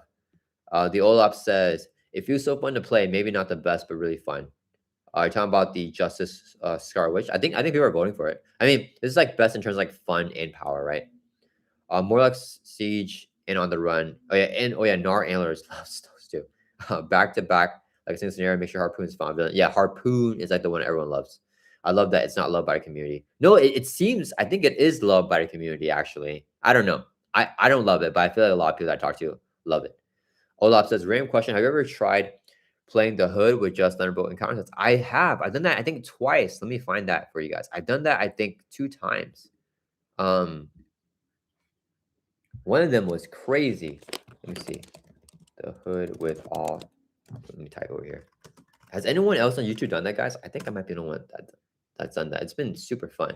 The Olap says it feels so fun to play. Maybe not the best, but really fun. You're talking about the Justice Scarlet Witch. I think people are voting for it. I mean, this is like best in terms of like fun and power, right? More like Siege and On the Run. Oh yeah, Nar Antlers loves those too. Back to back, like a single scenario. Make sure Harpoon's found villain. Yeah, Harpoon is like the one everyone loves. I love that it's not loved by the community. No, it seems, I think it is loved by the community. Actually, I don't know. I don't love it, but I feel like a lot of people that I talk to love it. Olaf says, random question. Have you ever tried playing the hood with just Thunderbolt encounters? I have. I've done that, I think, twice. Let me find that for you guys. I've done that, I think, 2 times. One of them was crazy. Let me see. The hood with all. Let me type over here. Has anyone else on YouTube done that, guys? I think I might be the one that's done that. It's been super fun.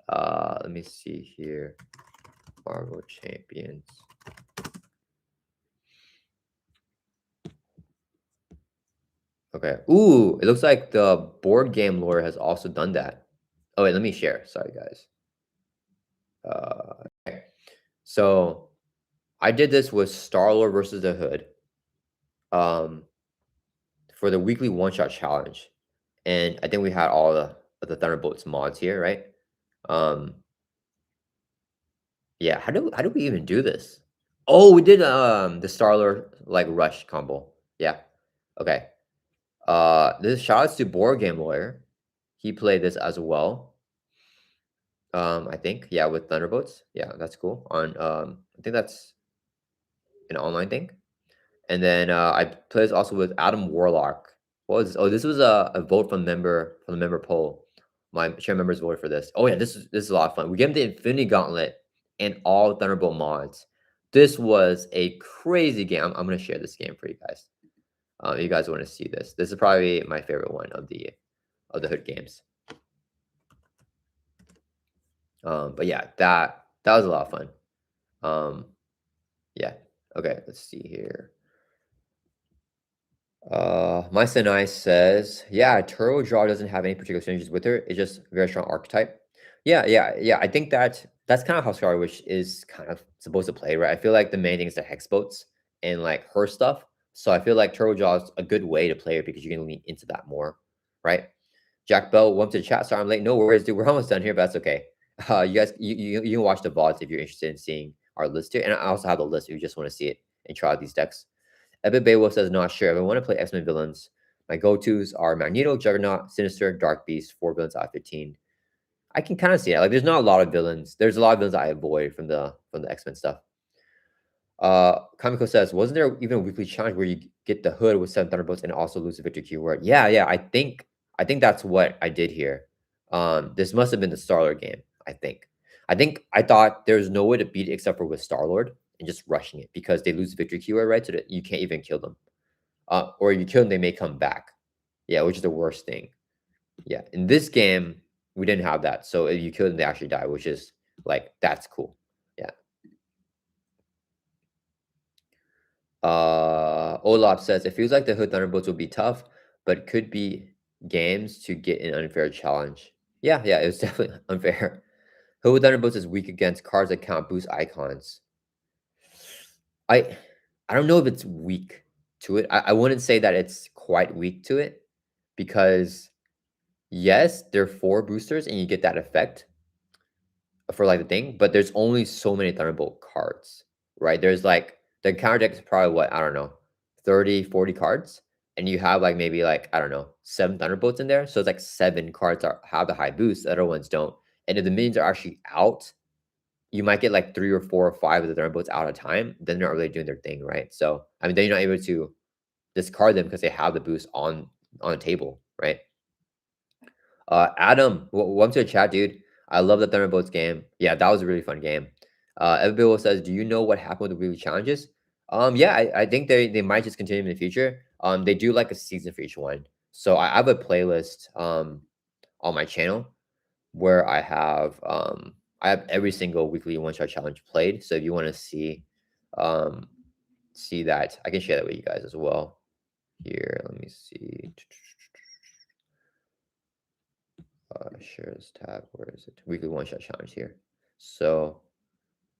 Let me see here. Marvel Champions. Okay. Ooh, it looks like the board game lore has also done that. Oh, wait, let me share. Sorry, guys. Okay. So I did this with Star-Lord versus the Hood for the weekly one-shot challenge. And I think we had all the Thunderbolts mods here, right? Yeah, how do we even do this? Oh, we did the Star-Lord like rush combo. Yeah. Okay. This shout outs to Board Game Lawyer. He played this as well. I think, yeah, with Thunderbolts. Yeah, that's cool. On I think that's an online thing. And then I played this also with Adam Warlock. What was this? Oh, this was a vote from the member poll. My chair members voted for this. Oh yeah, this is a lot of fun. We gave him the Infinity Gauntlet and all Thunderbolt mods. This was a crazy game. I'm gonna share this game for you guys. You guys want to see this? This is probably my favorite one of the Hood games. But yeah, that was a lot of fun. Yeah. Okay, let's see here. My Senai says, yeah, Turbo Draw doesn't have any particular synergies with her. It's just very strong archetype. Yeah. I think that's kind of how Scarlet Witch is kind of supposed to play, right? I feel like the main thing is the hex boats and like her stuff. So I feel like Turbo Draw is a good way to play it because you can lean into that more, right? Jack Bell, welcome to the chat. Sorry, I'm late. No worries, dude. We're almost done here, but that's okay. You guys, you can watch the VODs if you're interested in seeing our list here. And I also have the list if you just want to see it and try out these decks. Epic Beowulf says, not sure. If I want to play X-Men villains, my go-tos are Magneto, Juggernaut, Sinister, Dark Beast, 4 villains out of 15. I can kind of see it. Like, there's not a lot of villains. There's a lot of villains I avoid from the X-Men stuff. Kamiko says, wasn't there even a weekly challenge where you get the hood with 7 Thunderbolts and also lose the victory keyword? Yeah. I think that's what I did here. This must have been the Star-Lord game, I think. I thought there's no way to beat it except for with Star-Lord and just rushing it because they lose the victory keyword, right? So that you can't even kill them. Or if you kill them, they may come back. Yeah, which is the worst thing. Yeah, in this game, we didn't have that. So if you kill them, they actually die, which is like, that's cool. Yeah. Olaf says, it feels like the Hood Thunderbolts will be tough, but could be games to get an unfair challenge. Yeah, it was definitely unfair. Hood Thunderbolts is weak against cards that can't boost icons. I don't know if it's weak to it. I wouldn't say that it's quite weak to it because yes, there are 4 boosters and you get that effect for like the thing, but there's only so many Thunderbolt cards, right? There's like the counter deck is probably what, I don't know, 30, 40 cards, and you have like maybe like, I don't know, 7 Thunderbolts in there. So it's like 7 cards have the high boost, the other ones don't. And if the minions are actually out, you might get like 3 or 4 or 5 of the Thunderbolts out of time. Then they're not really doing their thing, right? So I mean, then you're not able to discard them because they have the boost on the table, right? Adam, welcome to the chat, dude. I love the Thunderbolts game. Yeah, that was a really fun game. Everybody says, do you know what happened with the weekly challenges? Yeah, I think they might just continue in the future. They do like a season for each one. So I have a playlist on my channel where I have every single weekly one shot challenge played. So if you want to see that, I can share that with you guys as well. Here, let me see. Share this tab. Where is it? Weekly one shot challenge here. So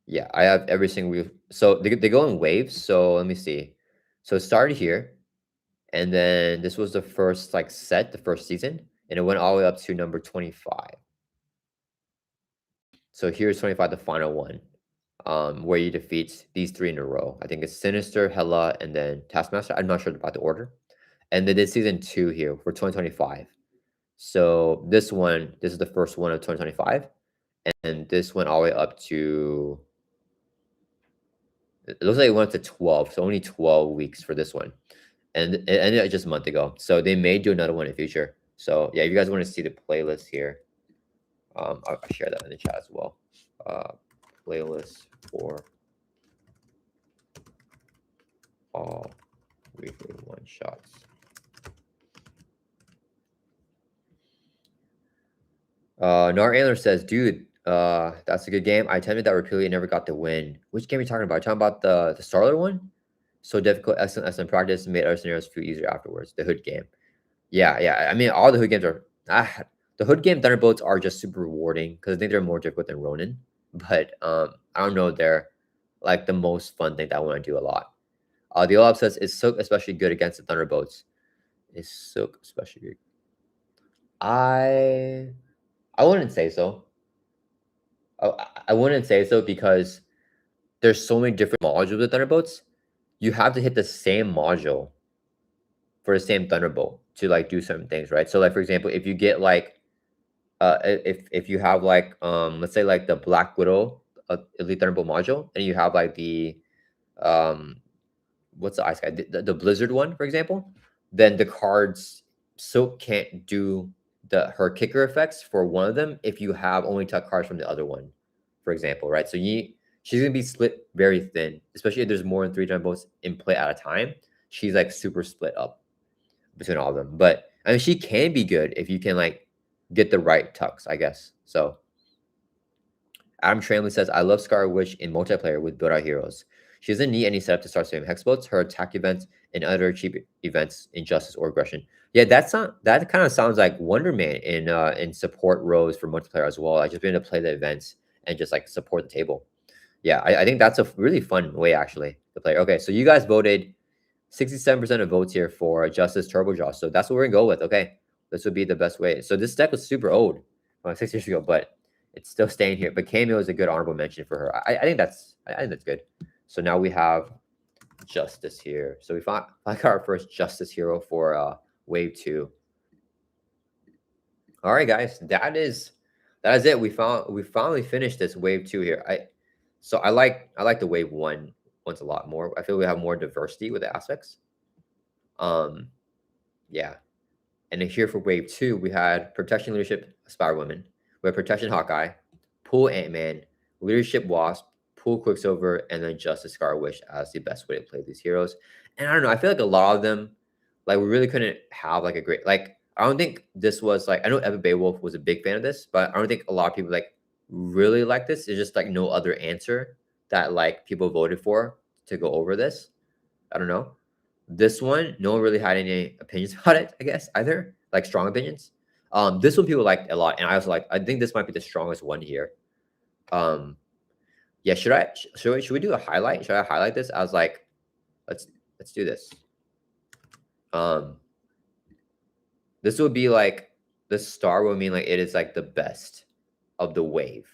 yeah, I have every single week. So they go in waves. So let me see. So it started here, and then this was the first like set, the first season, and it went all the way up to number 25. So here's 25, the final one, where you defeat these 3 in a row. I think it's Sinister, Hela, and then Taskmaster. I'm not sure about the order. And then this season 2 here for 2025. So this is the first one of 2025. And this went all the way up to, it looks like it went up to 12. So only 12 weeks for this one. And it ended just a month ago. So they may do another one in the future. So yeah, if you guys want to see the playlist here, I'll share that in the chat as well. Playlist for all weekly one shots. Nar Antler says, dude, that's a good game. I attempted that repeatedly and never got the win. Which game are you talking about? Are you talking about the Starler one? So difficult, excellent practice, made other scenarios feel easier afterwards. The Hood game. Yeah. I mean, all the Hood games are... the Hood game Thunderbolts are just super rewarding because I think they're more difficult than Ronin. But I don't know, they're like the most fun thing that I want to do a lot. The Olaf says, is Silk especially good against the Thunderbolts? Is Silk especially good? I wouldn't say so. I wouldn't say so because there's so many different modules with Thunderbolts. You have to hit the same module for the same Thunderbolt to like do certain things, right? So like for example, if you get like if you have like let's say like the Black Widow Elite Thunderbolt module, and you have like the what's the ice guy, the Blizzard one, for example, then the cards Silk can't do her kicker effects for one of them if you have only tuck cards from the other one, for example, right? So she's gonna be split very thin, especially if there's more than 3 Thunderbolts in play at a time. She's like super split up between all of them. But I mean, she can be good if you can like get the right tucks, I guess. So Adam Tramley says, I love Scarlet Witch in multiplayer with build out heroes. She doesn't need any setup to start spamming hex bolts. Her attack events and other cheap events in justice or aggression. Yeah, that kind of sounds like Wonderman in support rows for multiplayer as well. I just been able to play the events and just like support the table. Yeah, I think that's a really fun way actually to play. Okay, so you guys voted 67% of votes here for Justice Turbo Jaw. So that's what we're gonna go with. Okay, this would be the best way. So this deck was super old, 6 years ago, but it's still staying here. But Cameo is a good honorable mention for her. I think that's good. So now we have Justice here. So we found like our first Justice hero for Wave 2. All right, guys, that is it. We finally finished this Wave 2 here. I like the Wave 1 ones a lot more. I feel we have more diversity with the aspects. Yeah. And then here for Wave 2, we had Protection Leadership Spider-Woman. We had Protection Hawkeye, Pool Ant-Man, Leadership Wasp, Pool Quicksilver, and then Justice Scarlet Witch as the best way to play these heroes. And I don't know, I feel like a lot of them, like we really couldn't have like a great, like I don't think this was like, I know Evan Beowulf was a big fan of this, but I don't think a lot of people like really like this. It's just like no other answer that like people voted for to go over this. I don't know. This one, no one really had any opinions about it, I guess, either, like strong opinions. This one people liked a lot, and I was like, I think this might be the strongest one here. Yeah, should we do a highlight? Should I highlight this? I was like, let's do this. This would be like the star would mean like it is like the best of the wave.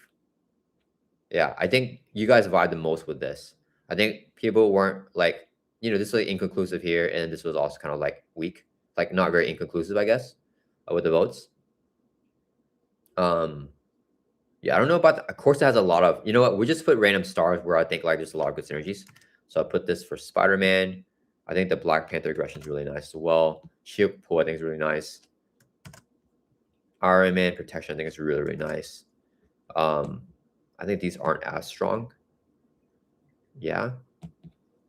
Yeah, I think you guys vibe the most with this. I think people weren't like, this is like inconclusive here, and this was also kind of like weak, like not very inconclusive, I guess, with the votes. Yeah, I don't know about of course it has a lot of, you know what, we just put random stars where I think like there's a lot of good synergies. So I put this for Spider-Man. I think the Black Panther aggression is really nice as well. Shield pull I think is really nice. Iron Man protection I think is really, really nice. I think these aren't as strong. Yeah.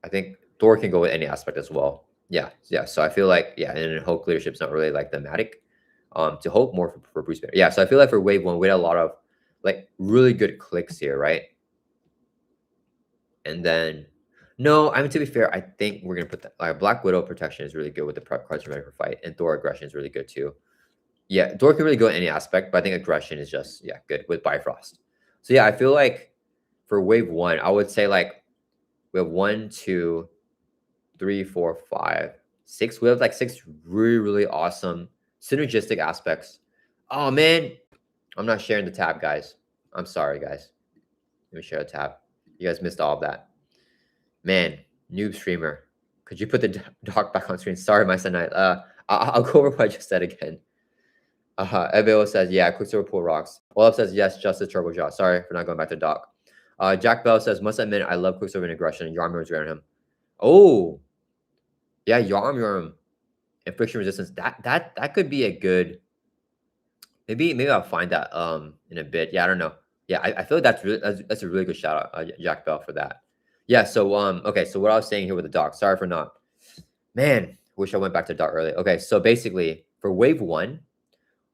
I think Thor can go with any aspect as well. Yeah. So I feel like, and then Hulk leadership's not really like thematic. To hope more for Bruce Banner. Yeah, so I feel like for wave 1, we had a lot of like really good clicks here, right? And then no, I mean to be fair, I think we're gonna put that like Black Widow protection is really good with the prep cards ready for fight, and Thor aggression is really good too. Yeah, Thor can really go in any aspect, but I think aggression is just good with Bifrost. So yeah, I feel like for wave 1, I would say like we have 1, 2, 3, 4, 5, 6. We have like 6 really, really awesome synergistic aspects. Oh man, I'm not sharing the tab, guys. I'm sorry, guys. Let me share a tab. You guys missed all of that. Man, noob streamer. Could you put the doc back on screen? Sorry, my son. I'll go over what I just said again. Ebeo says, yeah, Quicksilver pull rocks. Olaf says, yes, Justice Turbo Jaw. Sorry for not going back to doc. Jack Bell says, must admit, I love Quicksilver and aggression, and Yarm was around him. Oh, yeah, Yarm and friction resistance. That could be a good. Maybe I'll find that in a bit. Yeah, I don't know. Yeah, I feel like that's a really good shout out, Jack Bell, for that. Yeah. So okay. So what I was saying here with the doc. Sorry for not. Man, wish I went back to doc early. Okay. So basically, for wave 1,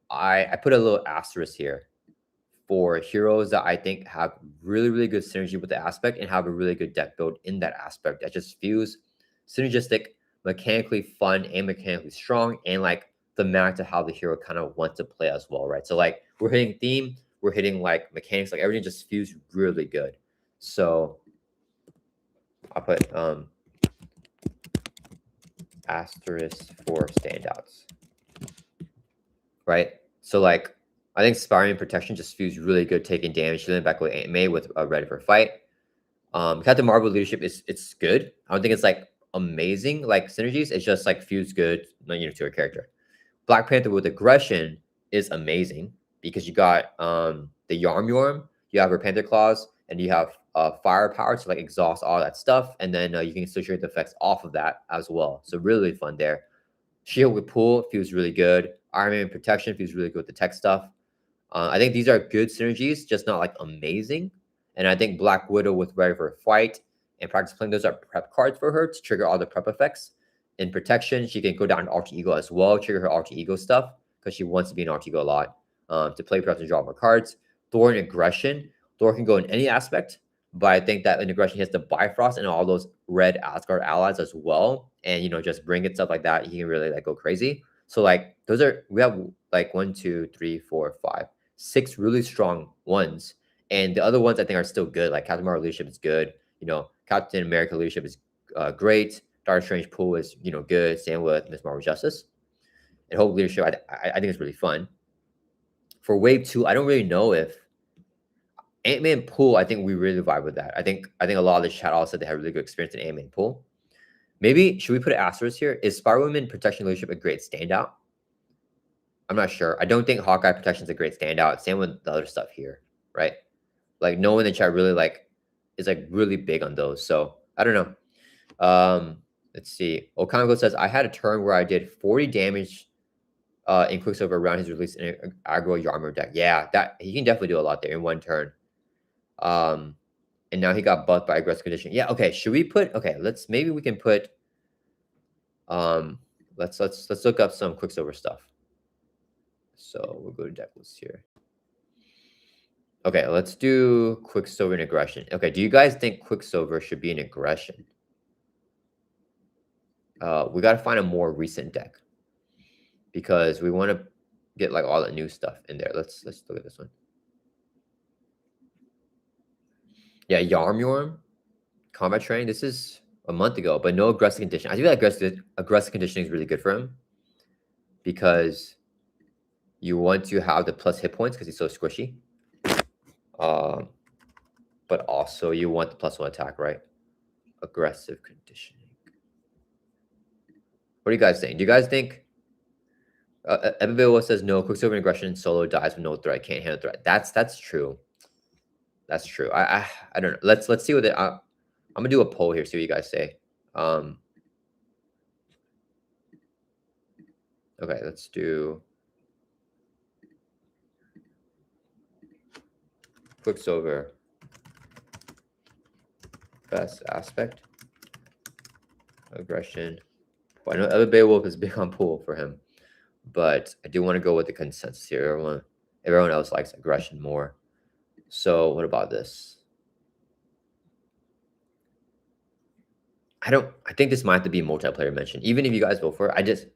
I put a little asterisk here for heroes that I think have really, really good synergy with the aspect and have a really good deck build in that aspect that just feels synergistic, mechanically fun, and mechanically strong, and like thematic to how the hero kind of wants to play as well, right? So like we're hitting theme, we're hitting like mechanics, like everything just feels really good. So I'll put asterisk for standouts, right? So like I think Spider-Man protection just feels really good taking damage, healing back with Aunt May with ready for fight. Captain Marvel leadership it's good. I don't think it's like amazing like synergies. It's just like feels good, to a character. Black Panther with aggression is amazing because you got the Yarm, you have her Panther claws, and you have firepower to like exhaust all that stuff, and then you can associate the effects off of that as well. So really fun there. Shield with pull feels really good. Iron Man protection feels really good with the tech stuff. I think these are good synergies, just not like amazing. And I think Black Widow with Ready for a Fight and Practice Playing, those are prep cards for her to trigger all the prep effects. In protection, she can go down to Alter Ego as well, trigger her Alter Ego stuff, because she wants to be in Alter Ego a lot, to play perhaps and draw more cards. Thor in aggression. Thor can go in any aspect, but I think that in aggression he has the Bifrost and all those red Asgard allies as well. And, just bring it, stuff like that. He can really like go crazy. So like we have like 1, 2, 3, 4, 5, 6 really strong ones. And the other ones I think are still good. Like Captain Marvel leadership is good. Captain America leadership is great. Doctor Strange pool is good. Same with Miss Marvel Justice. And Hulk leadership I think it's really fun. For wave 2, I don't really know if Ant-Man pool. I think we really vibe with that. I think a lot of the chat also said they had really good experience in Ant-Man pool. Maybe should we put an asterisk here? Is Spider-Woman protection leadership a great standout? I'm not sure. I don't think Hawkeye protection is a great standout. Same with the other stuff here, right? Like no one in the chat really like is like really big on those. So I don't know. Let's see. Okango says I had a turn where I did 40 damage in Quicksilver around his release in an aggro Yarmor deck. Yeah, that he can definitely do a lot there in one turn. And now he got buffed by aggressive condition. Yeah, okay. Should we put maybe we can put let's look up some Quicksilver stuff. So we'll go to decklist here. Okay, let's do Quicksilver and aggression. Okay, do you guys think Quicksilver should be an aggression? We got to find a more recent deck because we want to get like all the new stuff in there. Let's look at this one. Yeah, Yarm, combat training. This is a month ago, but no aggressive condition. I feel like aggressive conditioning is really good for him because you want to have the plus hit points because he's so squishy. But also you want the +1 attack, right? Aggressive conditioning. What are you guys saying? Do you guys think Everybody says no, Quicksilver aggression solo dies with no threat, can't handle threat. That's true. That's true. I don't know. Let's see what I'm gonna do a poll here, see what you guys say. Okay, let's do Quicksilver. Best aspect. Aggression. Well, I know Everybody is big on pool for him, but I do want to go with the consensus here. Everyone else likes aggression more. So what about this? I think this might have to be multiplayer mention. Even if you guys vote for it,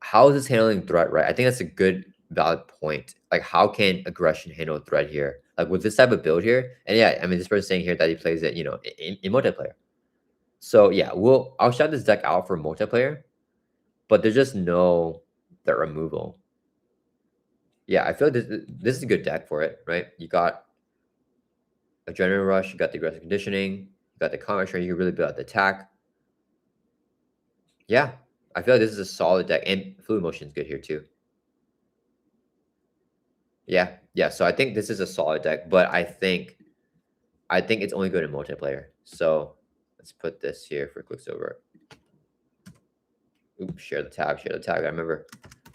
how is this handling threat, right? I think that's a good valid point. Like, how can aggression handle threat here? Like with this type of build here, and yeah, I mean, this person's saying here that he plays it, in multiplayer. So yeah, I'll shout this deck out for multiplayer, but there's just no threat removal. Yeah, I feel like this is a good deck for it, right? You got Adrenaline Rush, you got the aggressive conditioning, you got the combat train, you can really build out the attack. Yeah, I feel like this is a solid deck, and Fluid Motion is good here too. Yeah. So I think this is a solid deck, but I think it's only good in multiplayer. So let's put this here for Quicksilver. Oops, share the tab. I remember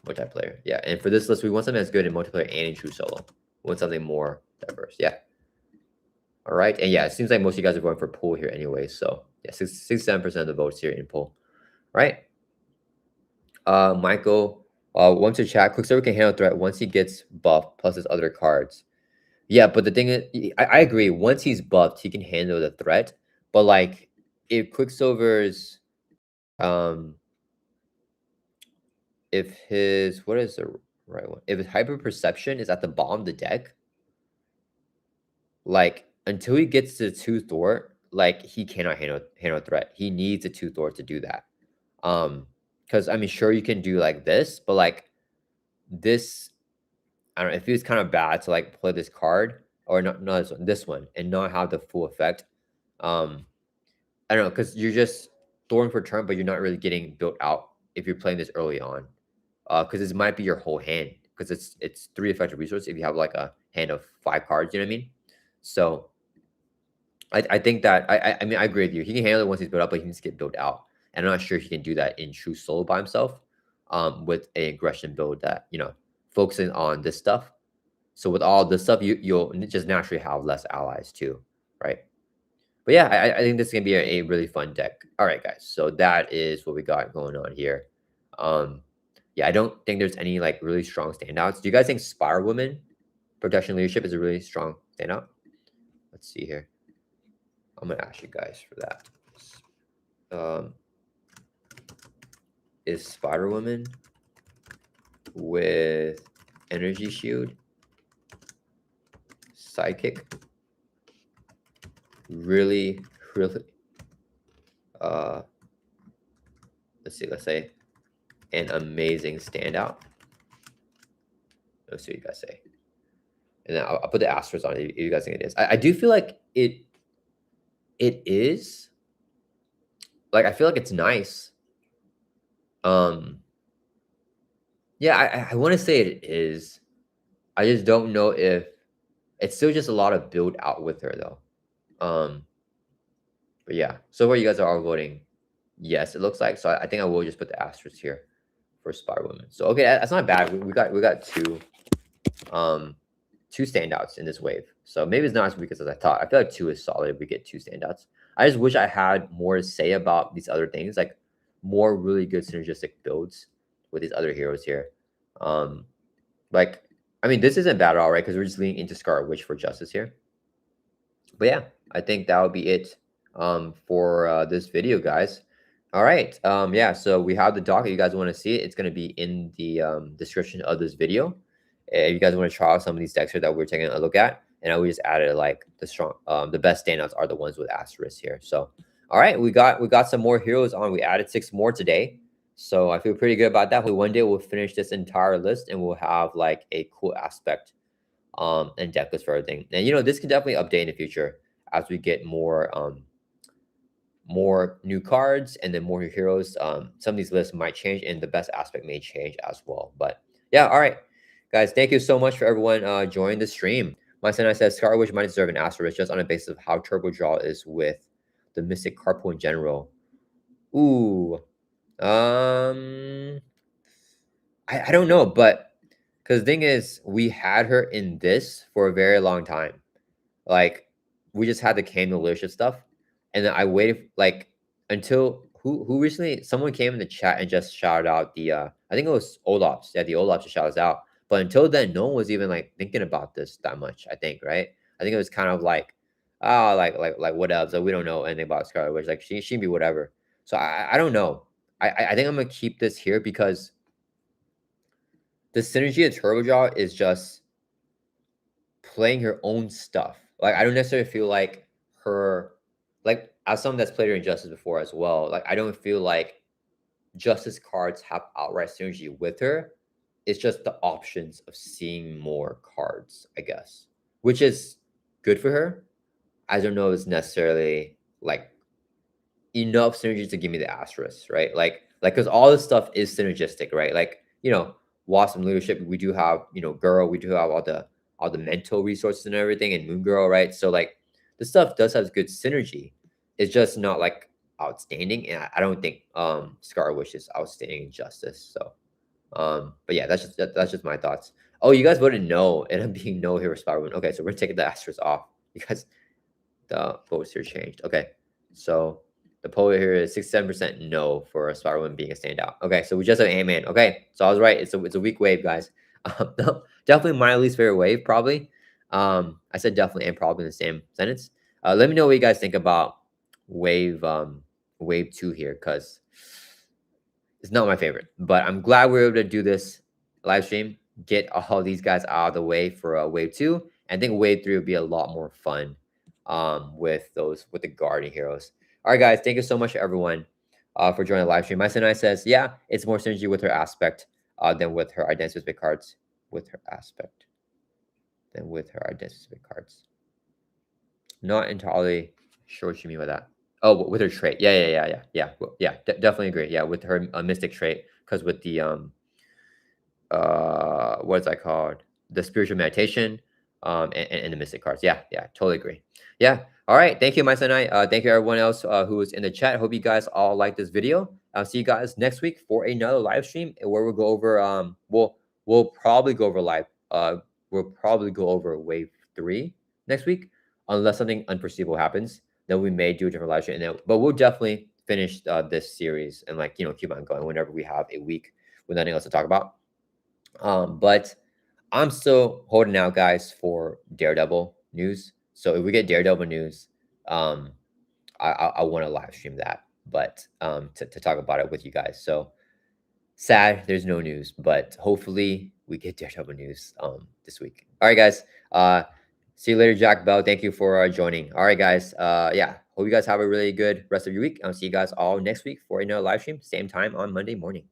multiplayer. Yeah, and for this list, we want something that's good in multiplayer and in true solo. We want something more diverse. Yeah. All right, and yeah, it seems like most of you guys are voting for pool here anyway. So yeah, 67% of the votes here in pool. Right. Michael, once to chat, Quicksilver can handle threat once he gets buffed plus his other cards. Yeah, but the thing is, I agree. Once he's buffed, he can handle the threat. But like, if Quicksilver's, if his, what is the right one? If his hyper perception is at the bottom of the deck, like until he gets to 2 thwart, like he cannot handle threat. He needs a 2 thwart to do that. Because I mean, sure you can do like this, but like this, I don't know. It feels kind of bad to like play this card or not this one, and not have the full effect. I don't know, because you're just throwing for turn, but you're not really getting built out if you're playing this early on. Because this might be your whole hand, because it's 3 effective resources if you have like a hand of 5 cards. You know what I mean? So I think that I mean I agree with you. He can handle it once he's built up, but he needs to get built out. And I'm not sure he can do that in true solo by himself. With an aggression build that focusing on this stuff. So with all this stuff, you'll just naturally have less allies too, right? But yeah, I think this is gonna be a really fun deck. All right, guys. So that is what we got going on here. Yeah, I don't think there's any like really strong standouts. Do you guys think Spire Woman Protection Leadership is a really strong standout? Let's see here. I'm gonna ask you guys for that. Is Spider Woman with Energy Shield Psychic really let's say an amazing standout? Let's see what you guys say, and then I'll put the asterisks on it if you guys think it is. I do feel like it is. Like, I feel like it's nice. Yeah, I want to say it is. I just don't know if it's still just a lot of build out with her though. But yeah, so far you guys are all voting yes, it looks like. So I think I will just put the asterisk here for Spire Woman. So okay, that's not bad. We got two standouts in this wave. So maybe it's not as weak as I thought. I feel like 2 is solid if we get 2 standouts. I just wish I had more to say about these other things, like more really good synergistic builds with these other heroes here. Like, I mean, this isn't bad at all, right? Because we're just leaning into Scarlet Witch for justice here. But yeah, I think that would be it for this video, guys. All right. Yeah, so we have the doc. If you guys want to see it, it's going to be in the description of this video. If you guys want to try out some of these decks here that we're taking a look at, and I would just added like the best standouts are the ones with asterisks here. So, all right, we got some more heroes on. We added 6 more today. So I feel pretty good about that. One day we'll finish this entire list and we'll have like a cool aspect and deck list for everything. And this can definitely update in the future as we get more new cards and then more new heroes. Some of these lists might change and the best aspect may change as well. But yeah, all right, guys, thank you so much for everyone joining the stream. My son says Scarlet Witch might deserve an asterisk just on the basis of how turbo draw is with the Mystic card pool in general. Ooh, I don't know, but because the thing is, we had her in this for a very long time. Like, we just had the Candle Leadership stuff, and then I waited like until who recently someone came in the chat and just shouted out the I think it was Olafs. Yeah, the Olafs just shouted us out. But until then, no one was even like thinking about this that much. I think, right? I think it was kind of like, like whatever. So we don't know anything about Scarlet Witch. Like she can be whatever. So I don't know. I think I'm gonna keep this here because the synergy of Turbojaw is just playing her own stuff. Like I don't necessarily feel like her, like as someone that's played her in Justice before as well. Like I don't feel like Justice cards have outright synergy with her. It's just the options of seeing more cards, I guess, which is good for her. I don't know if it's necessarily like enough synergy to give me the asterisk, right? Like because all this stuff is synergistic, right? Like Wasp and leadership, we do have Girl, we do have all the mental resources and everything, and Moon Girl, right? So like this stuff does have good synergy. It's just not like outstanding, and I don't think Scarlet Witch is outstanding in Justice. So but yeah, that's just my thoughts. Oh, you guys voted no, and I'm being no here for Spider-Man. Okay, so we're taking the asterisk off because the votes here changed. Okay, so the poll here is 67% no for Spider-Man being a standout. Okay, so we just have Ant-Man. Okay, so I was right. It's a weak wave, guys. No, definitely my least favorite wave, probably. I said definitely and probably in the same sentence. Let me know what you guys think about wave 2 here, because it's not my favorite. But I'm glad we were able to do this live stream, get all these guys out of the way for wave 2. I think wave 3 would be a lot more fun with the guardian heroes. All right, guys, thank you so much, everyone, for joining the live stream. My Senai says, yeah, it's more synergy with her aspect than with her identity-specific cards. With her aspect than with her identity-specific cards. Not entirely sure what you mean by that. Oh, with her trait. Yeah. Definitely agree. Yeah, with her mystic trait, because with the what is that called? The spiritual meditation, and the mystic cards. Yeah, totally agree. Yeah. All right. Thank you, my son. Thank you, everyone else who was in the chat. Hope you guys all like this video. I'll see you guys next week for another live stream where we'll go over. We'll probably go over we'll probably go over wave 3 next week, unless something unforeseeable happens. Then we may do a different live stream. But we'll definitely finish this series and keep on going whenever we have a week with nothing else to talk about. But I'm still holding out, guys, for Daredevil news. So if we get Daredevil news, I want to live stream that, but to talk about it with you guys. So sad there's no news, but hopefully we get Daredevil news this week. All right, guys. See you later, Jack Bell. Thank you for joining. All right, guys. Yeah, hope you guys have a really good rest of your week. I'll see you guys all next week for another live stream, same time on Monday morning.